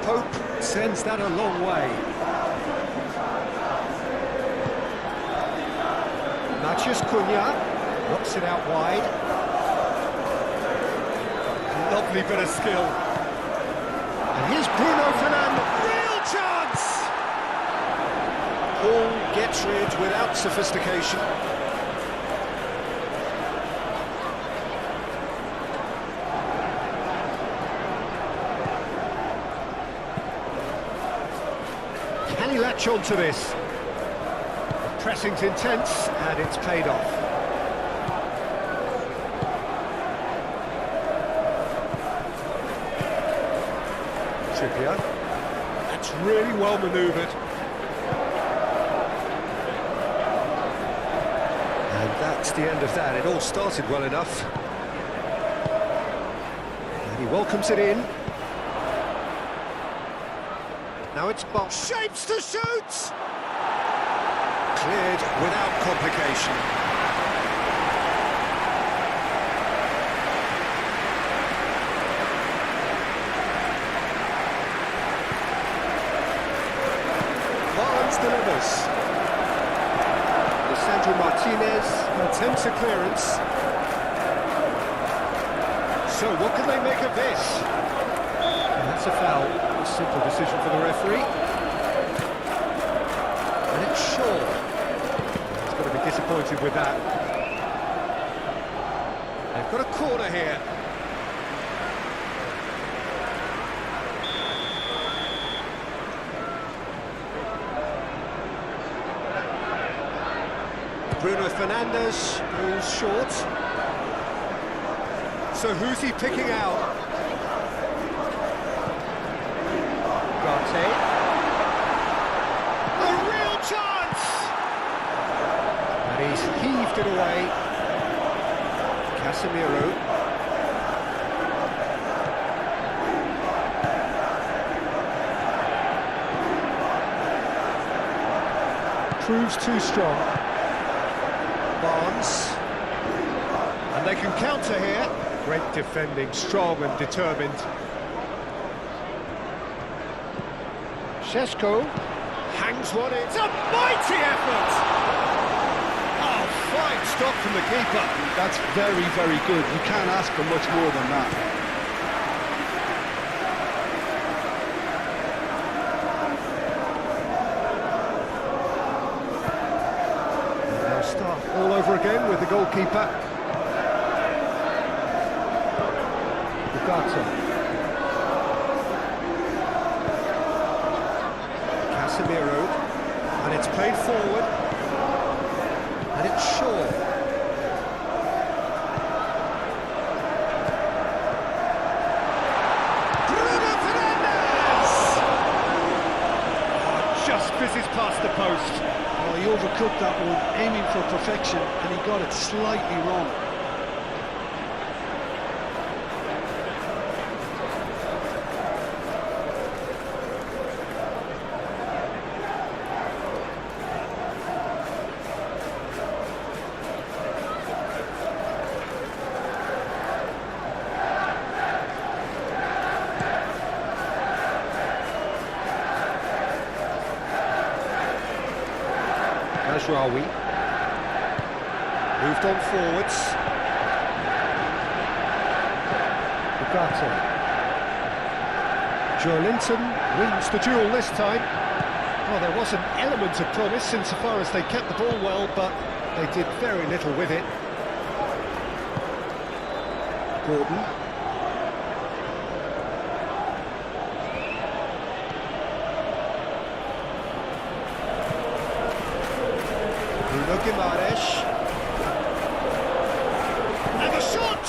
Pope sends that a long way. Matches Cunha, knocks it out wide. Lovely bit of skill. And here's Bruno Fernandes, real chance! Ball gets rid without sophistication. Can he latch on to this? The pressing's intense and it's paid off. Trippier. That's really well manoeuvred. And that's the end of that. It all started well enough. And he welcomes it in. Now it's Bosch. Shapes to shoot! Cleared without complication. Barnes delivers. Martinez attempts a clearance. So what can they make of this? And that's a foul. A simple decision for the referee. And it's Shaw. He's going to be disappointed with that. They've got a corner here. Bruno Fernandes goes short. So who's he picking out? Garte. A real chance! And he's heaved it away. Casemiro. Proves too strong. Barnes. And they can counter here. Great defending, strong and determined. Šeško hangs one in. It's a mighty effort! Oh, fine stop from the keeper. That's very, very good. You can't ask for much more than that. They'll start all over again with the goalkeeper. Casemiro, and it's played forward, and it's Shaw. Bruno Fernandes! Oh, just fizzes past the post. Oh, he overcooked that one, aiming for perfection, and he got it slightly wrong. Mazraoui moved on forwards. Ugarte. Joelinton wins the duel this time. Well, there was an element of promise insofar as they kept the ball well, but they did very little with it. Gordon. Guimaraes. And the shot!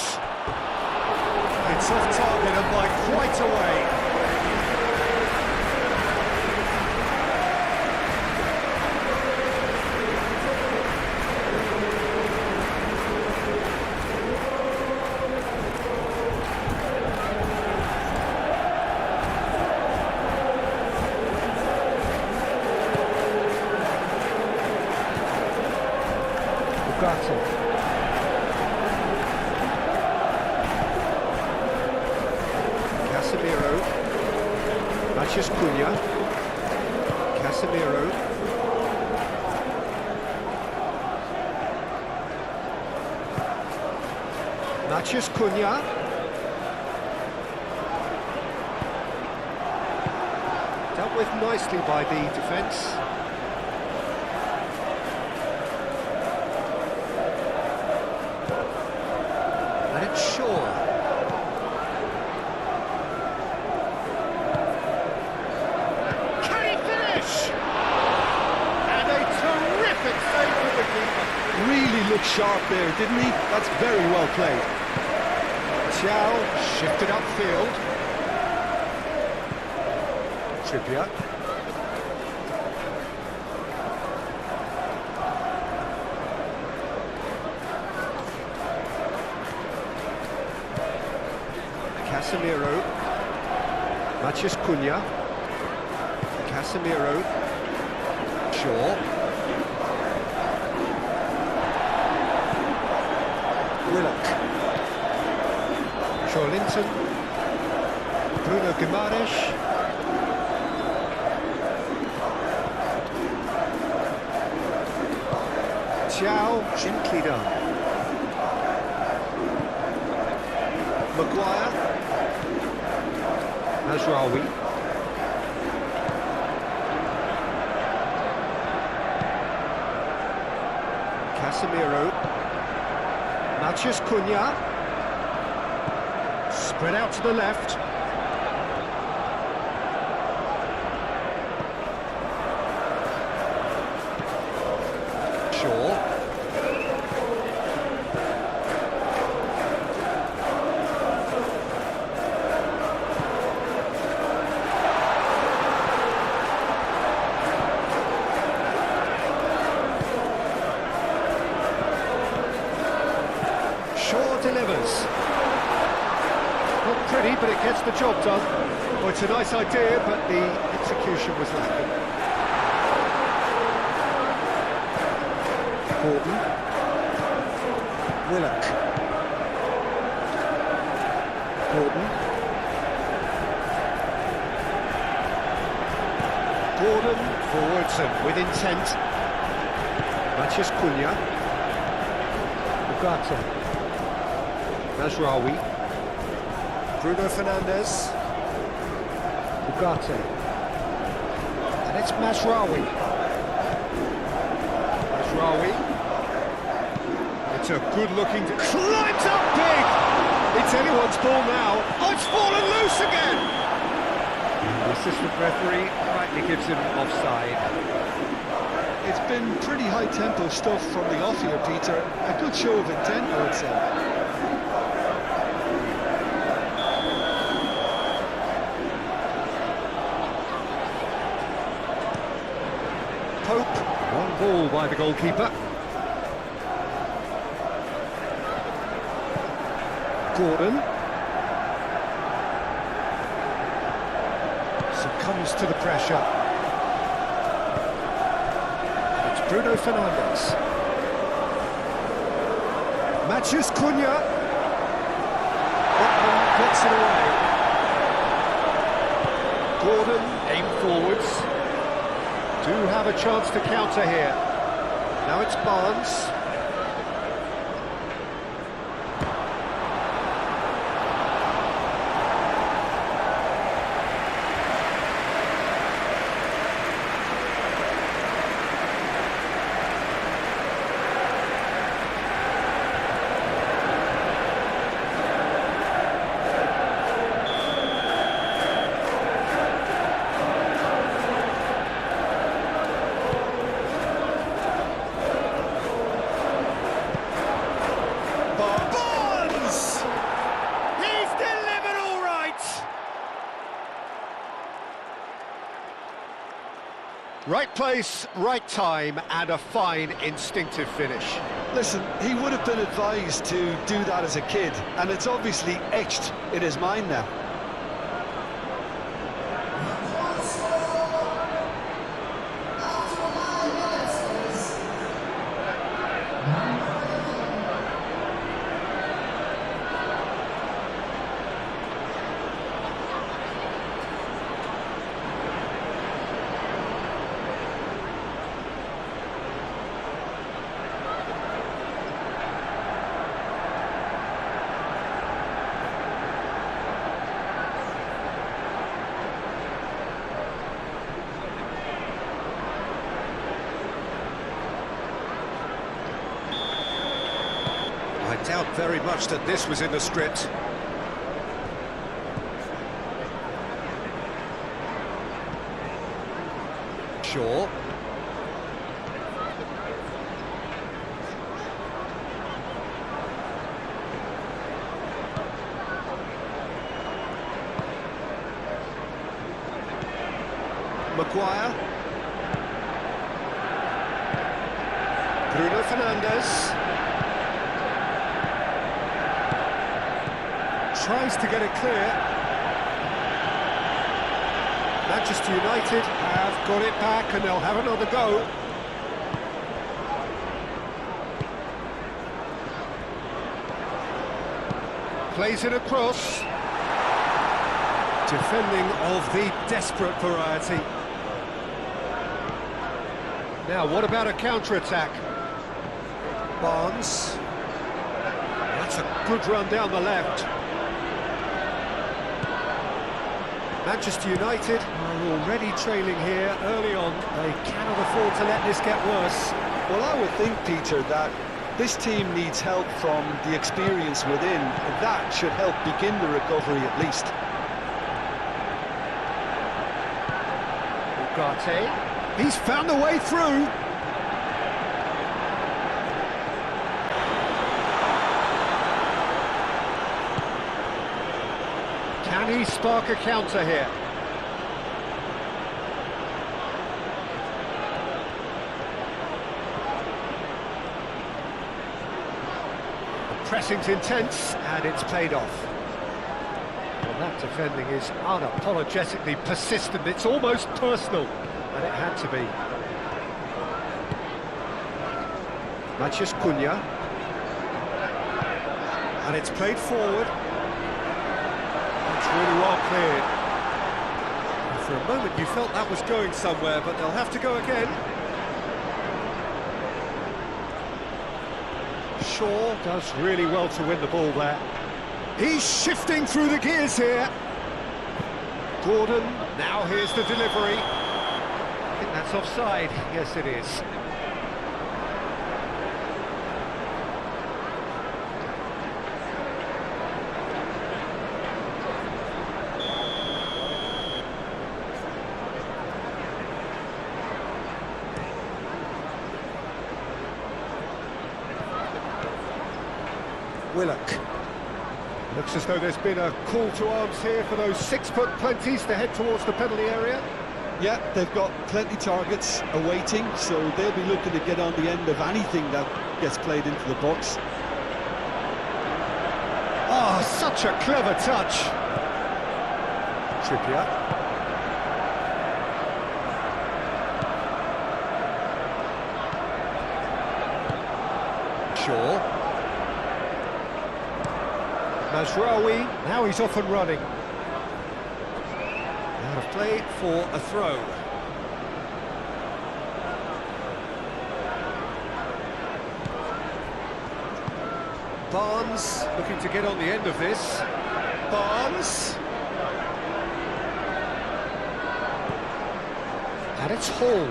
It's off target and by quite a way. Casemiro. Matches Cunha. Casemiro. Matches Cunha. Dealt with nicely by the defence. And it's Shaw. Can he finish? And a terrific save from the keeper. Really looked sharp there, didn't he? That's very well played. Thiaw shifted upfield. Trippier. Casemiro. Matches Cunha. Casemiro. Shaw. Willock. Joelinton. Bruno Guimaraes. Thiaw, gently done. Maguire. Mazraoui. Casemiro. Matheus Cunha. Spread out to the left. Shaw. Shaw delivers. Not pretty, but it gets the job done. Well, it's a nice idea, but the execution was lacking. Gordon. Willock. Gordon. Gordon forwards and with intent. Matheus Cunha. Ugarte. Mazraoui. Bruno Fernandes. Ugarte. And it's Mazraoui. Mazraoui. It's a good-looking... Climbs up big! It's anyone's ball now. Oh, it's fallen loose again! The assistant referee rightly gives him offside. It's been pretty high-tempo stuff from the off here, Peter. A good show of intent, I would say. Pope, one ball by the goalkeeper. Gordon. Succumbs to the pressure. It's Bruno Fernandes. Matheus Cunha. Puts it away. Gordon, aim forwards. Do have a chance to counter here. Now it's Barnes. Right place, right time, and a fine instinctive finish. Listen, he would have been advised to do that as a kid, and it's obviously etched in his mind now. I doubt very much that this was in the script. Shaw. Maguire. Bruno Fernandes. Tries to get it clear. Manchester United have got it back and they'll have another go. Plays it across. Defending of the desperate variety. Now, what about a counter-attack? Barnes. That's a good run down the left. Manchester United are already trailing here early on. They cannot afford to let this get worse. Well, I would think, Peter, that this team needs help from the experience within, and that should help begin the recovery at least. Ugarte, he's found the way through. Can he spark a counter here? The pressing's intense, and it's paid off. Well, that defending is unapologetically persistent. It's almost personal, and it had to be. Matheus Cunha. And it's played forward. It's really well cleared. And for a moment you felt that was going somewhere, but they'll have to go again. Shaw does really well to win the ball there. He's shifting through the gears here. Gordon, now here's the delivery. I think that's offside. Yes, it is. Willock. Looks as though there's been a call to arms here for those 6-foot plenties to head towards the penalty area. Yeah, they've got plenty targets awaiting, so they'll be looking to get on the end of anything that gets played into the box. Oh, such a clever touch. Trippier. Shaw. Mazraoui, now he's off and running. Out of play for a throw. Barnes looking to get on the end of this. Barnes. And it's Hall.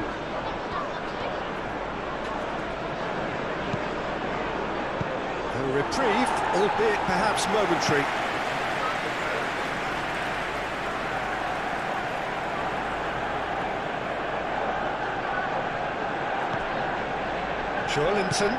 A reprieve, albeit perhaps momentary. Joelinton.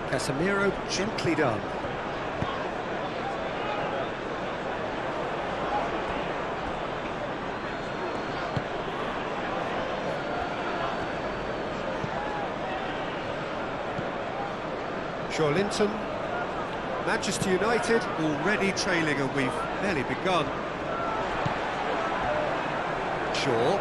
Casemiro gently done. Joelinton. Manchester United already trailing, and we've barely begun. Shaw.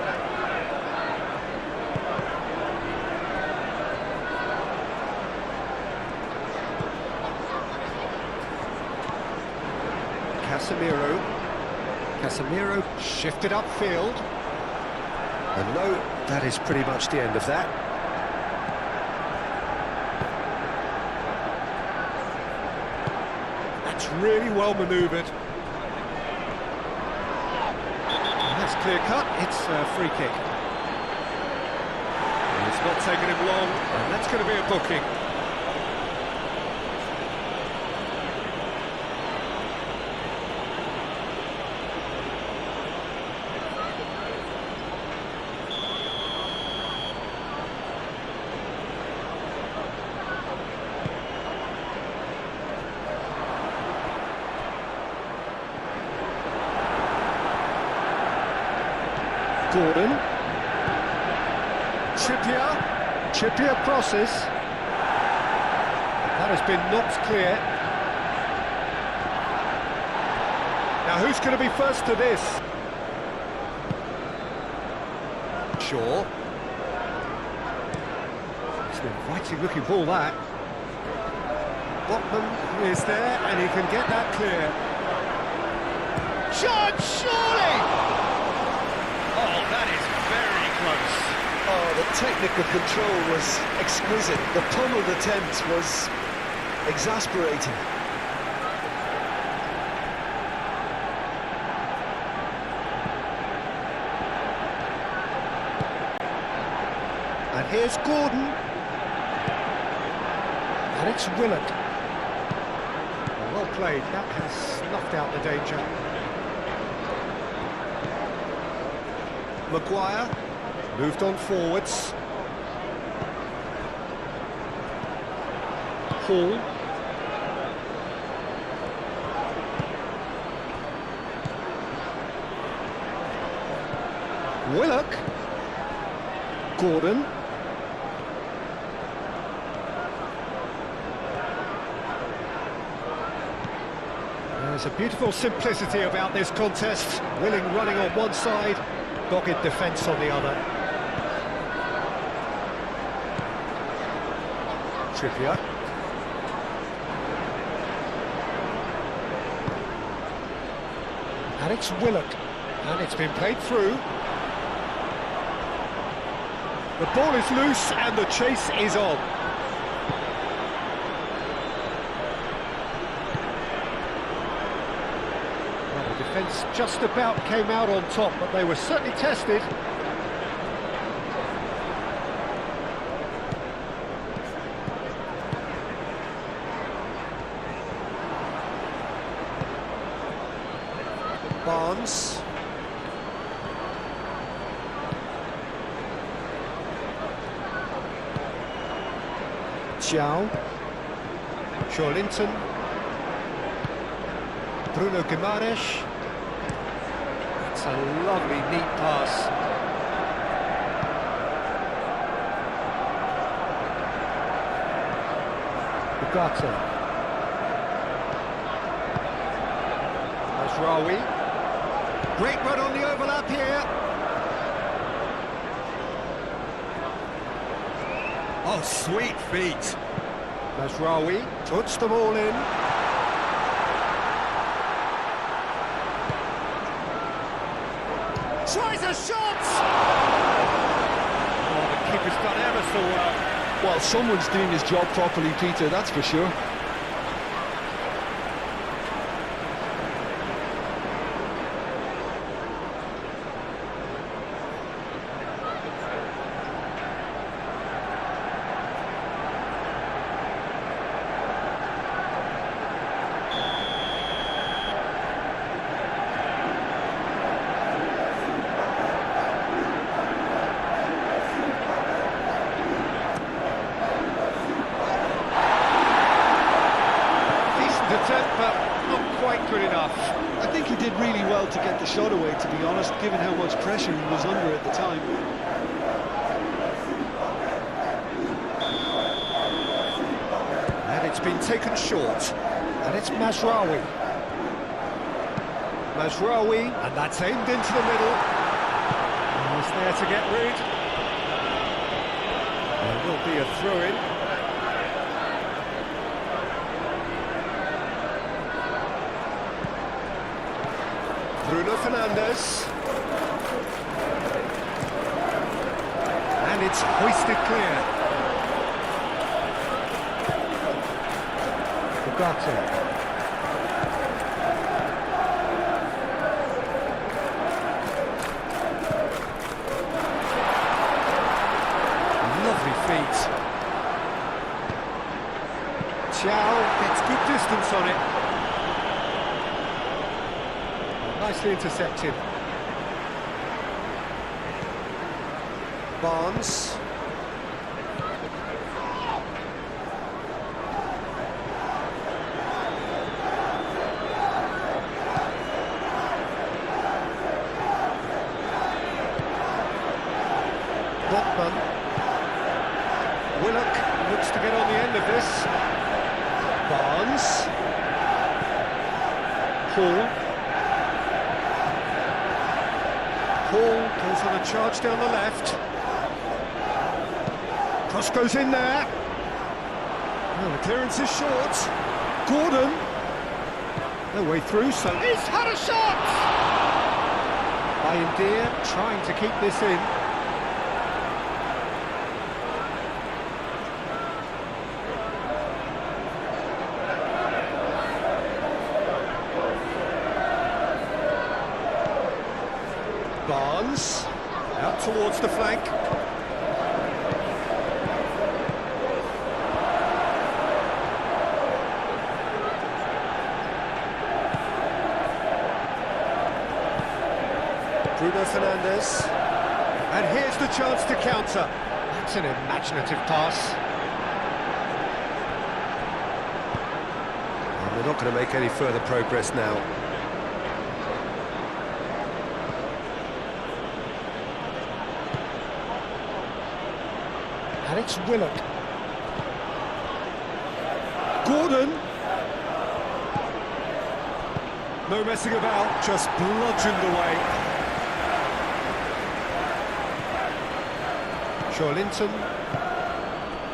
Casemiro shifted upfield. And no, that is pretty much the end of that. That's really well manoeuvred. And that's clear cut, it's a free kick. And it's not taken him long, and that's going to be a booking. Gordon. Trippier crosses. That has been knocked clear. Now who's going to be first to this? Shaw. It's an inviting looking ball, that. Botman is there and he can get that clear. Chance, surely! technical control was exquisite. The pummeled attempt was exasperating. And here's Gordon. And it's Willock. Well played, that has snuffed out the danger. Maguire moved on forwards. Hall. Willock. Gordon. There's a beautiful simplicity about this contest. Willing running on one side, dogged defence on the other. Trippier. And it's Willock. And it's been played through. The ball is loose and the chase is on. Well, the defence just about came out on top, but they were certainly tested. Barnes. Xiao. Linton. Bruno Guimaraes. It's a lovely, neat pass. Ugarte. Mazraoui. Great run on the overlap here. Oh, sweet feet. Mazraoui puts them all in. Tries a shot! Oh, the keeper's done ever so well. Well, someone's doing his job properly, Peter, that's for sure. But not quite good enough. I think he did really well to get the shot away, to be honest, given how much pressure he was under at the time. And it's been taken short. And it's Mazraoui. Mazraoui, and that's aimed into the middle. Almost there to get rid. There will be a throw-in. Bruno Fernandes. And it's hoisted clear. Ugarte. Lovely feet. Xiao gets good distance on it. Nicely intercepted. Barnes. Botman. Willock looks to get on the end of this. Barnes. Hall. Hall goes on a charge down the left. Cross goes in there. Oh, the clearance is short. Gordon. No way through, so he's had a shot! Bayindir trying to keep this in. Barnes, out towards the flank. Bruno Fernandes, and here's the chance to counter. That's an imaginative pass. And they're not going to make any further progress now. And it's Willock. Gordon. No messing about, just bludgeoned away. Linton,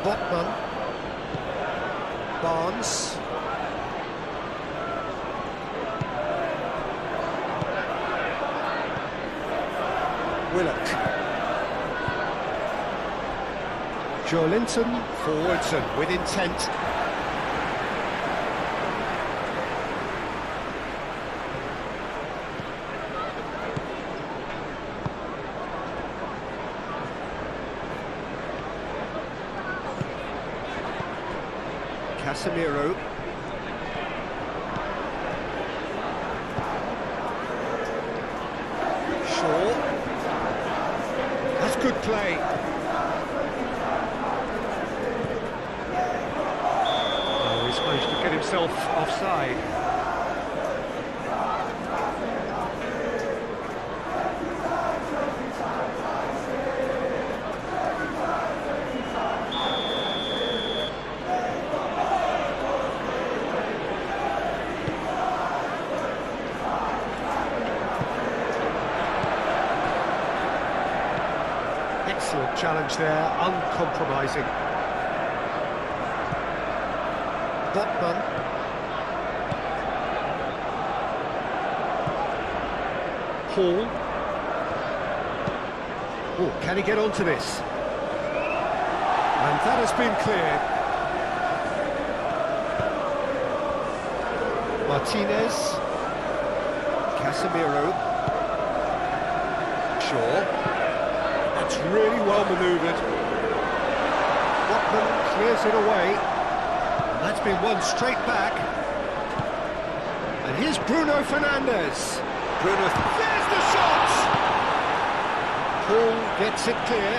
Botman, Barnes, Willock, Linton, forwards and with intent. Casemiro. Shaw. That's good play. Oh, he's managed to get himself offside. Excellent challenge there, uncompromising. Botman. Hall. Oh, can he get onto this? And that has been cleared. Martinez. Casemiro. Shaw. It's really well manoeuvred. Botman clears it away. And that's been won straight back. And here's Bruno Fernandes. Bruno, there's the shot! Paul gets it clear.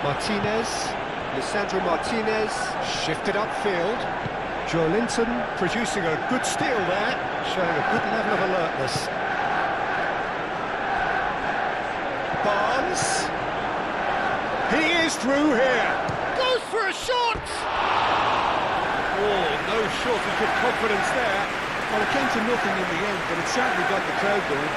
Martinez, Lisandro Martinez, shifted upfield. Linton producing a good steal there, showing a good level of alertness. Barnes, he is through here, goes for a shot! Oh, no shortage of confidence there. Well, it came to nothing in the end, but it certainly got the crowd going.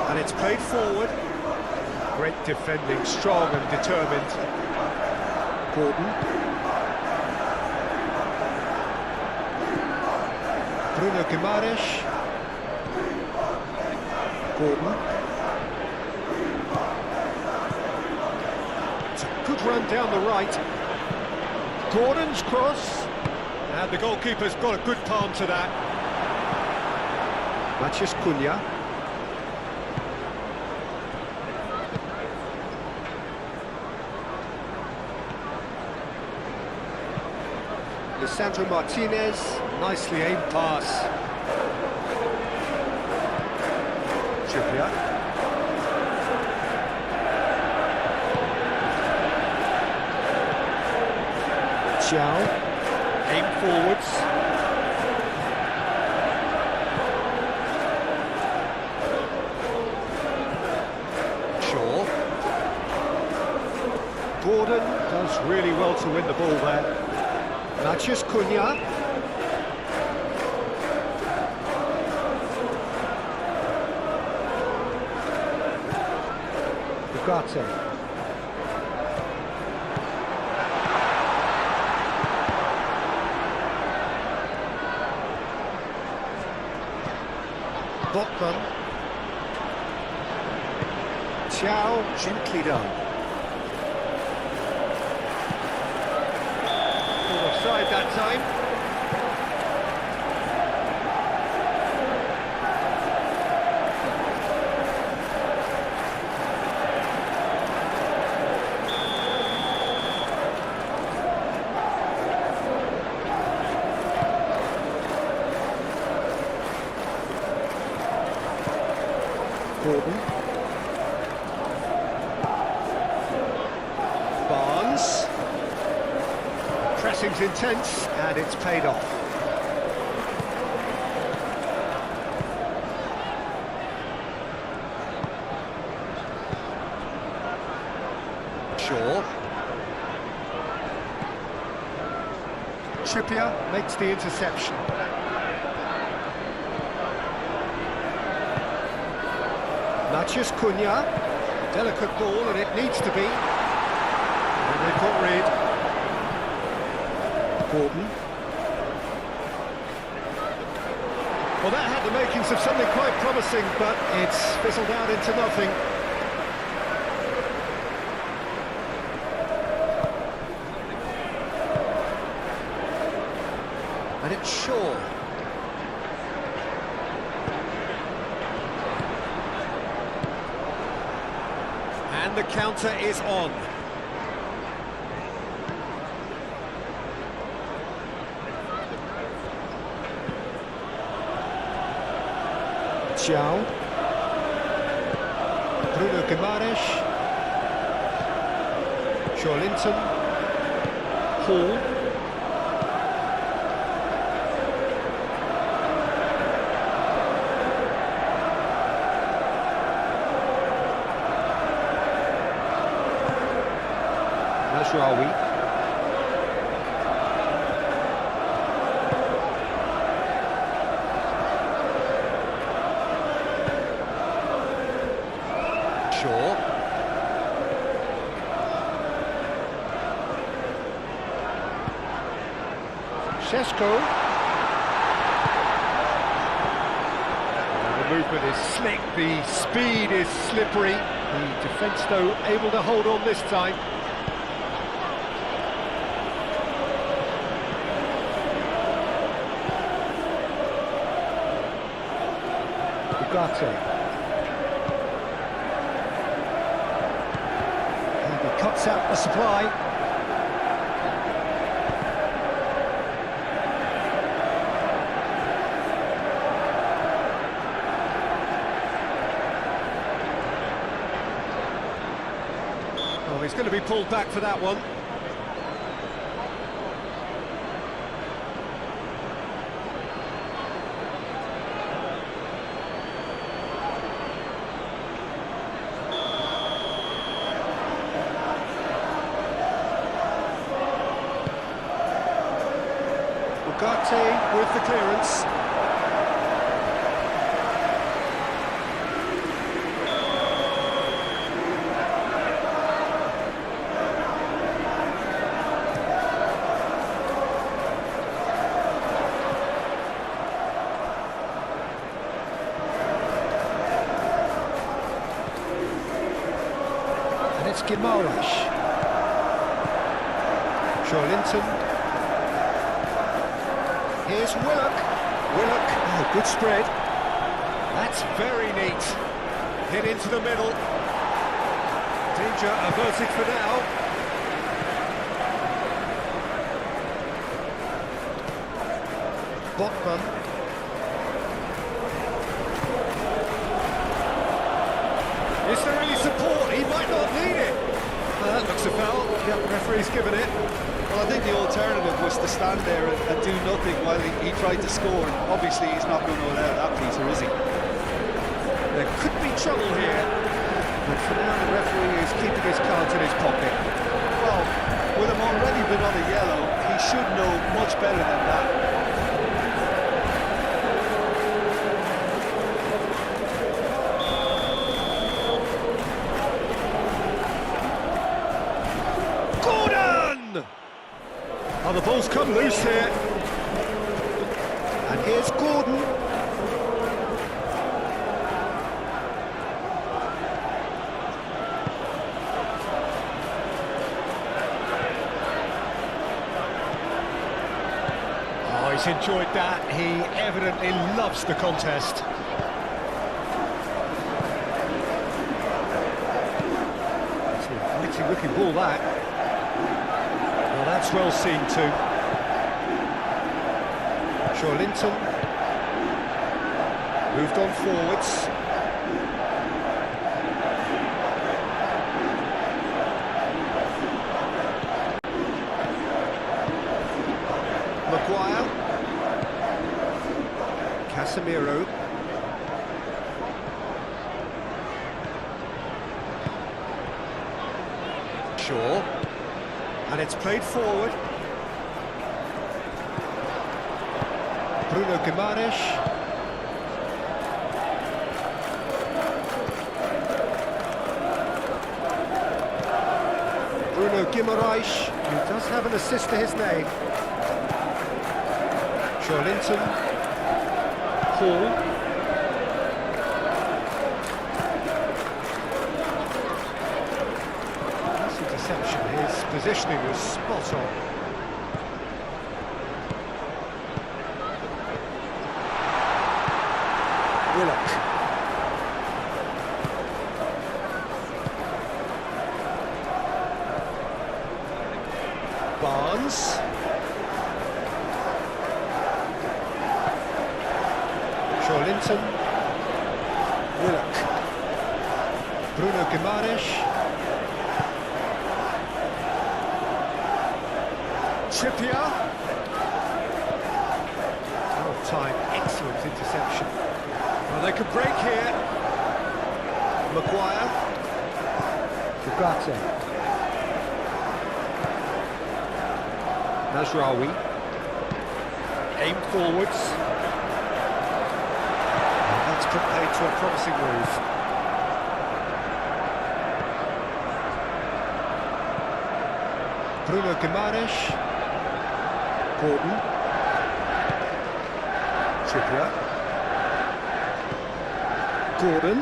And it's played forward. Great defending, strong and determined. Gordon. Bruno Guimaraes. Gordon. It's a good run down the right. Gordon's cross, and the goalkeeper's got a good palm to that. Matheus Cunha. Lisandro Martinez, nicely aimed pass. Trippier. Xiao, aim forwards. Shaw. Gordon does really well to win the ball there. Matheus Cunha. Ugarte. Botman. Chow, gently done. Offside that time. Gordon. Barnes. Pressing's intense, and it's paid off. Shaw. Trippier makes the interception. Matheus Cunha, delicate ball, and it needs to be. And they've got rid. Gordon. Well, that had the makings of something quite promising, but it's fizzled out into nothing. And it's Shaw. And the counter is on. Chow. Bruno Guimaraes. Linton. Hall. Masraoui. Shaw. Šeško. The movement is slick, the speed is slippery. The defence, though, able to hold on this time. Ugarte. And he cuts out the supply. Oh, he's going to be pulled back for that one. Ugarte with the clearance. And it's Guimaraes. Linton. Here's Willock. Willock, oh, good spread. That's very neat. Hit into the middle. Danger averted for now. Botman. Is there any support? He might not need it. That looks a foul. Yep, the referee's given it. Well, I think the alternative was to stand there and do nothing while he tried to score. Obviously, he's not going to allow that, Peter, is he? There could be trouble here, but for now the referee is keeping his cards in his pocket. Well, with him already been on a yellow, he should know much better than that. Oh, the ball's come loose here. And here's Gordon. Oh, he's enjoyed that. He evidently loves the contest. It's an inviting looking ball, that. Well, that's well seen too. Linton moved on forwards. Maguire. Casemiro. Shaw. And it's played forward. Bruno Guimaraes. Bruno Guimaraes, who does have an assist to his name. Linton. Hall. That's interception. His positioning was spot on. Willock. Barnes. Linton. Willock. Bruno Guimaraes. Trippier. Time, excellent interception. Well, they could break here. Maguire. Ugarte. Nasraoui. Aimed forwards. And that's played to a promising move. Bruno Guimaraes. Gordon. Trippier. Gordon.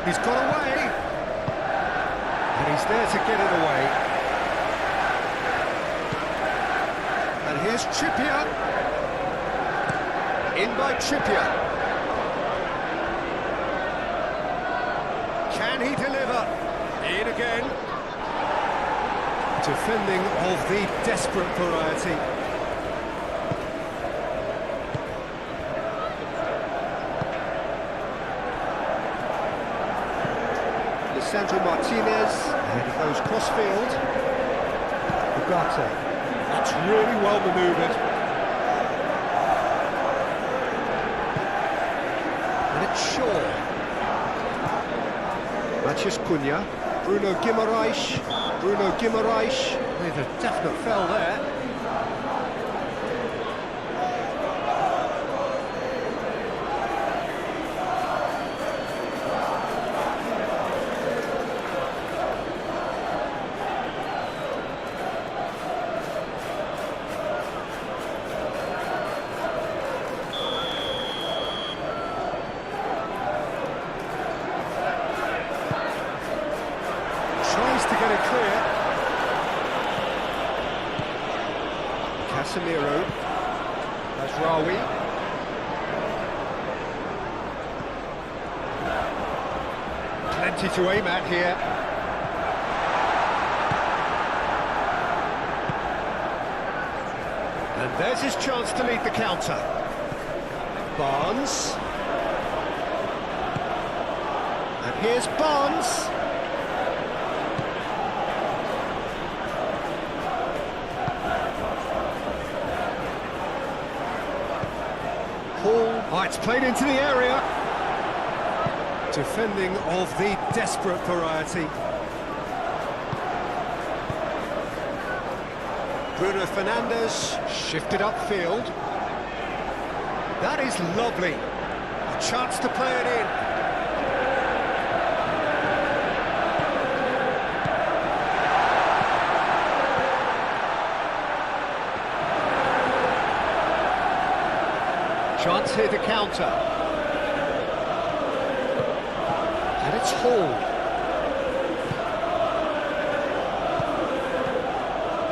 He's got away. And he's there to get it away. And here's Trippier. In by Trippier. Can he deliver? In again. Defending of the desperate variety. Sandro Martinez, and he goes cross-field. Ugarte. That's really well manoeuvred. And it's Shaw. Matheus Cunha. Bruno Guimaraes. Bruno Guimaraes with a definite foul there. Tries to get it clear. Casemiro. Nasraoui. Plenty to aim at here. And there's his chance to lead the counter. Barnes. And here's Barnes. Oh, it's played into the area. Defending of the desperate variety. Bruno Fernandes shifted upfield. That is lovely. A chance to play it in. chance here to counter. And it's Hall.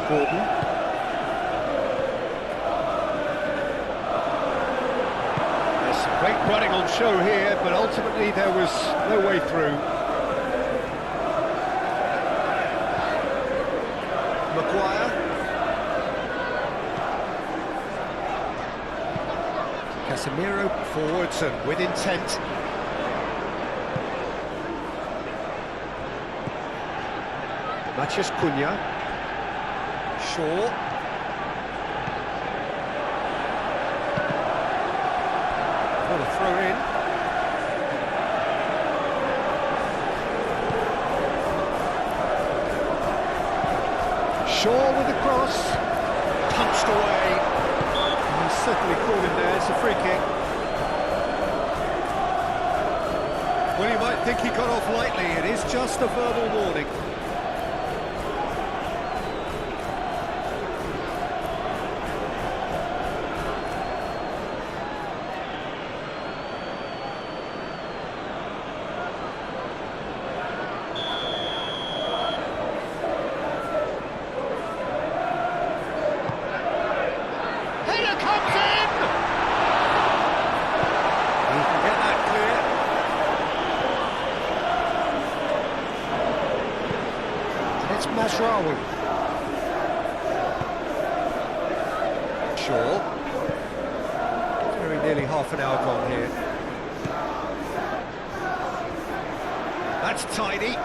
Gordon. There's some great running on show here, but ultimately there was no way through. Maguire. Casemiro forwards and with intent. Matheus Cunha. Shaw. What a throw in. Shaw with the cross. Punched away. He's certainly caught him there. It's a free kick. Well, you might think he got off lightly. It is just a verbal warning. Masraoui. Shaw. Very nearly half an hour gone here. That's tidy.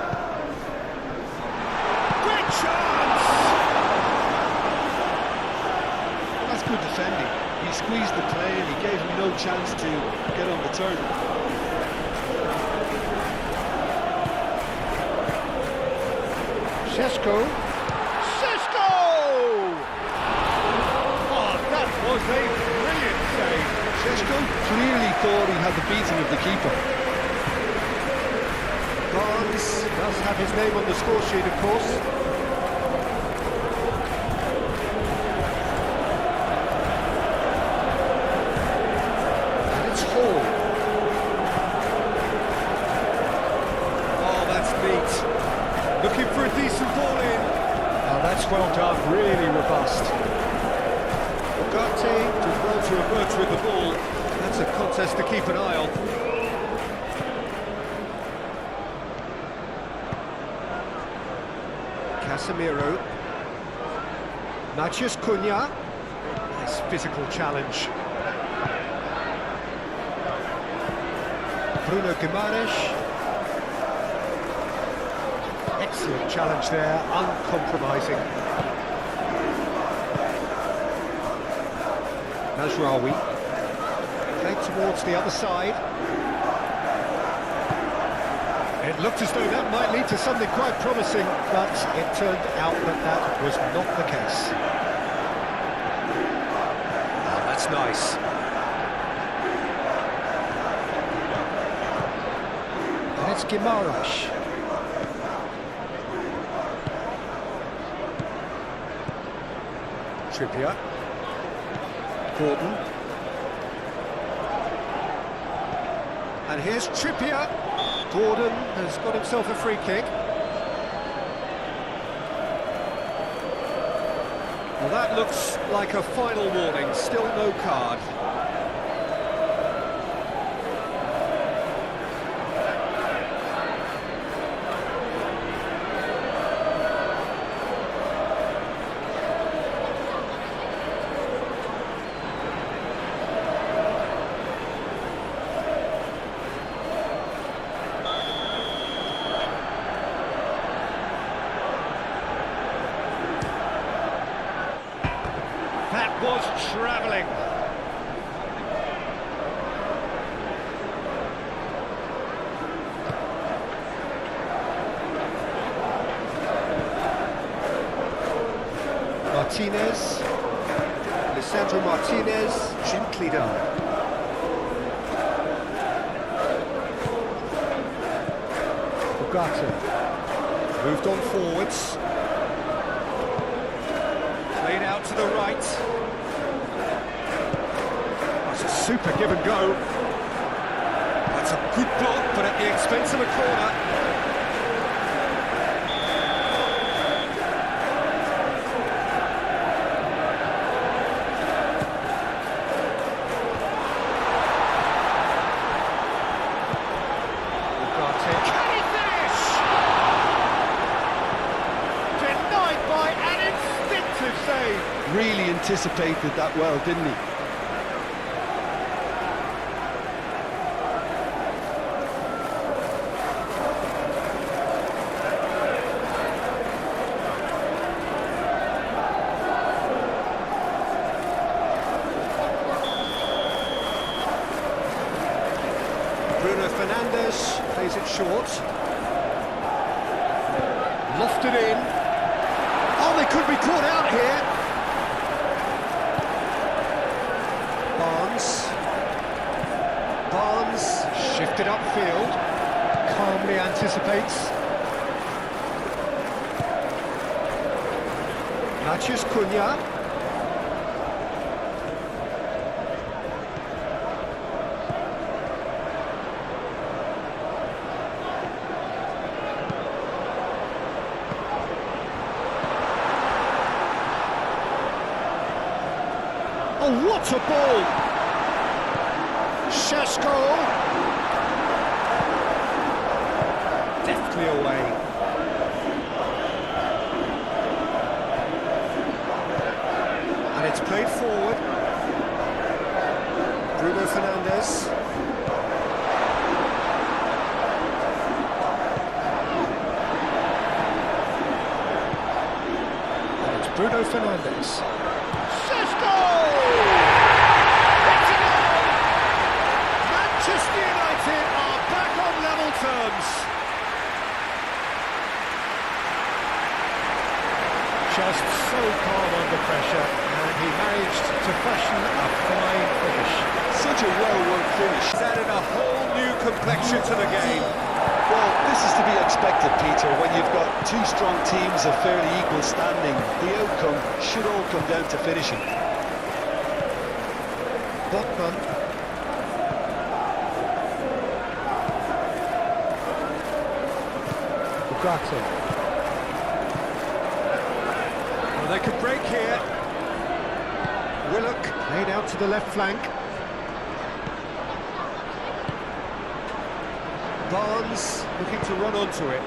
Great chance! Well, that's good defending. He squeezed the play and he gave him no chance to get on the turn. Šeško! Oh, that was a brilliant save. Šeško clearly thought he had the beating of the keeper. Barnes does have his name on the score sheet, of course. And it's Hall. Oh, that's neat. Looking for a decent ball in. Oh, that's well done, really robust. Ugarte did well to emerge with the ball. That's a contest to keep an eye on. Casemiro. Matheus Cunha. Nice physical challenge. Bruno Guimaraes. Excellent challenge there, uncompromising. Masraoui played towards the other side. It looked as though that might lead to something quite promising, but it turned out that that was not the case. Oh, that's nice. And it's Guimaraes. Trippier. Gordon. And here's Trippier. Gordon has got himself a free kick. Well, that looks like a final warning. Still no card. That was travelling. Martinez. Lisandro Martinez, gently done. Ugarte. Moved on forwards. Played out to the right. It's a super give and go. That's a good block, but at the expense of a corner. Can he finish? Denied by an instinctive save. Really anticipated that well, didn't he? Bruno Fernandes plays it short. Lofted in. Oh, they could be caught out here. Barnes shifted upfield. Calmly anticipates. Mathias Cunha. Oh, what a ball! Šeško! Deftly away. And it's played forward. Bruno Fernandes. And it's Bruno Fernandes. Manchester United are back on level terms. Just so calm under pressure, and he managed to fashion a fine finish. Such a well-worked finish. He's added a whole new complexion to the game. Well, this is to be expected, Peter, when you've got two strong teams of fairly equal standing. The outcome should all come down to finishing. Botman. Ugarte. Well, they could break here. Willock laid out to the left flank. Barnes looking to run onto it.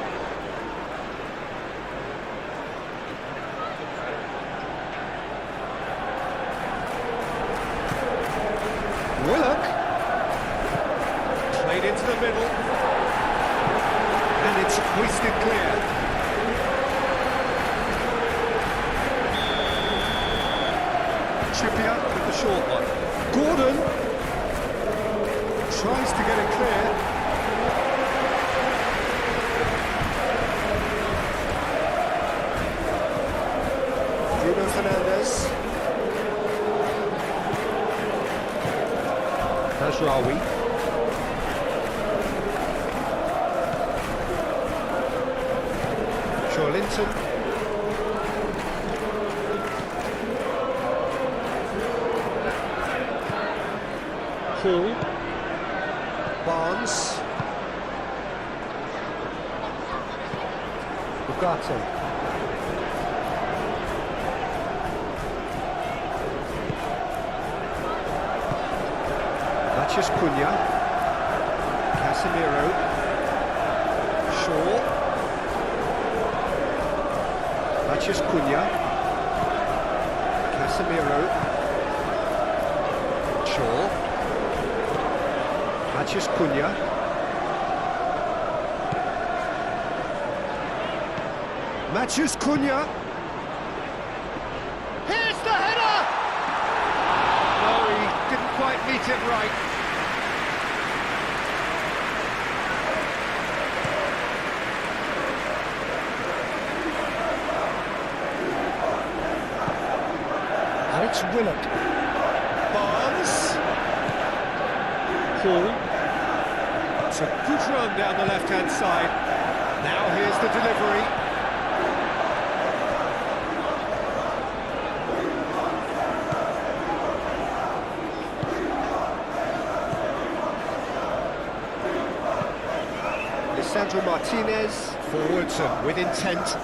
Willock played into the middle, and it's hoisted clear. Trippier with the short one. Gordon tries to get it clear. Bruno Fernandes. Nasraoui. Linton. Hall. Barnes. Ugarte. Mathias Cunha. Casemiro. Shaw. Mathias Cunha. Casemiro. Shaw. Mathias Cunha. Mathias Cunha. Here's the header! No, he didn't quite meet it right. And it's Willock. Barnes. Hall. It's a good run down the left-hand side. Now here's the delivery. Lisandro Martinez, forwards and with intent.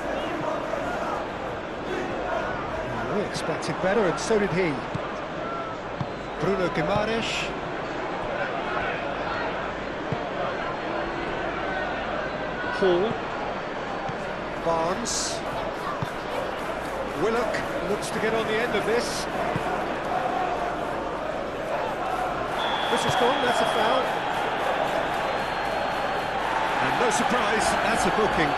We expected better, and so did he. Bruno Guimaraes. Hall. Barnes. Willock looks to get on the end of this. This is gone, that's a foul. And no surprise, that's a booking.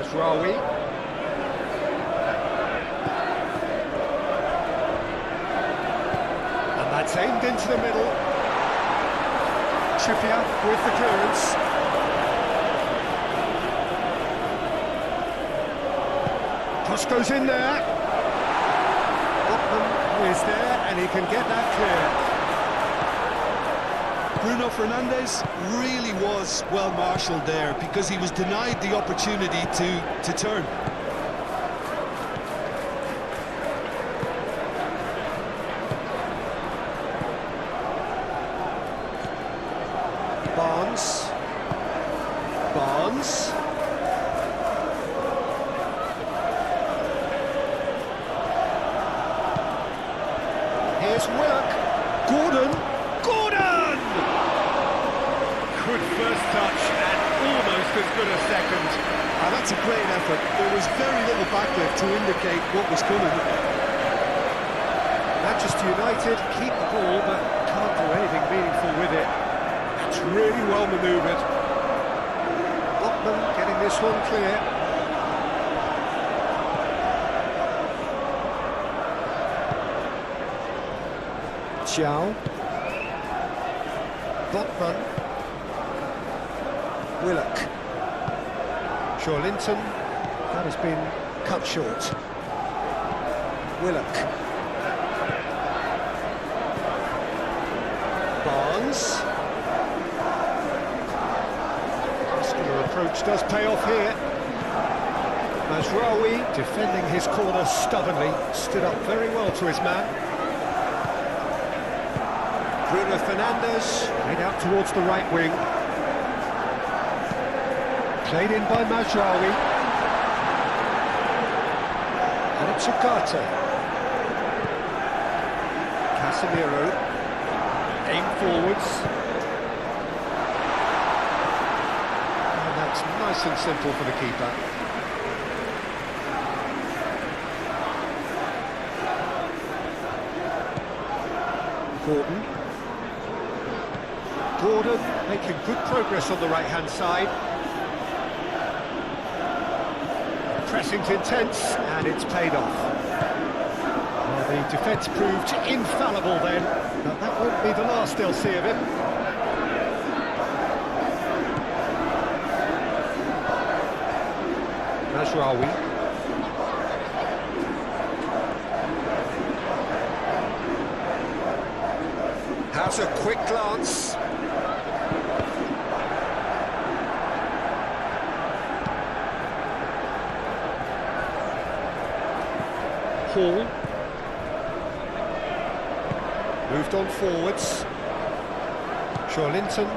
Rawi. And that's aimed into the middle. Trippier with the clearance. Cross goes in there. Botman is there and he can get that clear. Bruno Fernandes really was well marshalled there because he was denied the opportunity to turn. Barnes. Here's Willock. Gordon. Good first touch and almost as good a second. That's a great effort. There was very little backlift to indicate what was coming. Manchester United keep the ball but can't do anything meaningful with it. It's really well manoeuvred. Botman getting this one clear. Chow. Botman. Willock. Linton, that has been cut short. Willock. Barnes. Muscular approach does pay off here. Mazraoui, defending his corner stubbornly, stood up very well to his man. Bruno Fernandes, made out towards the right wing. Played in by Mazraoui. And it's Ugarte. Casemiro. Aim forwards. And that's nice and simple for the keeper. Gordon making good progress on the right-hand side. Pressing's intense, and it's paid off. Well, the defence proved infallible then, but that won't be the last they'll see of him. Mazraoui. Has a quick glance. Hall. Moved on forwards. Linton.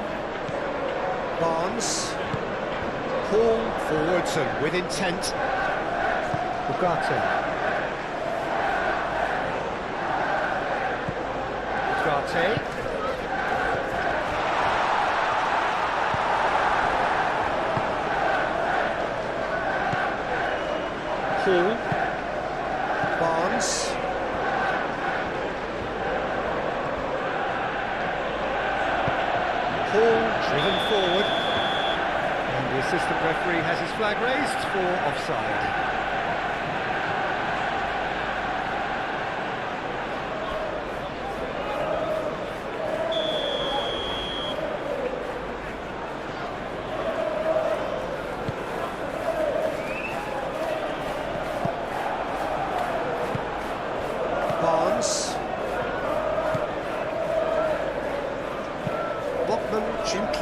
Barnes. Hall forwards and with intent. Ugarte. Hall. Barnes. Hall driven forward. And the assistant referee has his flag raised for offside.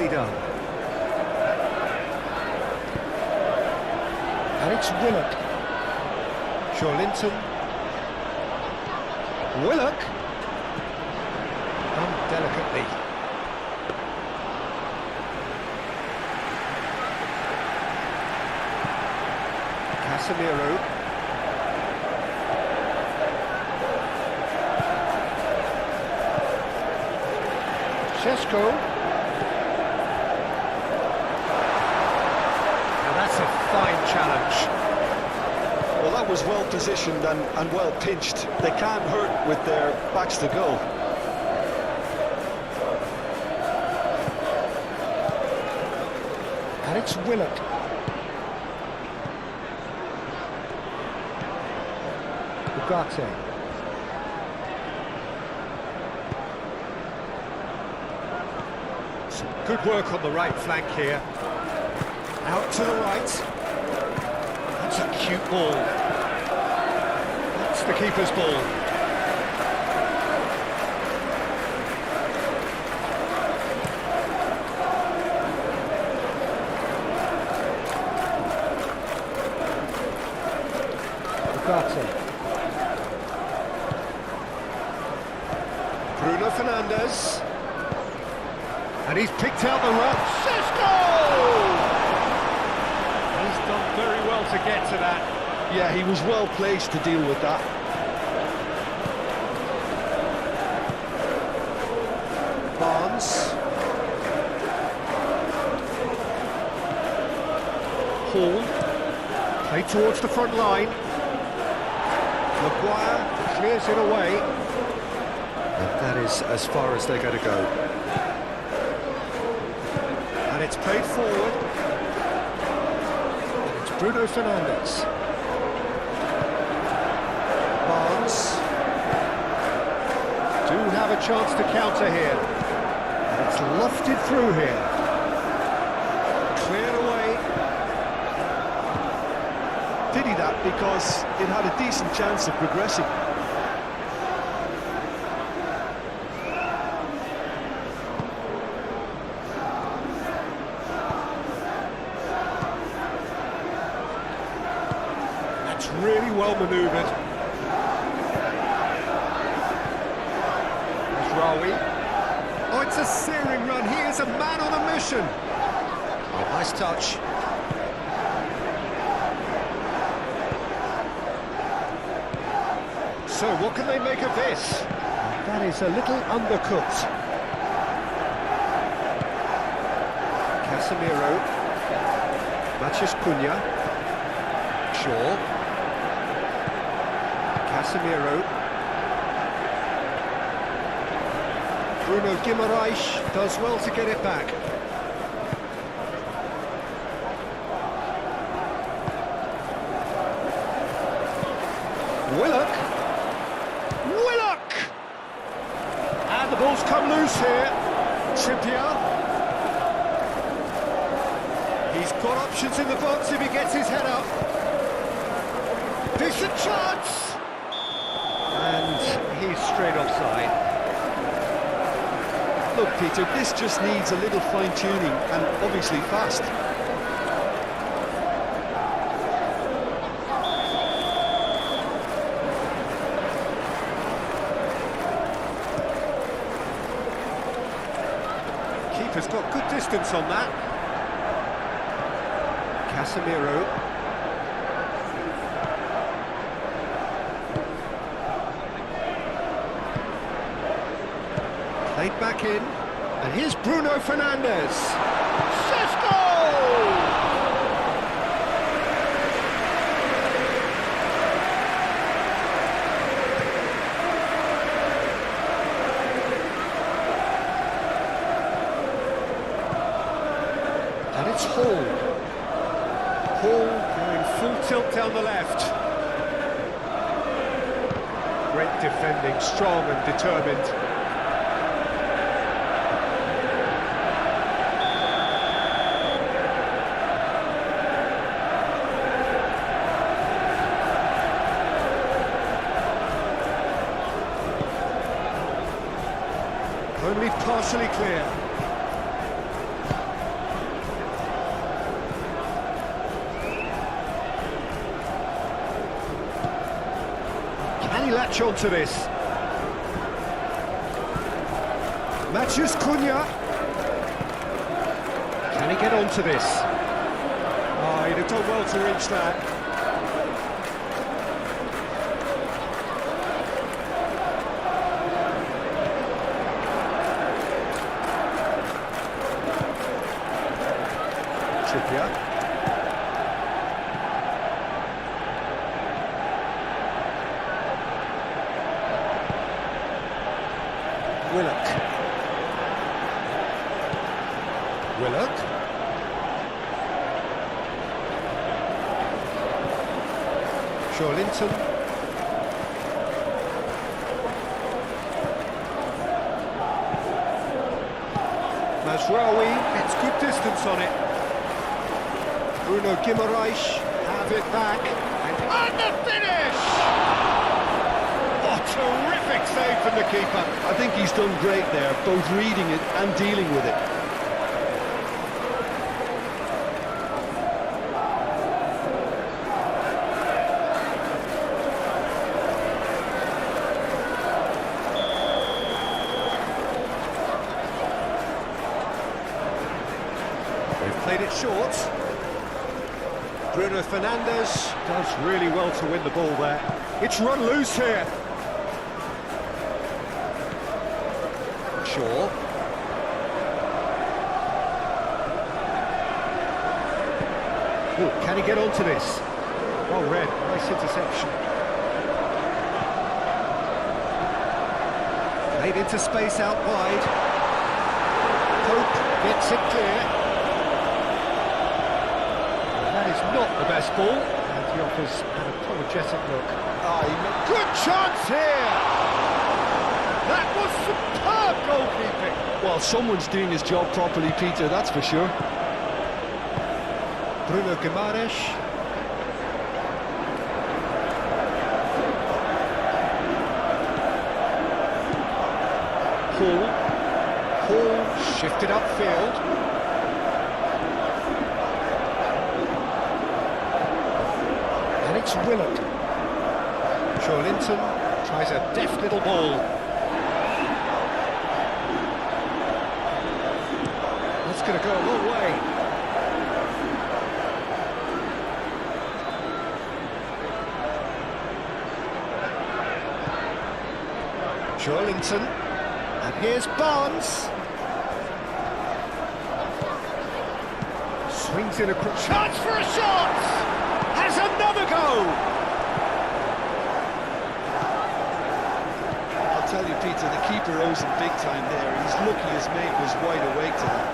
nicely done. And it's Willock. Linton. Willock. Done delicately. Casemiro. Šeško. Now that's a fine challenge. Well, that was well positioned and well pinched. They can't hurt with their backs to goal. And it's Willock. Ugarte. Some good work on the right flank here. Out to the right. That's a cute ball. That's the keeper's ball. Ugarte. Bruno Fernandes. And he's picked out the run. Šeško! He's done very well to get to that. Yeah, he was well placed to deal with that. Barnes. Hall. Play towards the front line. Maguire clears it away. And that is as far as they're going to go. And it's played forward. And it's Bruno Fernandes. Barnes. Do have a chance to counter here. And it's lofted through here. Cleared away. Pity that, because it had a decent chance of progressing. That's really well manoeuvred. There's Rawi. Oh, it's a searing run. He is a man on a mission. Oh, nice touch. So, what can they make of this? That is a little undercooked. Casemiro. Matheus Cunha. Shaw. Casemiro. Bruno Guimaraes does well to get it back. Willock. And the ball's come loose here. Trippier. He's got options in the box if he gets his head up. Decent chance! And he's straight offside. Look, Peter, this just needs a little fine-tuning, and obviously fast. Keeper's got good distance on that. Casemiro. Played back in, and here's Bruno Fernandes. Šeško! And it's Hall. Hall going full tilt down the left. Great defending, strong and determined. Only partially clear. he latch onto this? Matthews Cunha. Can he get onto this? Oh, he'd have done well to reach that. Trippier. Willock. Willock. Linton. Mazraoui gets good distance on it. Bruno Guimaraes have it back. And the finish! What terrific save from the keeper. I think he's done great there, both reading it and dealing with it. Played it short. Bruno Fernandes does really well to win the ball there. It's run loose here. Shaw. Ooh, can he get onto this? Well read, nice interception. Played into space out wide. Pope gets it clear. Not the best ball, and he offers an apologetic look. Good chance here! That was superb goalkeeping! Well, someone's doing his job properly, Peter, that's for sure. Bruno Guimaraes. Hall shifted upfield. It's Willock. Linton tries a deft little ball. That's going to go a long way. Linton. And here's Barnes. Swings in a chance for a shot! Has another go! I'll tell you, Peter, the keeper owes him big time there. He's lucky his mate was wide awake to that.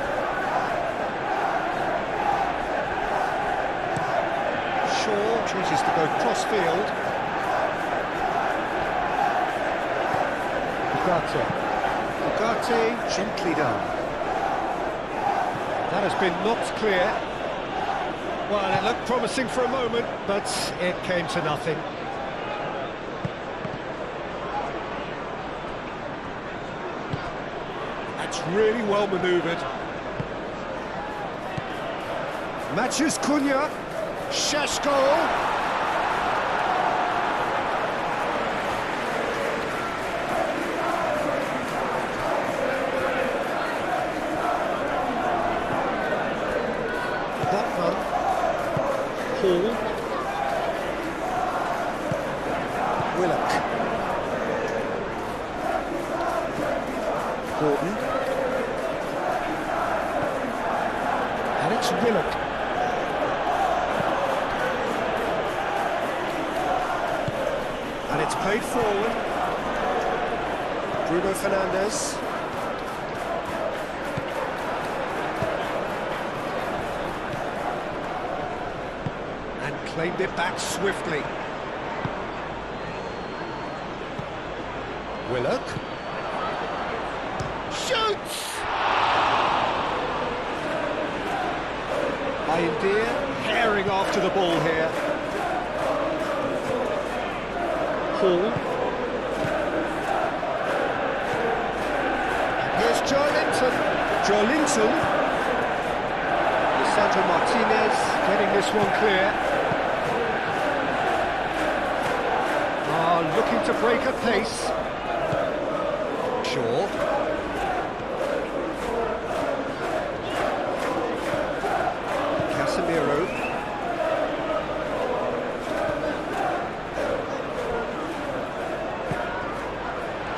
Shaw chooses to go cross-field. Ugarte gently done. That has been knocked clear. Well, it looked promising for a moment, but it came to nothing. That's really well manoeuvred. Matthews Cunha. Shashko. Willock. Gordon. And it's Willock. And it's played forward. Bruno Fernandes. Claimed it back swiftly. Willock. Shoots! India herring after the ball here. Hall. And here's Linton. Lisandro Martinez getting this one clear. Looking to break at pace. Shaw. Casemiro.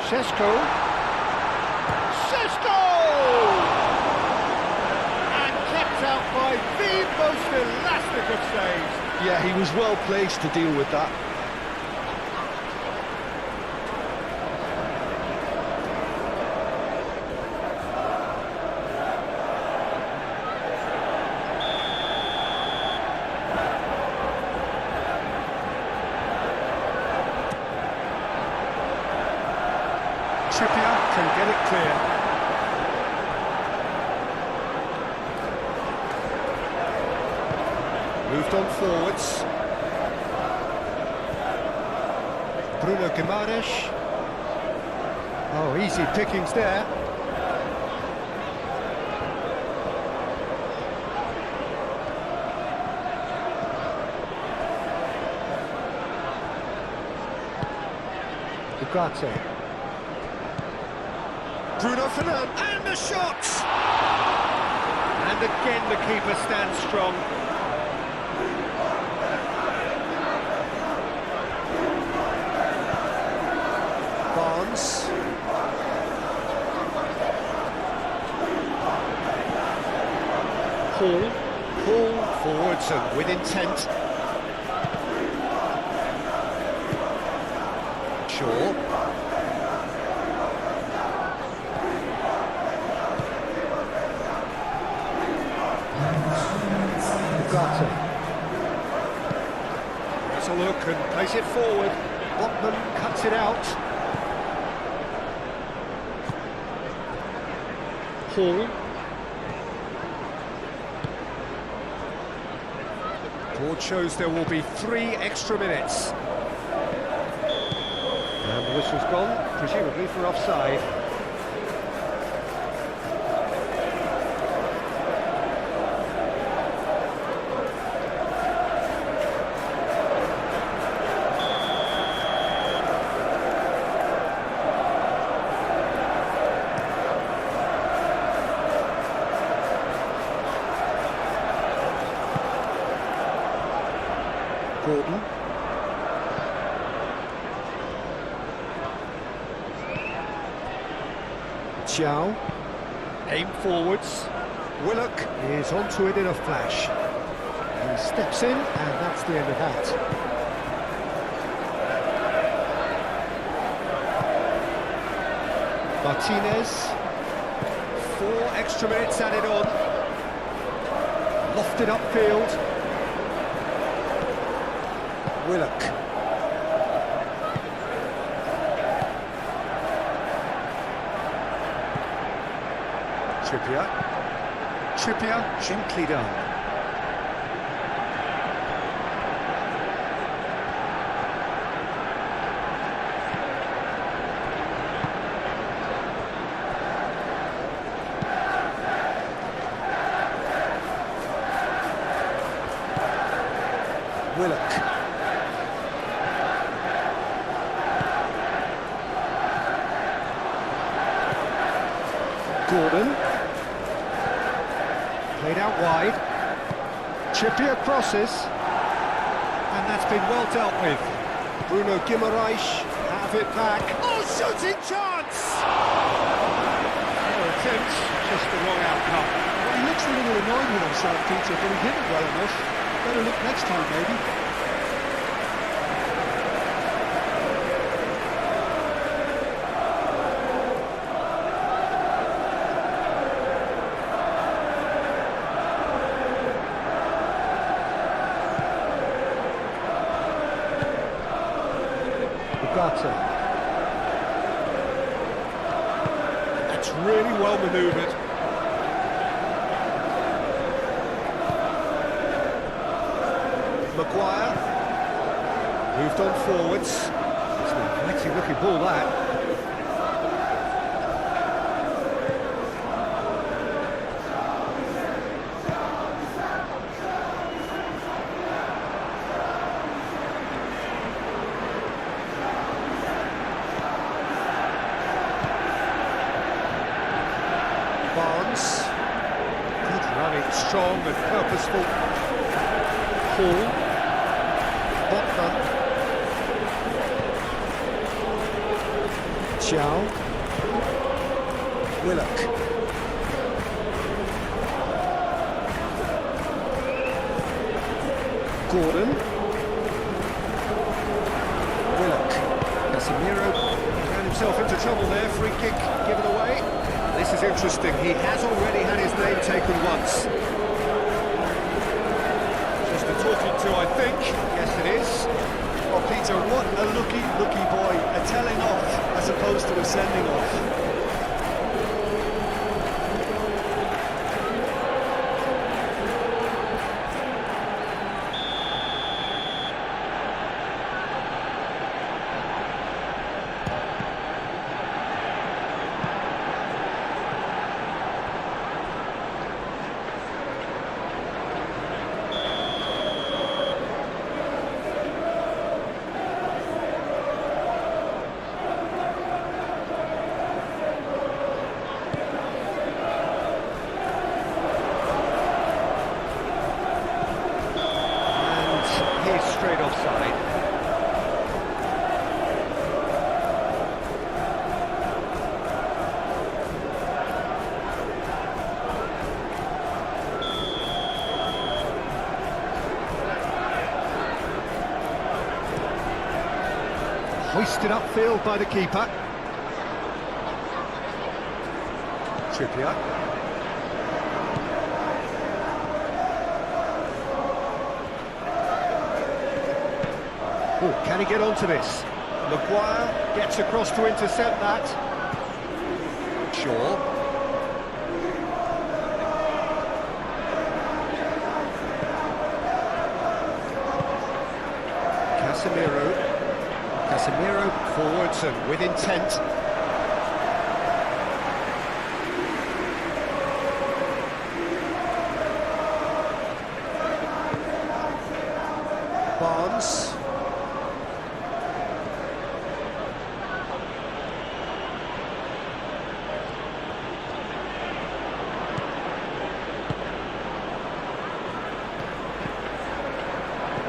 Šeško. And kept out by the most elastic of saves. Yeah, he was well placed to deal with that. Trippier can get it clear. Moved on forwards. Bruno Guimaraes. Oh, easy pickings there. Ugarte. Bruno Fernandes, and the shot! And again the keeper stands strong. Barnes. Hall forwards and with intent. Shaw. Has a look and plays it forward. Botman cuts it out. Hall. Board shows there will be 3 extra minutes. And the whistle's gone, presumably for offside. Gordon. Chow. Aim forwards. Willock is onto it in a flash. He steps in, and that's the end of that. Martinez. 4 extra minutes added on. Lofted upfield. Willock. Trippier, gently done. Willock. Gordon. Played out wide. Trippier crosses. And that's been well dealt with. Bruno Guimaraes have it back. Oh, shooting chance! No attempt, just the wrong outcome. Well, he looks a little annoyed with himself, Peter, but he hit it well enough. Better look next time, maybe. That's really well manoeuvred. Maguire moved on forwards. It's an athletic looking ball, that. strong and purposeful. Hall. Botman. Chow. Willock. Gordon. Willock. Casemiro found himself into trouble there. Free kick given away. This is interesting. He has already had his name taken once. Just a talking to, I think. Yes, it is. Oh, Peter, what a lucky boy. A telling off as opposed to a sending off. Straight offside. Hoisted upfield by the keeper. Trippier. Oh, can he get onto this? Maguire gets across to intercept that. Shaw. Casemiro forwards and with intent. Barnes.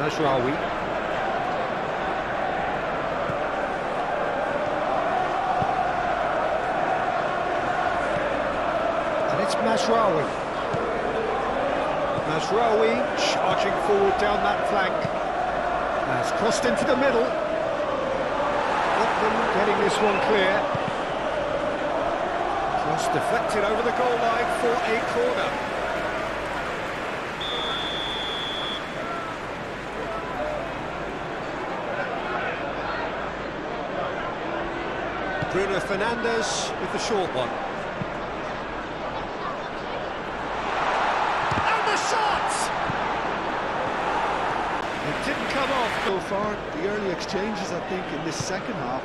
Mazraoui. And it's Mazraoui. Mazraoui charging forward down that flank. Has crossed into the middle. Botman getting this one clear. Cross deflected over the goal line for a corner. Bruno Fernandes with the short one. And the shot! It didn't come off. So far, the early exchanges, I think, in this second half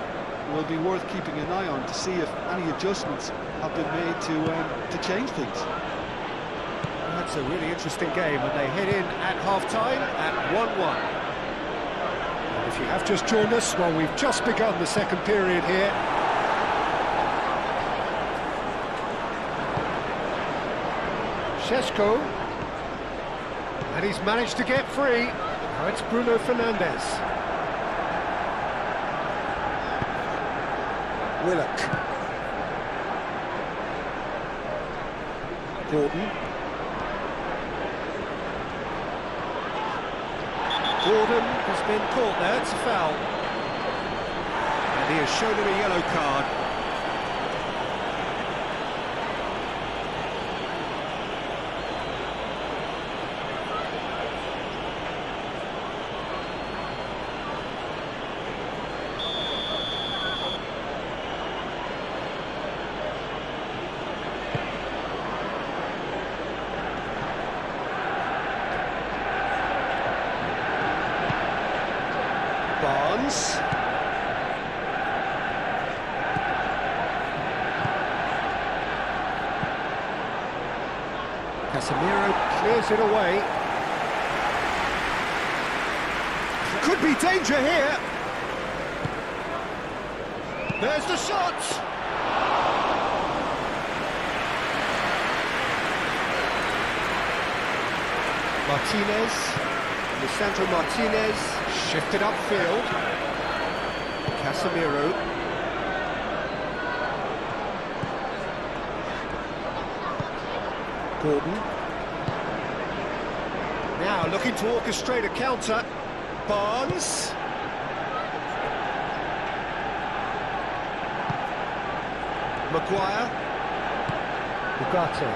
will be worth keeping an eye on to see if any adjustments have been made to change things. That's a really interesting game, and they head in at half-time at 1-1. And if you have just joined us, well, we've just begun the second period here. Šeško, and he's managed to get free. Now it's Bruno Fernandes. Willock. Gordon. Gordon has been caught there, it's a foul. And he has shown him a yellow card. Barnes. Casemiro clears it away. Could be danger here. There's the shot. Martinez. Lisandro Martinez. Shifted upfield. Casemiro. Gordon. Now looking to orchestrate a counter. Barnes. Maguire. Ugarte.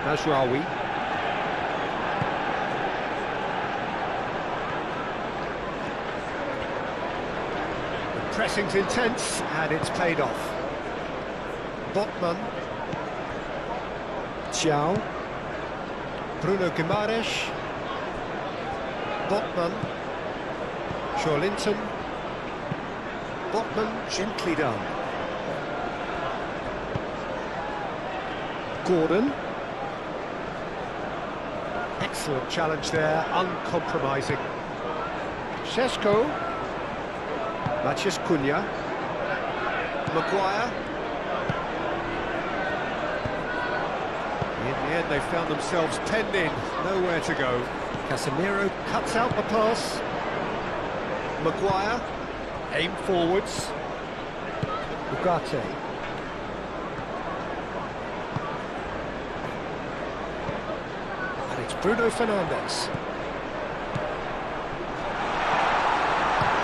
Mazraoui. The pressing's intense and it's paid off. Botman. Xiao. Bruno Guimaraes. Botman. Linton. Botman gently done. Gordon. Excellent challenge there, uncompromising. Šeško. Matías Cunha. Maguire. In the end, they found themselves penned in, nowhere to go. Casemiro cuts out the pass. Maguire. Aim forwards. Ugarte. And it's Bruno Fernandes.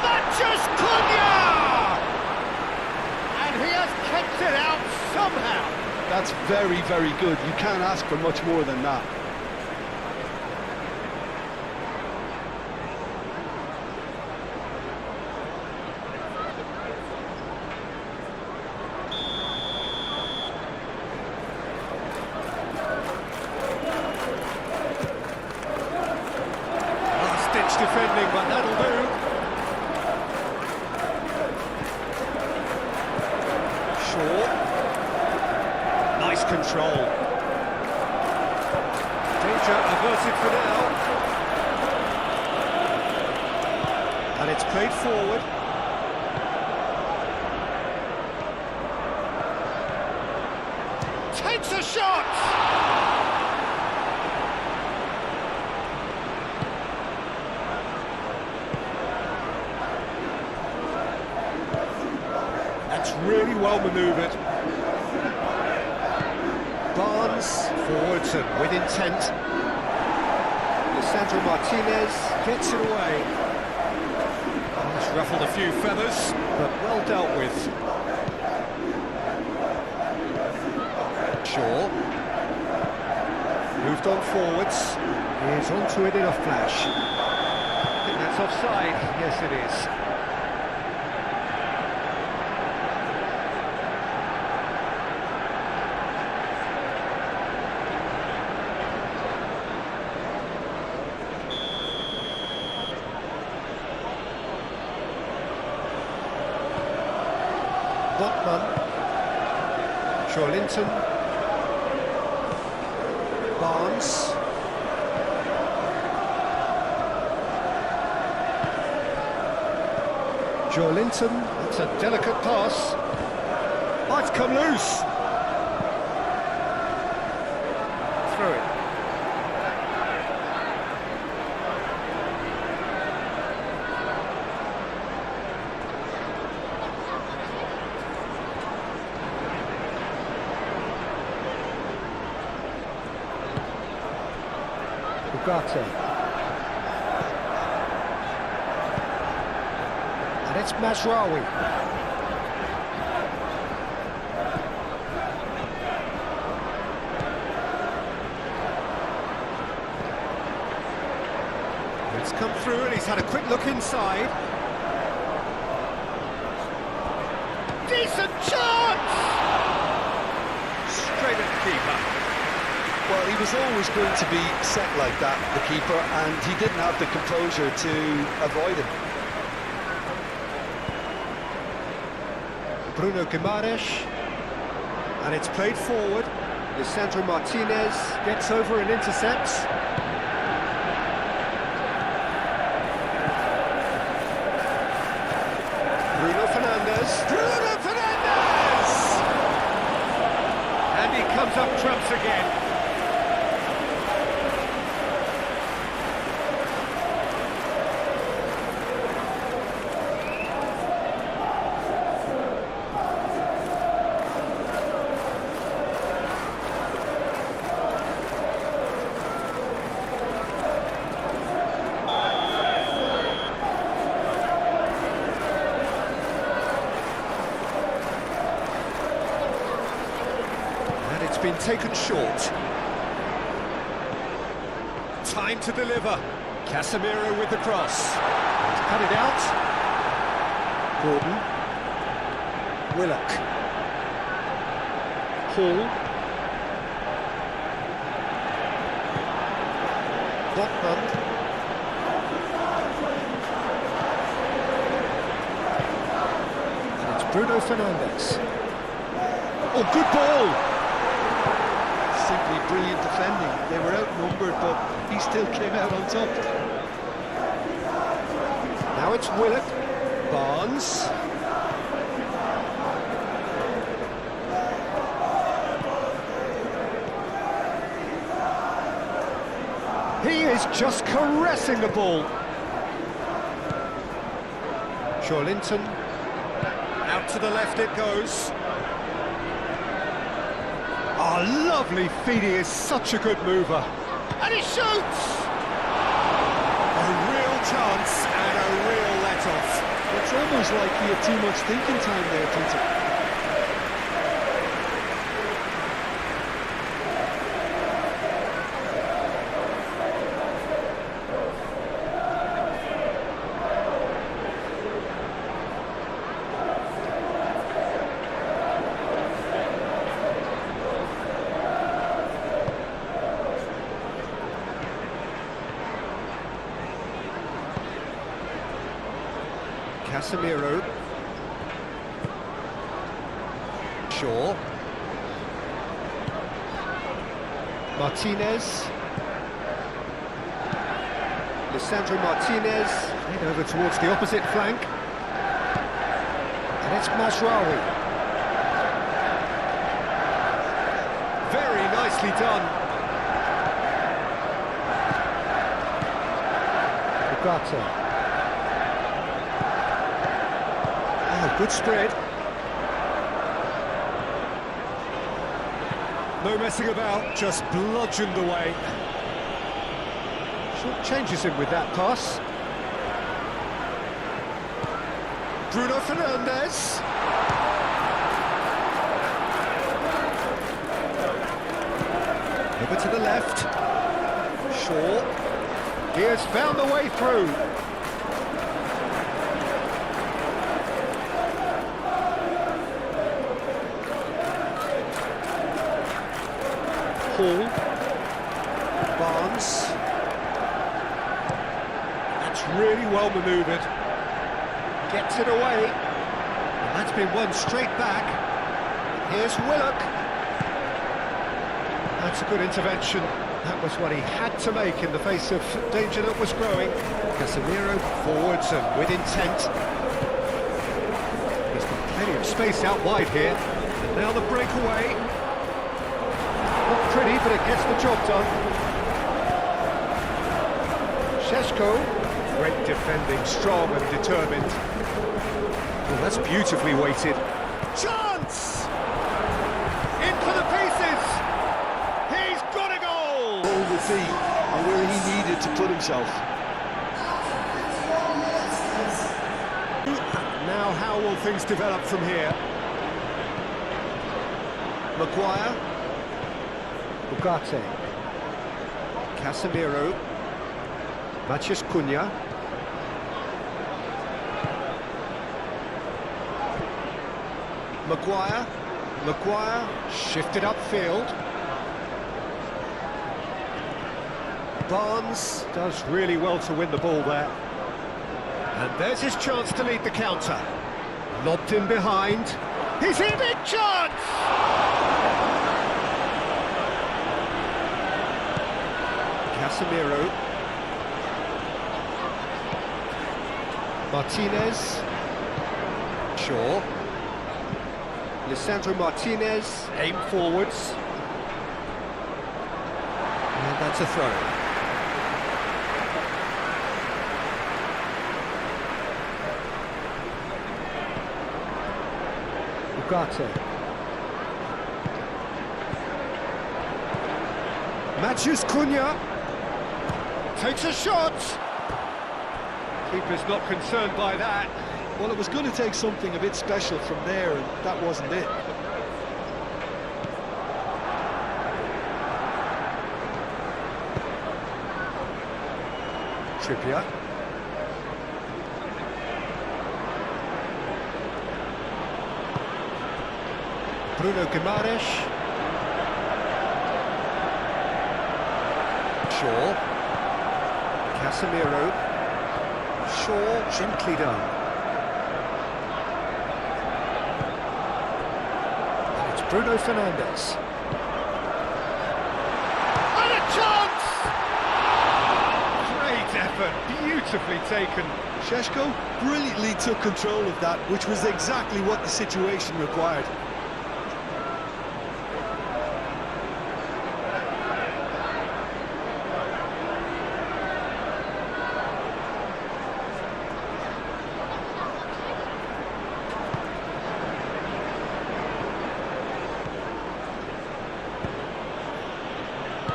Matías Cunha! And he has kept it out somehow. That's very, very good. You can't ask for much more than that. Last-ditch defending, but that'll do. Shaw. Nice control. Danger averted for now. And it's played forward. Takes a shot! That's really well manoeuvred. Barnes forwards and with intent. Lisandro Martinez gets it away. He's ruffled a few feathers, but well dealt with. Shaw. Moved on forwards. He's onto it in a flash. I think that's offside. Yes, it is. Botman. Linton. Barnes. Linton. That's a delicate pass. Might come loose. Through it. Ugarte. And it's Mazraoui. It's come through and he's had a quick look inside. Decent chance! Straight at the keeper. Well, he was always going to be set like that, the keeper, and he didn't have the composure to avoid him. Bruno Guimaraes. And it's played forward. Lisandro Martinez gets over and intercepts. Bruno Fernandes. Bruno Fernandes! And he comes up trumps again. been taken short. Time to deliver. Casemiro with the cross. He's cut it out. Gordon. Willock. Hall. Botman. And it's Bruno Fernandes. Oh, good ball! Simply brilliant defending. They were outnumbered, but he still came out on top. Now it's Willock. Barnes. He is just caressing the ball. Linton. Out to the left it goes. Oh, lovely feed, he is such a good mover. And he shoots! A real chance and a real let-off. It's almost like he had too much thinking time there, Peter. Casemiro. Shaw. Martinez. Lisandro Martinez. Head over towards the opposite flank. And it's Mazraoui. Very nicely done. Ugarte. Oh, good spread. No messing about, just bludgeoned away. Short changes him with that pass. Bruno Fernandes. Over to the left. Shaw. He has found the way through. Hall. Barnes. That's really well manoeuvred. Gets it away. And that's been won straight back. Here's Willock. That's a good intervention. That was what he had to make in the face of danger that was growing. Casemiro forwards and with intent. He's got plenty of space out wide here. And now the breakaway. Not pretty, but it gets the job done. Šeško, great defending, strong and determined. Well, that's beautifully weighted. Chance! In for the pieces! He's got a goal! All the feet and where he needed to put himself. Now how will things develop from here? Maguire. Ugarte. Casemiro. Matheus Cunha. Maguire. Maguire shifted upfield. Barnes does really well to win the ball there. And there's his chance to lead the counter. Lobbed in behind. He's in, big chance! Casemiro. Martinez. Shaw. Lisandro Martinez, aim forwards. And that's a throw. Ugarte. Matheus Cunha takes a shot. Keeper's not concerned by that. Well, it was going to take something a bit special from there, and that wasn't it. Trippier. Bruno Guimaraes. Shaw. Casemiro. Shaw, gently done. And it's Bruno Fernandes. And a chance! Great effort, beautifully taken. Šeško brilliantly took control of that, which was exactly what the situation required.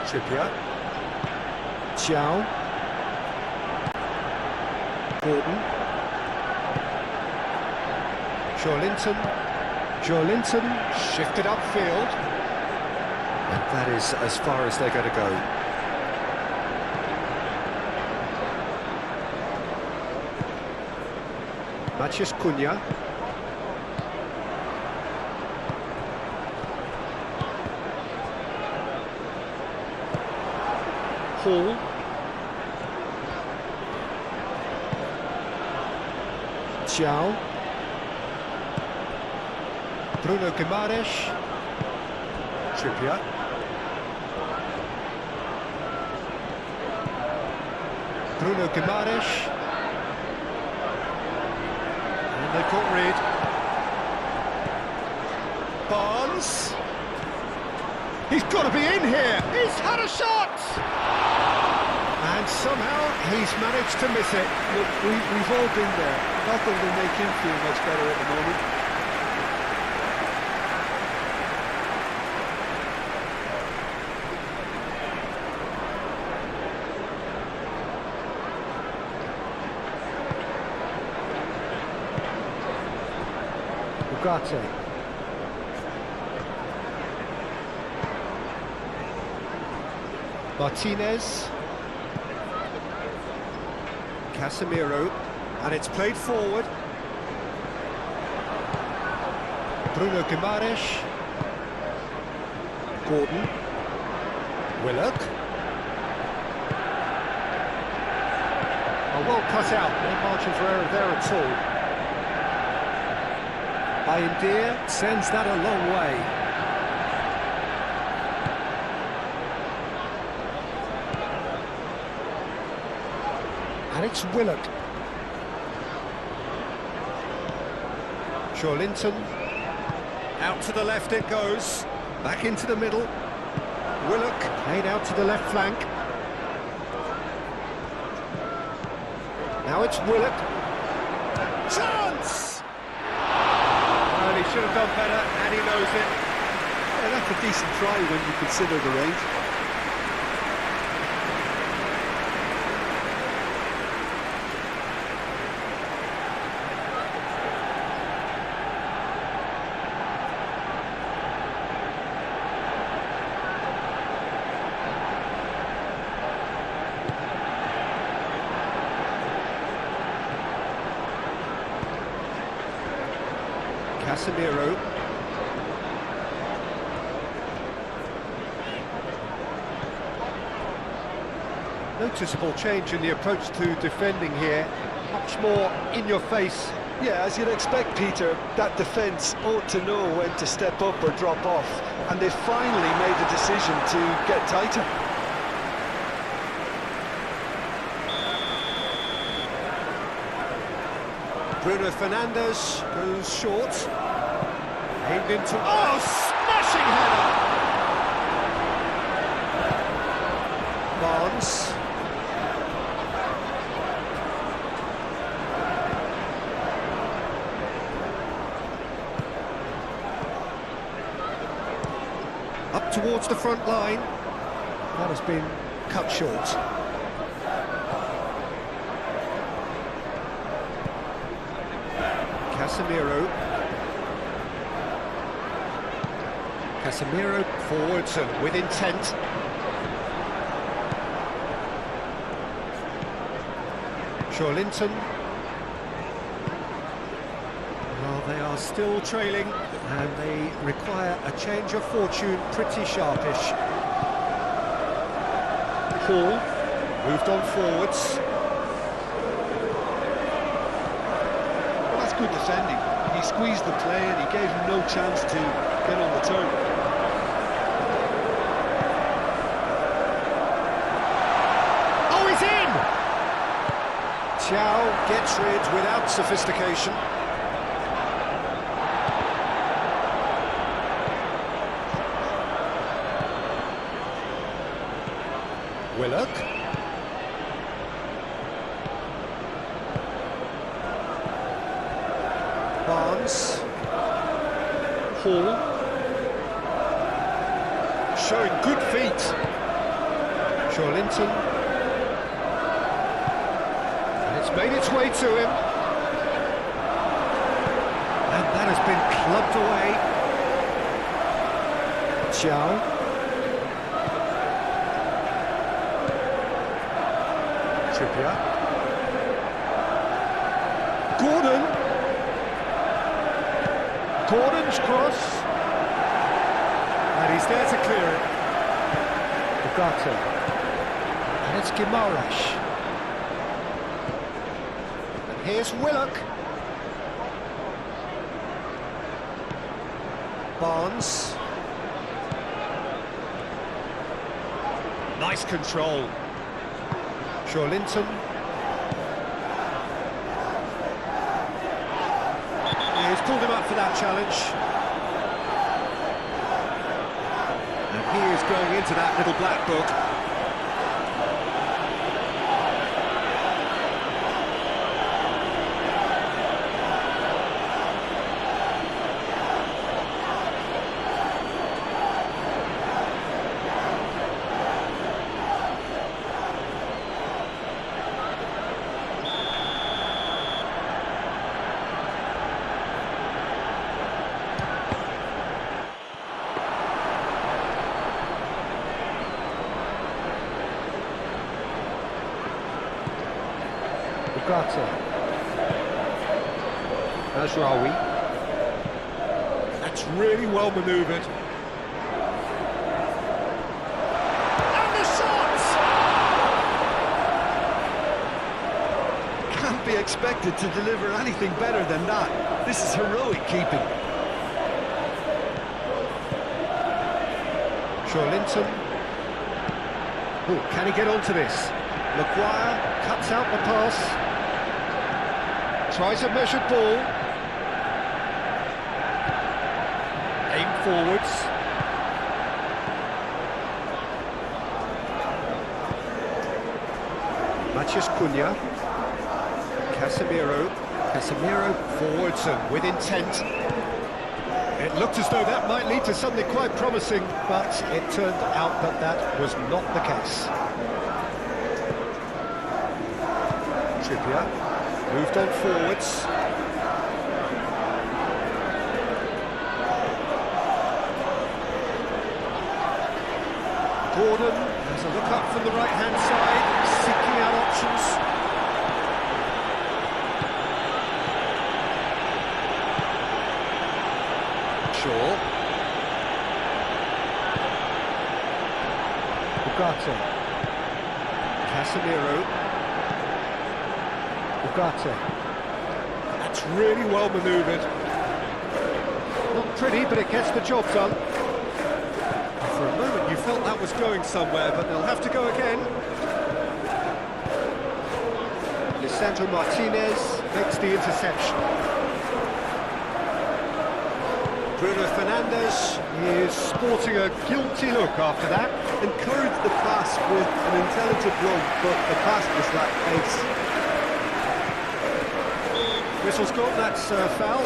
Trippier. Chow. Gordon. Joelinton shifted upfield. And that is as far as they're going to go. Matheus Cunha. Hall. Chow. Bruno Guimaraes. Trippier. Bruno Guimaraes. And they caught Reed. Barnes. He's got to be in here. He's had a shot. And somehow he's managed to miss it. Look, we've all been there. Nothing will make him feel much better at the moment. Ugarte. Martinez. Casemiro. And it's played forward. Bruno Guimaraes. Gordon. Willock. Oh, well cut out. No margin for error there at all. Bayindir sends that a long way. And it's Willock. Joelinton. Out to the left it goes. Back into the middle. Willock played out to the left flank. Now it's Willock. Chance! Well, he should have done better, and he knows it. Yeah, that's a decent try when you consider the range. Casemiro. Noticeable change in the approach to defending here. Much more in your face. Yeah, as you'd expect, Peter, that defence ought to know when to step up or drop off. And they finally made the decision to get tighter. Bruno Fernandes goes short. Aimed into... Oh, smashing header! Barnes. Up towards the front line. That has been cut short. Casemiro forwards and with intent. Linton. Well, they are still trailing, and they require a change of fortune pretty sharpish. Hall moved on forwards. Well, that's good defending. He squeezed the play and he gave him no chance to get on the turn. Oh, he's in! Chow gets rid without sophistication. Willock. Barnes. Hall. Showing good feet. Linton. And it's made its way to him. And that has been clubbed away. Chow. Trippier. Gordon's cross. And he's there to clear it. Ugarte. And it's Guimaraes. And here's Willock. Barnes. Nice control. Linton. Yeah, he's pulled him up for that challenge. And he is going into that little black book. Ugarte. Mazraoui. That's really well manoeuvred. And the shot! Can't be expected to deliver anything better than that. This is heroic keeping. Linton. Oh, can he get onto this? Maguire cuts out the pass. Tries a measured ball. Aim forwards. Matheus Cunha. Casemiro forwards and with intent. It looked as though that might lead to something quite promising, but it turned out that that was not the case. Trippier moved on forwards. Gordon has a look up from the right-hand side, seeking out options. Shaw. Ugarte. Casemiro. Ugarte. That's really well manoeuvred. Not pretty, but it gets the job done. For a moment you felt that was going somewhere, but they'll have to go again. Lisandro Martinez makes the interception. Bruno Fernandes is sporting a guilty look after that. Encouraged the pass with an intelligent run, but the pass just lacked pace. Whistle's gone, that's foul.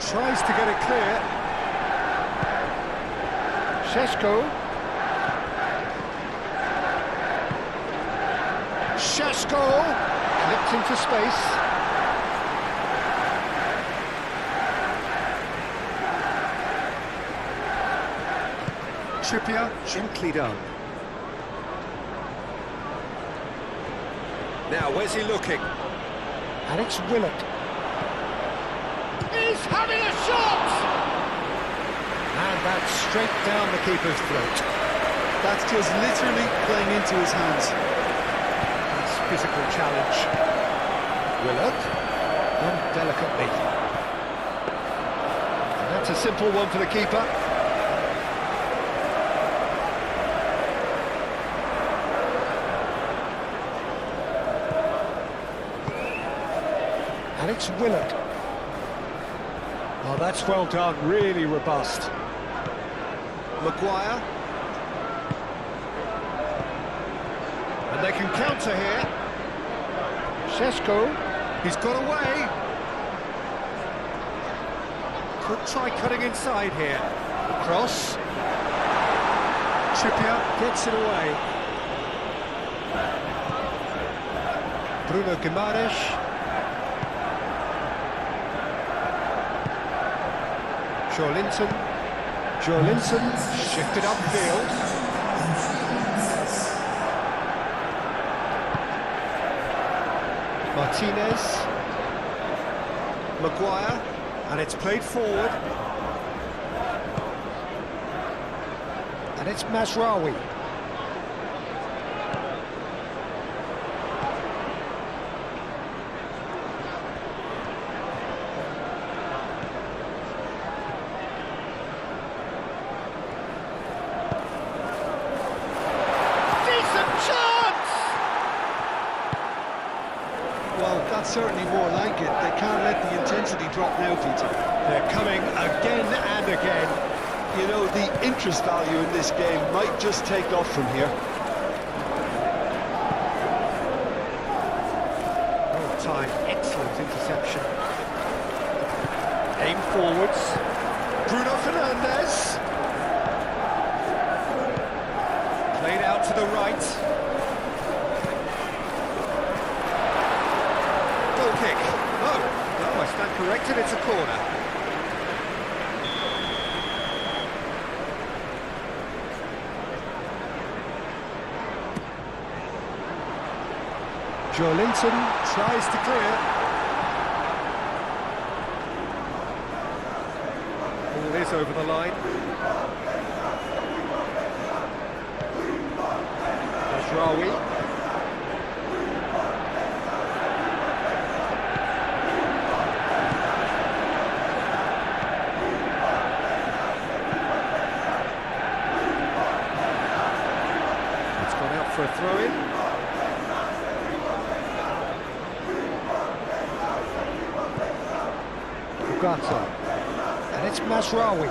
Tries to get it clear. Šeško. Šeško. Clipped into space. Trippier, gently done. Now, where's he looking? And it's Willock. He's having a shot! And that's straight down the keeper's throat. That's just literally playing into his hands. That's physical challenge. Willock, done delicately. And that's a simple one for the keeper. And it's Willock. Oh, that's well done, really robust. Maguire. And they can counter here. Šeško, he's got away. Could try cutting inside here. Cross. Trippier gets it away. Bruno Guimaraes. Joelinton shifted upfield. Martinez. Maguire, and it's played forward. And it's Mazraoui. Well, that's certainly more like it. They can't let the intensity drop now, Peter. They're coming again and again. You know, the interest value in this game might just take off from here. Well timed, excellent interception. Aim forwards. Bruno Fernandes. Played out to the right. Goal kick. Oh, no, I stand corrected, it's a corner. Joelinton tries to clear. Ball is over the line. Mazraoui. It's gone out for a throw-in. And it's Mazraoui.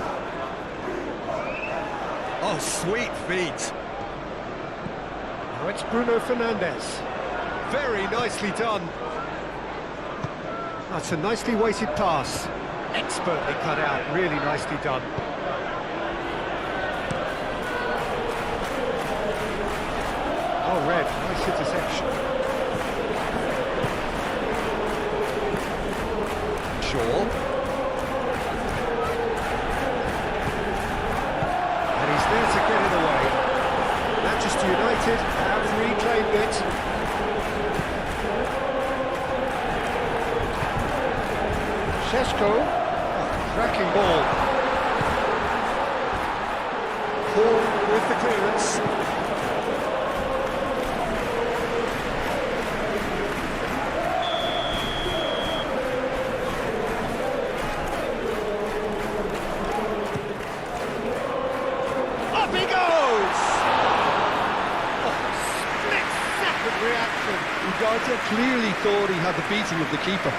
Oh, sweet feet. Now it's Bruno Fernandes. Very nicely done. That's a nicely weighted pass. Expertly cut out, really nicely done. Oh, Red, nice interception. Shaw. There to get it away. Manchester United have reclaimed it. Šeško, cracking ball. Paul with the clearance. Up he goes! Oh, split-second reaction. Ugarte clearly thought he had the beating of the keeper.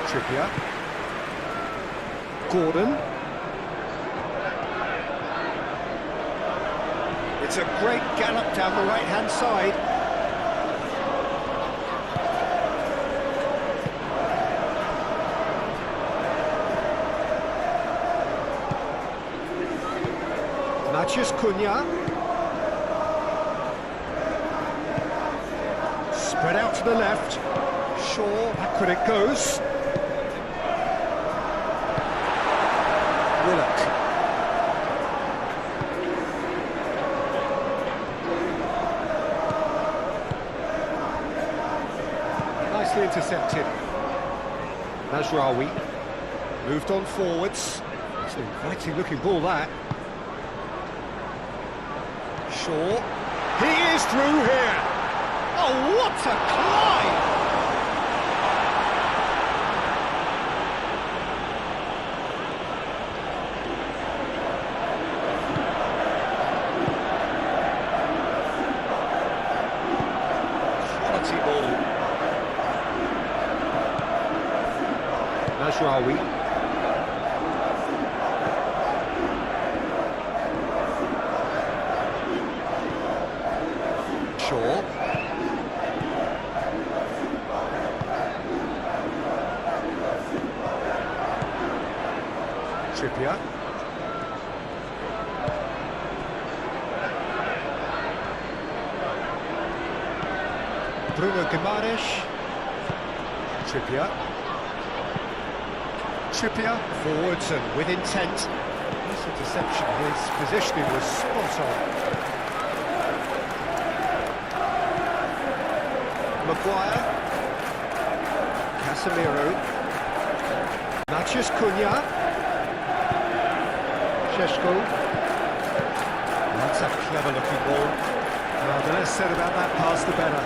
Trippier. Gordon. It's a great gallop down the right-hand side. Matheus Cunha. Spread out to the left. Shaw, back when it goes. Willock. Nicely intercepted. Mazraoui moved on forwards. It's an inviting looking ball, that. Shaw. He is through here. Oh, what a climb! Quality ball. Mazraoui. Shaw. Trippier. Bruno Guimaraes. Trippier. Trippier forwards and with intent. This interception, his positioning was spot on. Maguire. Casemiro. Matheus Cunha. Šeško. That's a clever looking ball. Well, the less said about that pass, the better.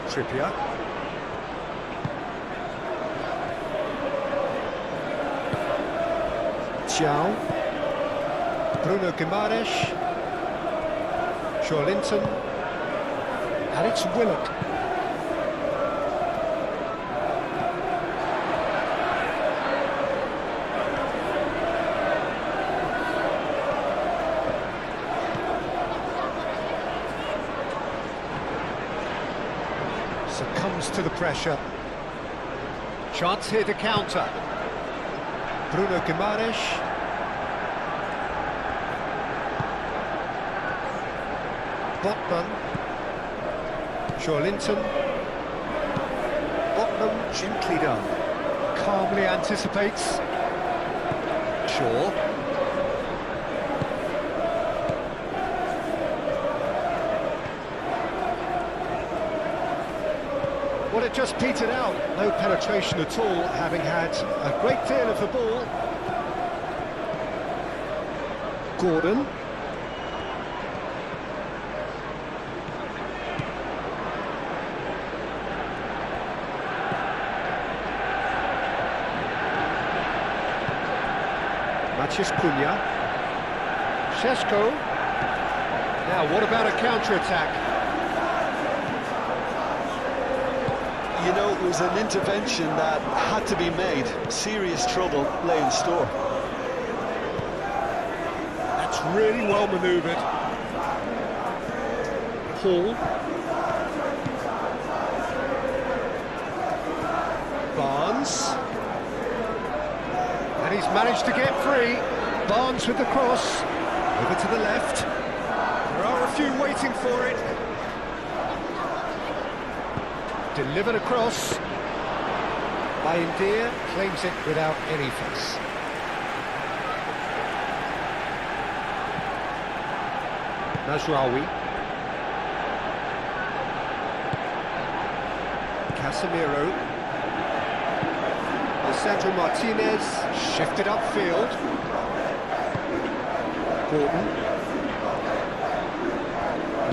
Trippier. Thiaw. Bruno Guimaraes. Linton, and it's Willock. Succumbs to the pressure. Chance here to counter. Bruno Guimaraes. Botman, Linton. Botman gently done, calmly anticipates. Shaw. Well, it just petered out, no penetration at all, having had a great deal of the ball. Gordon. Matheus Cunha. Šeško. Now, what about a counter-attack? You know, it was an intervention that had to be made. Serious trouble lay in store. That's really well manoeuvred. Paul. Barnes. And he's managed to get free. Barnes with the cross. Over to the left. There are a few waiting for it. Delivered across. Bayendir claims it without any fuss. Mazraoui. Casemiro. Sandro Martinez shifted upfield. Gordon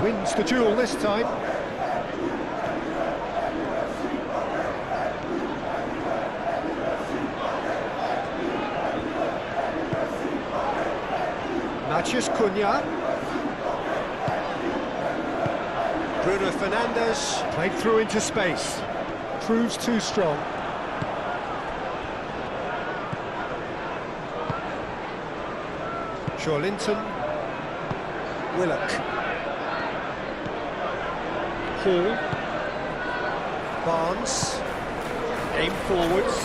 wins the duel this time. Matheus Cunha. Bruno Fernandes played through into space. Proves too strong. Linton. Willock. Hall. Barnes. Aim forwards.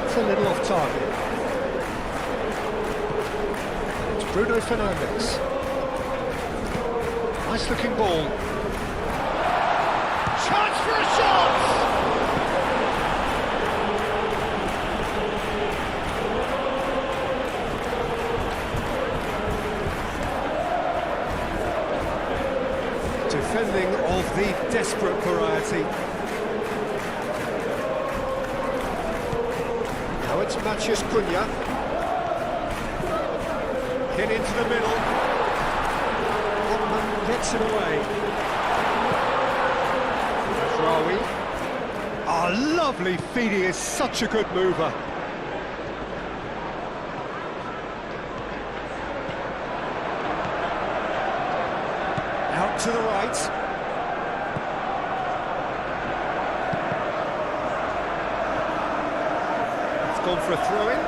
It's a little off target. It's Bruno Fernandes. Nice looking ball. Chance for a shot! Defending of the desperate variety. Now it's Matheus Cunha. In into the middle. Botman gets it away. Rawi. Ah, lovely feed, he is such a good mover. Out to the right. It's gone for a throw-in.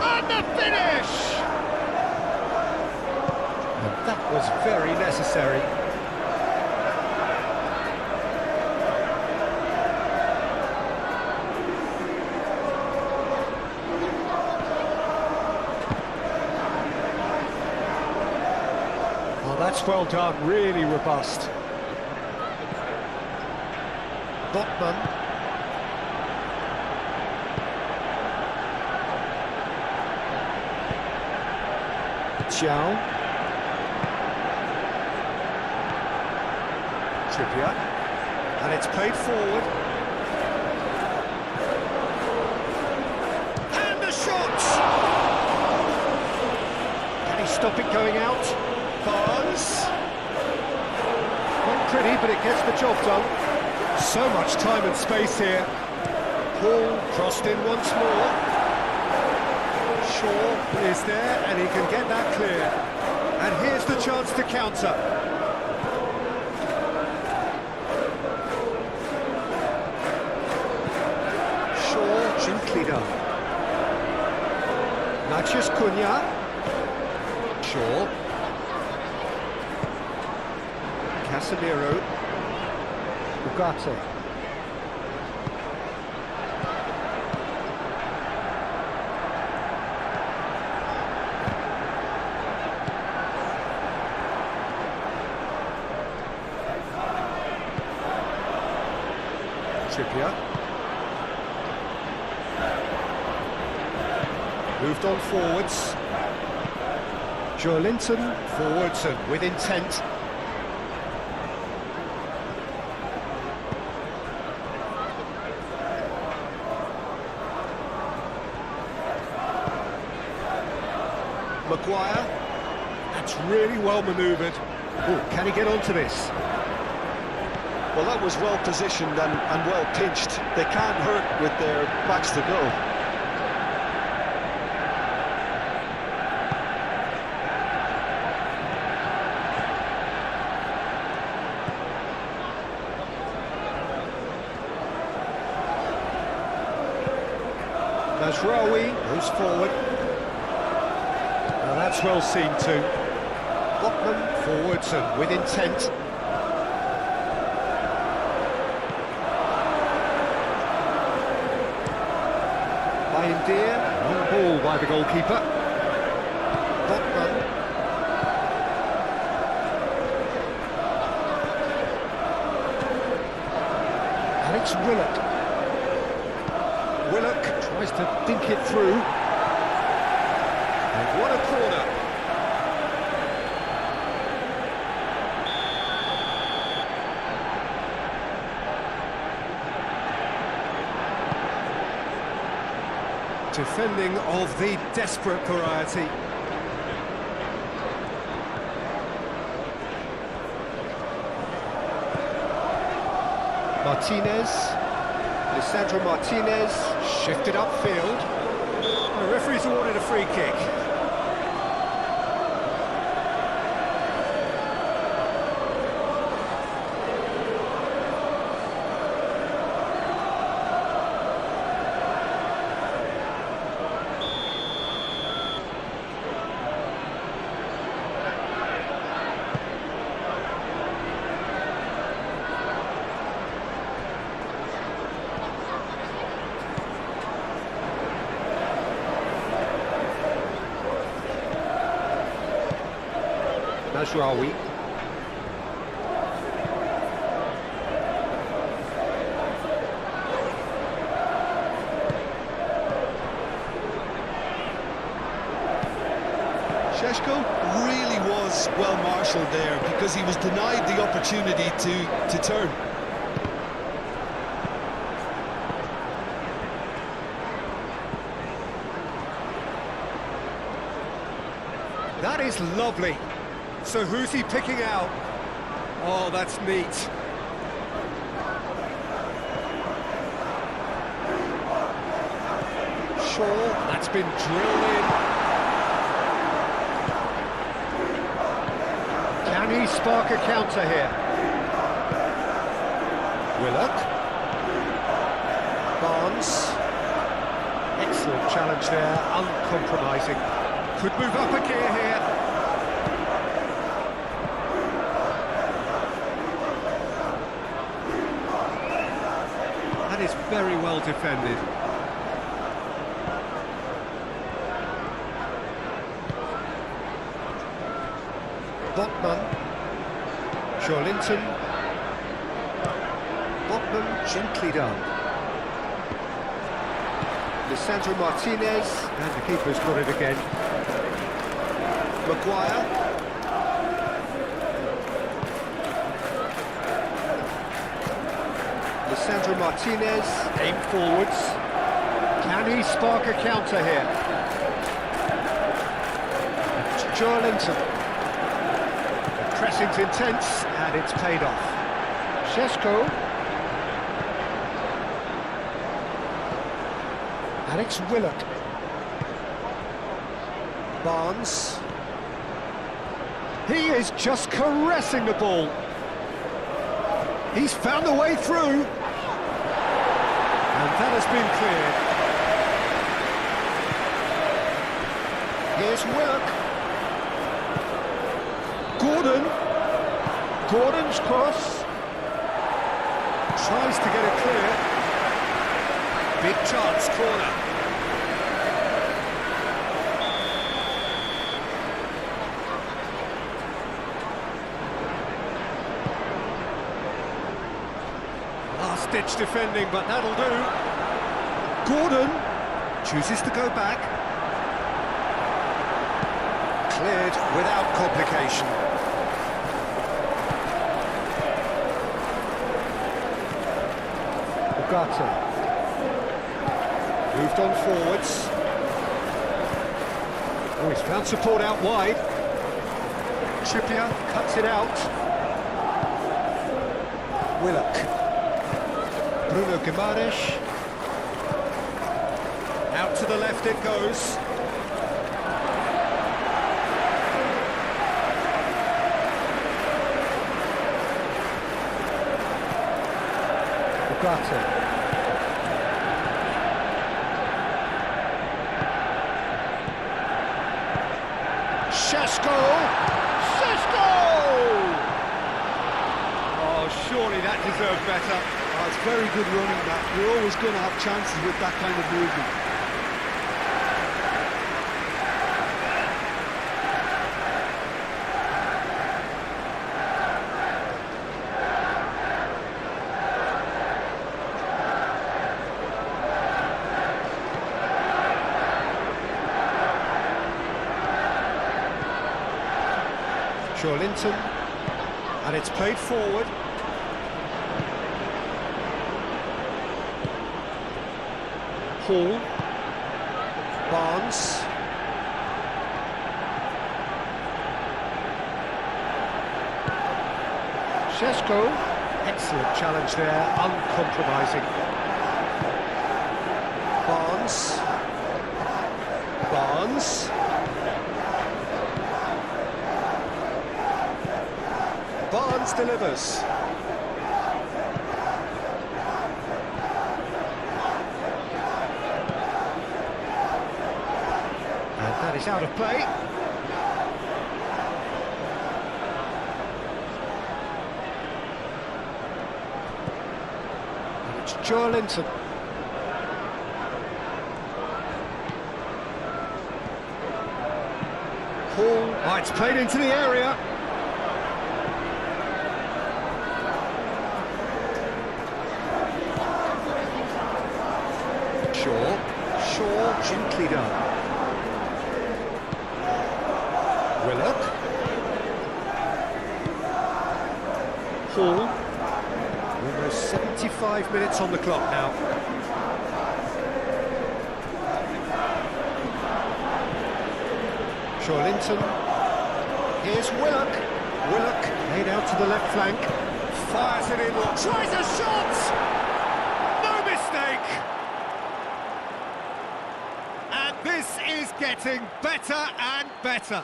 And the finish! And that was very necessary. That's well done, really robust. Botman. Zhao. Trippier. And it's played forward. And the shot! Can he stop it going out? Barnes. Not pretty, but it gets the job done. So much time and space here. Paul crossed in once more. Shaw is there, and he can get that clear. And here's the chance to counter. Shaw gently done. Matheus Cunha. Shaw. Casemiro, Ugarte. Trippier. Moved on forwards. Joelinton forwards and with intent. Maguire, that's really well manoeuvred. Oh, can he get onto this? Well, that was well positioned and well pitched. They can't hurt with their backs to goal. Mazraoui moves forward. Now that's well seen too. Botman forwards and with intent. Bayindir, long ball by the goalkeeper. Botman. And it's Willock. Willock tries to dink it through. And what a corner. Defending of the desperate variety. Martinez. Lisandro Martinez shifted upfield. The referee's awarded a free kick. Majraoui. Šeško really was well marshalled there because he was denied the opportunity to turn. That is lovely. So who's he picking out? Oh, that's neat. Shaw, that's been drilled in. Can he spark a counter here? Willock. Barnes. Excellent challenge there, uncompromising. Could move up a gear here. That is very well defended. Botman. Joelinton. Botman gently done. Lisandro Martinez, and the keeper's got it again. Maguire. Lisandro Martinez, aim forwards. Can he spark a counter here? Joelinton. The pressing's intense, and it's paid off. Šeško. Alex Willock. Barnes. He is just caressing the ball. He's found a way through. And that has been cleared. Here's Willock. Gordon. Gordon's cross. Tries to get it clear. Big chance, corner. Last-ditch defending, but that'll do. Gordon chooses to go back. Cleared without complication. Ugarte. Moved on forwards. Oh, he's found support out wide. Trippier cuts it out. Willock. Bruno Guimaraes. Out to the left it goes. Ugarte. Šeško! Šeško! Oh, surely that deserved better. Oh, it's very good running that. You're always going to have chances with that kind of movement. Joelinton, and it's played forward. Hall, Barnes, Šeško, excellent challenge there, uncompromising. Barnes, Barnes. Barnes delivers. And that is out of play. And it's Joelinton. Hall. Oh, it's played into the area. he done? Willock. Hall. Almost 75 minutes on the clock now. Linton. Here's Willock. Willock laid out to the left flank. Fires it in. Tries a shot! No mistake! And this is getting better and better.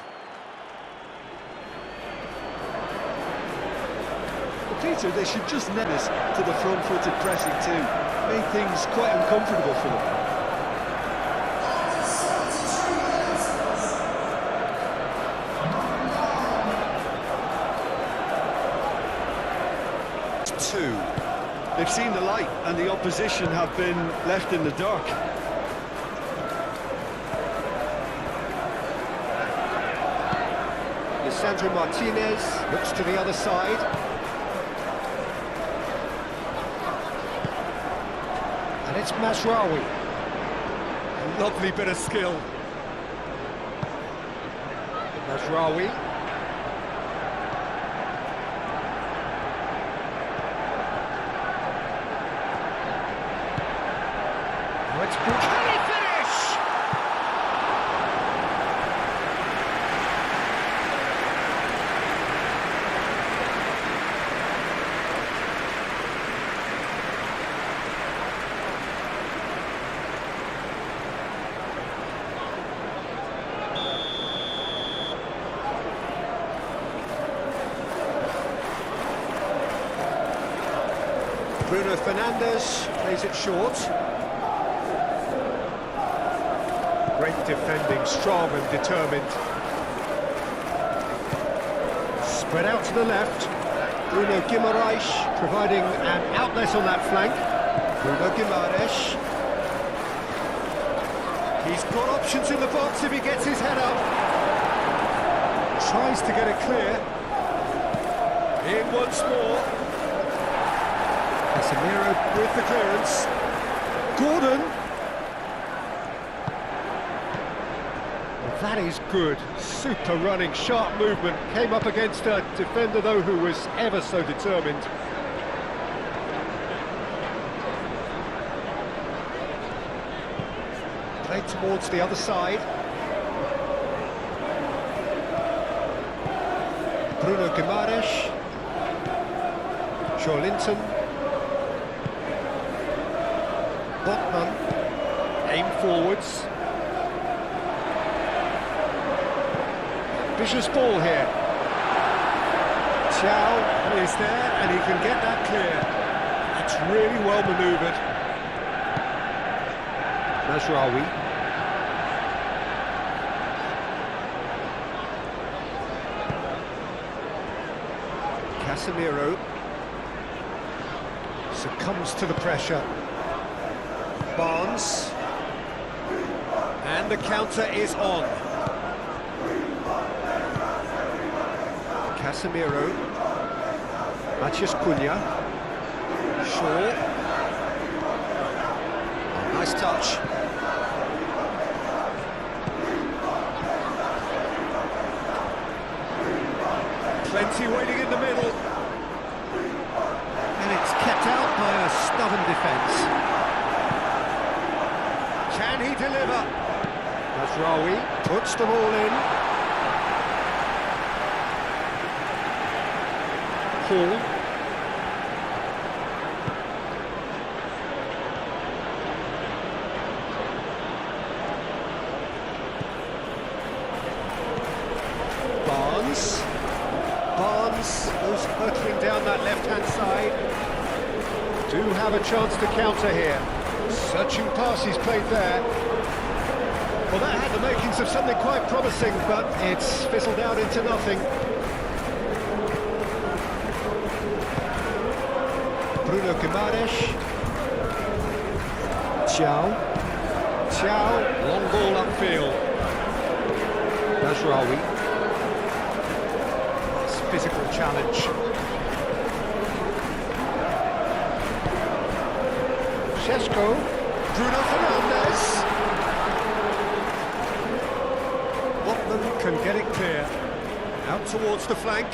Peter, they should just net this to the front-footed pressing too. Make things quite uncomfortable for them. They've seen the light and the opposition have been left in the dark. Lisandro Martinez looks to the other side. And it's Masraoui. A lovely bit of skill. Masraoui. Can he finish? Bruno Fernandes plays it short. Great defending, strong and determined. Spread out to the left. Bruno Guimaraes providing an outlet on that flank. Bruno Guimaraes. He's got options in the box if he gets his head up. Tries to get it clear. In once more. Casemiro with the clearance. Gordon. That is good. Super running, sharp movement. Came up against a defender, though, who was ever so determined. Played towards the other side. Bruno Guimaraes. Linton. Botman. Aim forwards. Vicious ball here. Chow is there and he can get that clear. It's really well manoeuvred. Masraoui. Casemiro succumbs to the pressure. Barnes. And the counter is on. Casemiro, Matheus Cunha, Shaw, nice touch. Plenty waiting in the middle, and it's kept out by a stubborn defence. Can he deliver? Masraoui puts the ball in. Barnes goes hurtling down that left-hand side. Do have a chance to counter here. Searching pass he's played there. Well, that had the makings of something quite promising, but it's fizzled out into nothing. Bruno Guimaraes. Chow, long ball upfield. Masraoui. Nice physical challenge. Šeško. Bruno Fernandes. get it clear. Out towards the flank.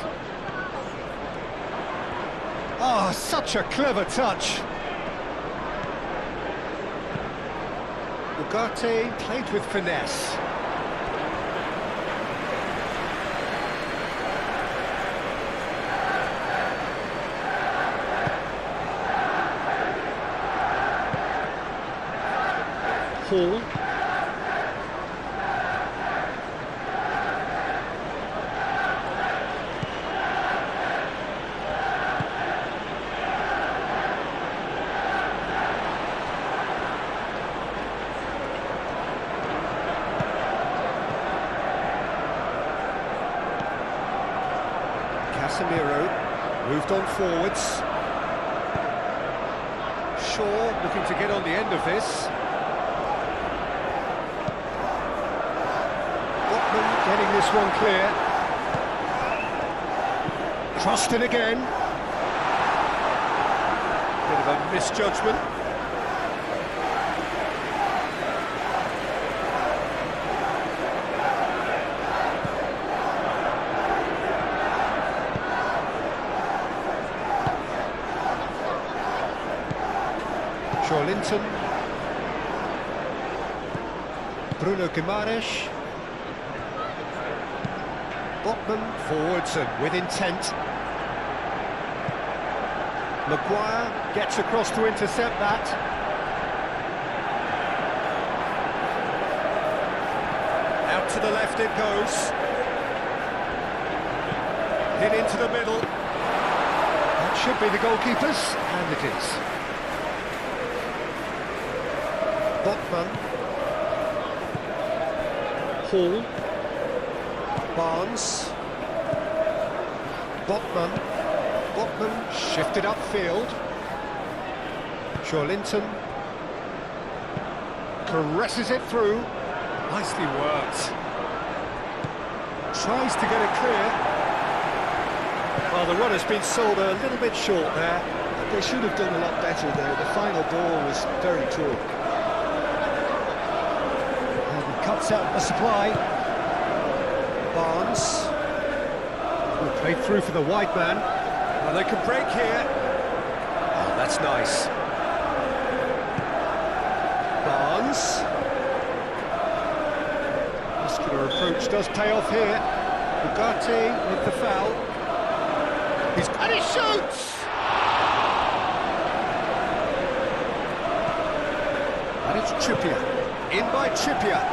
Oh, such a clever touch. Ugarte played with finesse. Hall. Casemiro moved on forwards. Shaw looking to get on the end of this. Getting this one clear. Crossed it again. Bit of a misjudgment. Linton. Bruno Guimaraes. Botman forwards and with intent. Maguire gets across to intercept that. Out to the left it goes. Hit into the middle. That should be the goalkeeper's, and it is. Botman. Hall. Barnes. Botman shifted upfield. Linton caresses it through. Nicely worked. Tries to get it clear. Well, the run has been sold a little bit short there. They should have done a lot better there. The final ball was very poor. And he cuts out the supply. Barnes. Played through for the wide man. Well, they can break here. Oh, that's nice. Barnes. Muscular approach does pay off here. Ugarte with the foul. And he shoots! And it's Trippier. In by Trippier.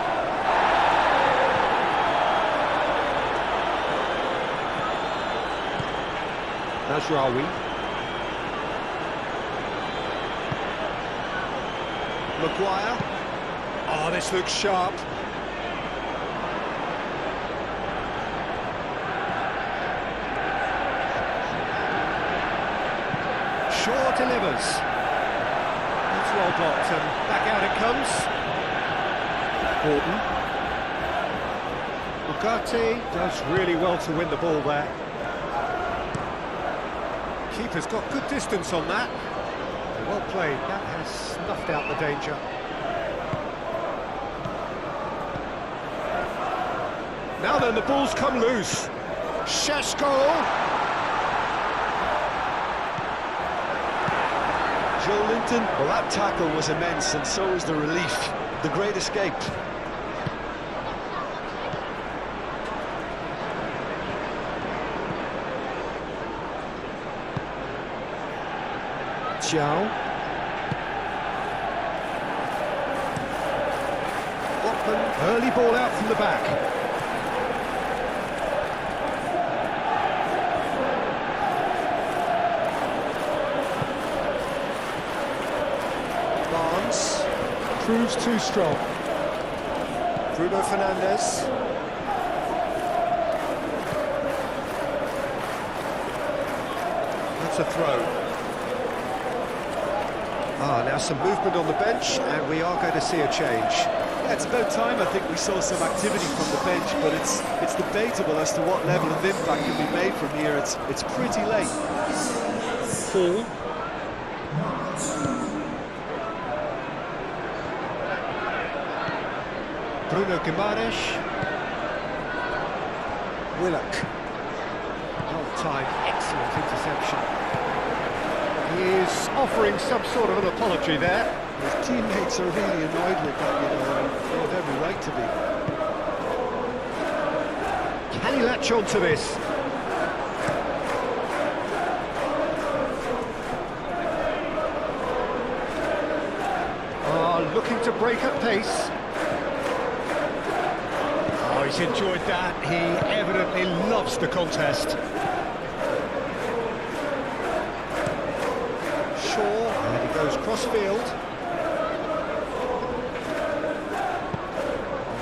Nazraoui. Maguire. Oh, this looks sharp. Shaw delivers. That's well blocked, and back out it comes. Gordon. Ugarte does really well to win the ball there. Keeper's got good distance on that. Well played, that has snuffed out the danger. Now then, the ball's come loose. Šeško! Linton, well, that tackle was immense, and so was the relief. The great escape. Botman, early ball out from the back. Barnes proves too strong. Bruno Fernandes. That's a throw. Now some movement on the bench, and we are going to see a change. Yeah, it's about time I think we saw some activity from the bench, but it's debatable as to what level of impact can be made from here. It's pretty late. Hall. Bruno Guimaraes. Willock. Well-timed, excellent interception. He is offering some sort of an apology there. His teammates are really annoyed with that, you know, and they have every right to be. Can he latch on to this? Looking to break at pace. Oh, he's enjoyed that. He evidently loves the contest. Shaw, and he goes cross-field.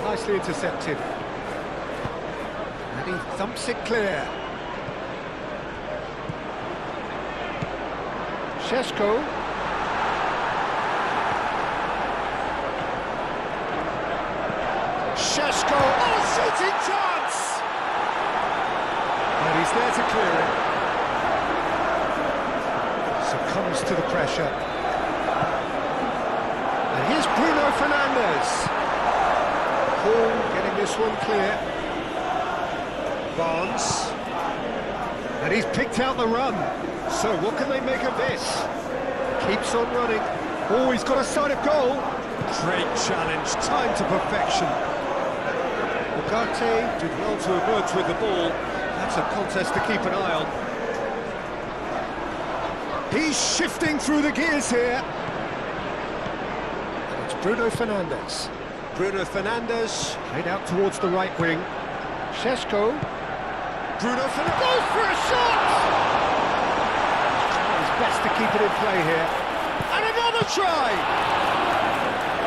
Nicely intercepted. And he thumps it clear. Shesko. Shesko, oh, shooting chance! And he's there to clear it. Succumbs to the pressure. And here's Bruno Fernandes. Hall getting this one clear. Barnes. And he's picked out the run. So what can they make of this? Keeps on running. Oh, he's got a sight of goal. Great challenge, time to perfection. Ugarte did well to emerge with the ball. That's a contest to keep an eye on. He's shifting through the gears here. And it's Bruno Fernandes. Bruno Fernandes played out towards the right wing. Shesko. Bruno Fernandes goes for a shot! It's best to keep it in play here. And another try!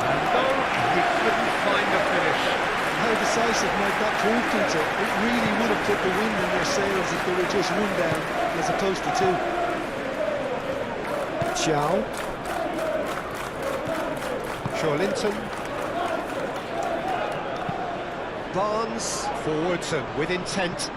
And no, he couldn't find the finish. How decisive might that prove, Peter? It really would have put the wind in their sails if they were just one down as opposed to two. Chow. Shawlinton. Barnes forwards and with intent.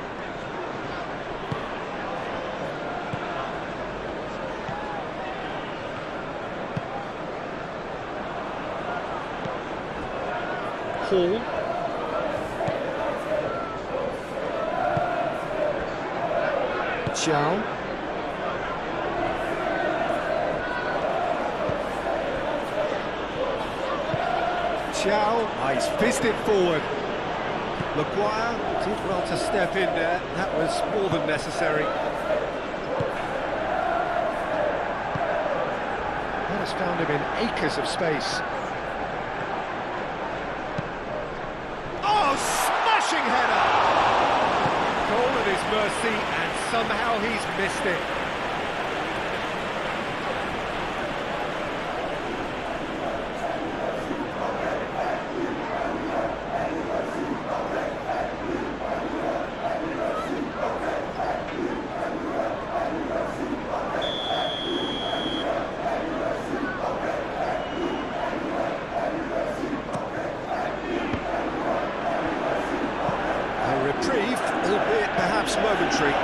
Hall. Chow. Chow. Oh, he's fizzed it forward. Maguire did well to step in there. That was more than necessary. That has found him in acres of space. Oh, smashing header! Goal at his mercy, and somehow he's missed it. Reprieve, albeit perhaps momentary.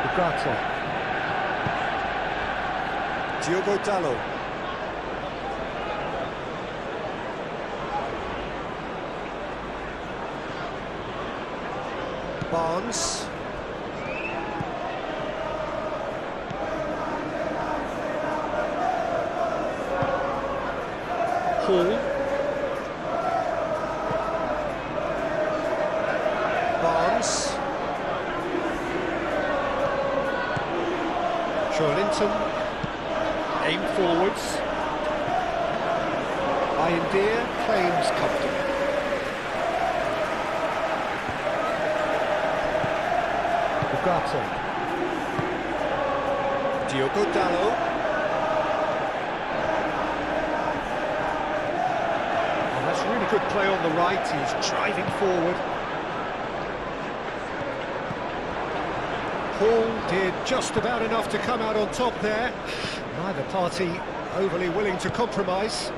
Ugarte. Diogo Dalot. Barnes. Hall. Barnes. Shawlinton. Aim forwards. Iyendir claims comfortably. Ugarte. Diogo Dalot. Really good play on the right, he's driving forward. Hall did just about enough to come out on top there. Neither party overly willing to compromise.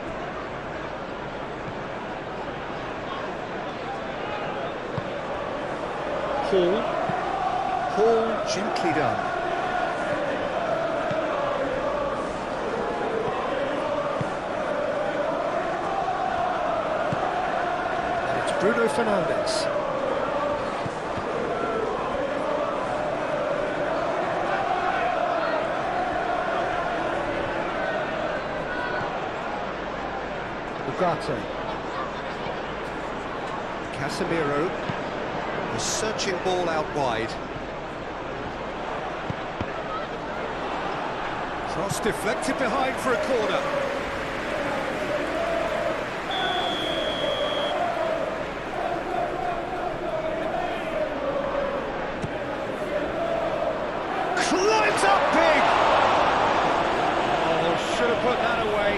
Hall gently done. Bruno Fernandes. Ugarte. Casemiro. A searching ball out wide. Cross deflected behind for a corner. Climbs up big! Oh, should have put that away.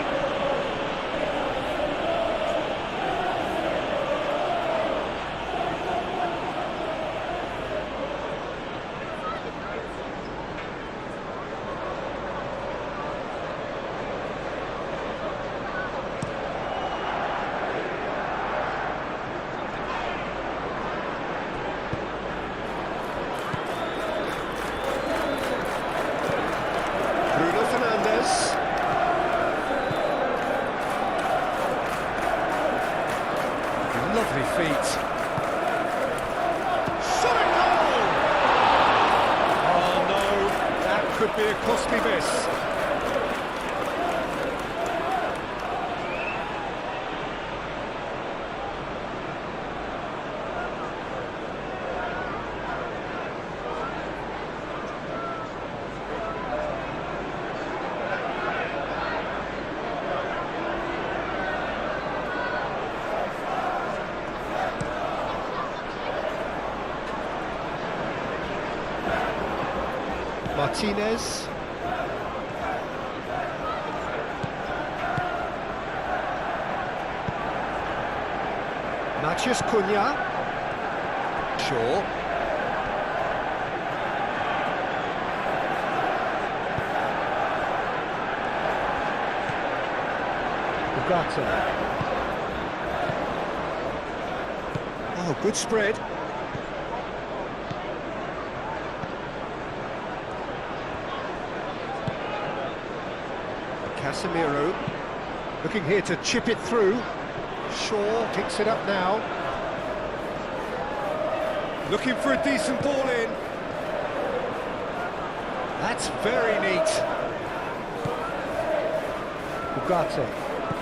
Bruno Fernandes. Lovely feet. Shot a goal! Oh no, that could be a costly miss. Martinez. Matheus Cunha. Shaw. Ugarte. Oh, good spread. Casemiro, looking here to chip it through. Shaw picks it up now. Looking for a decent ball in. That's very neat. Ugarte.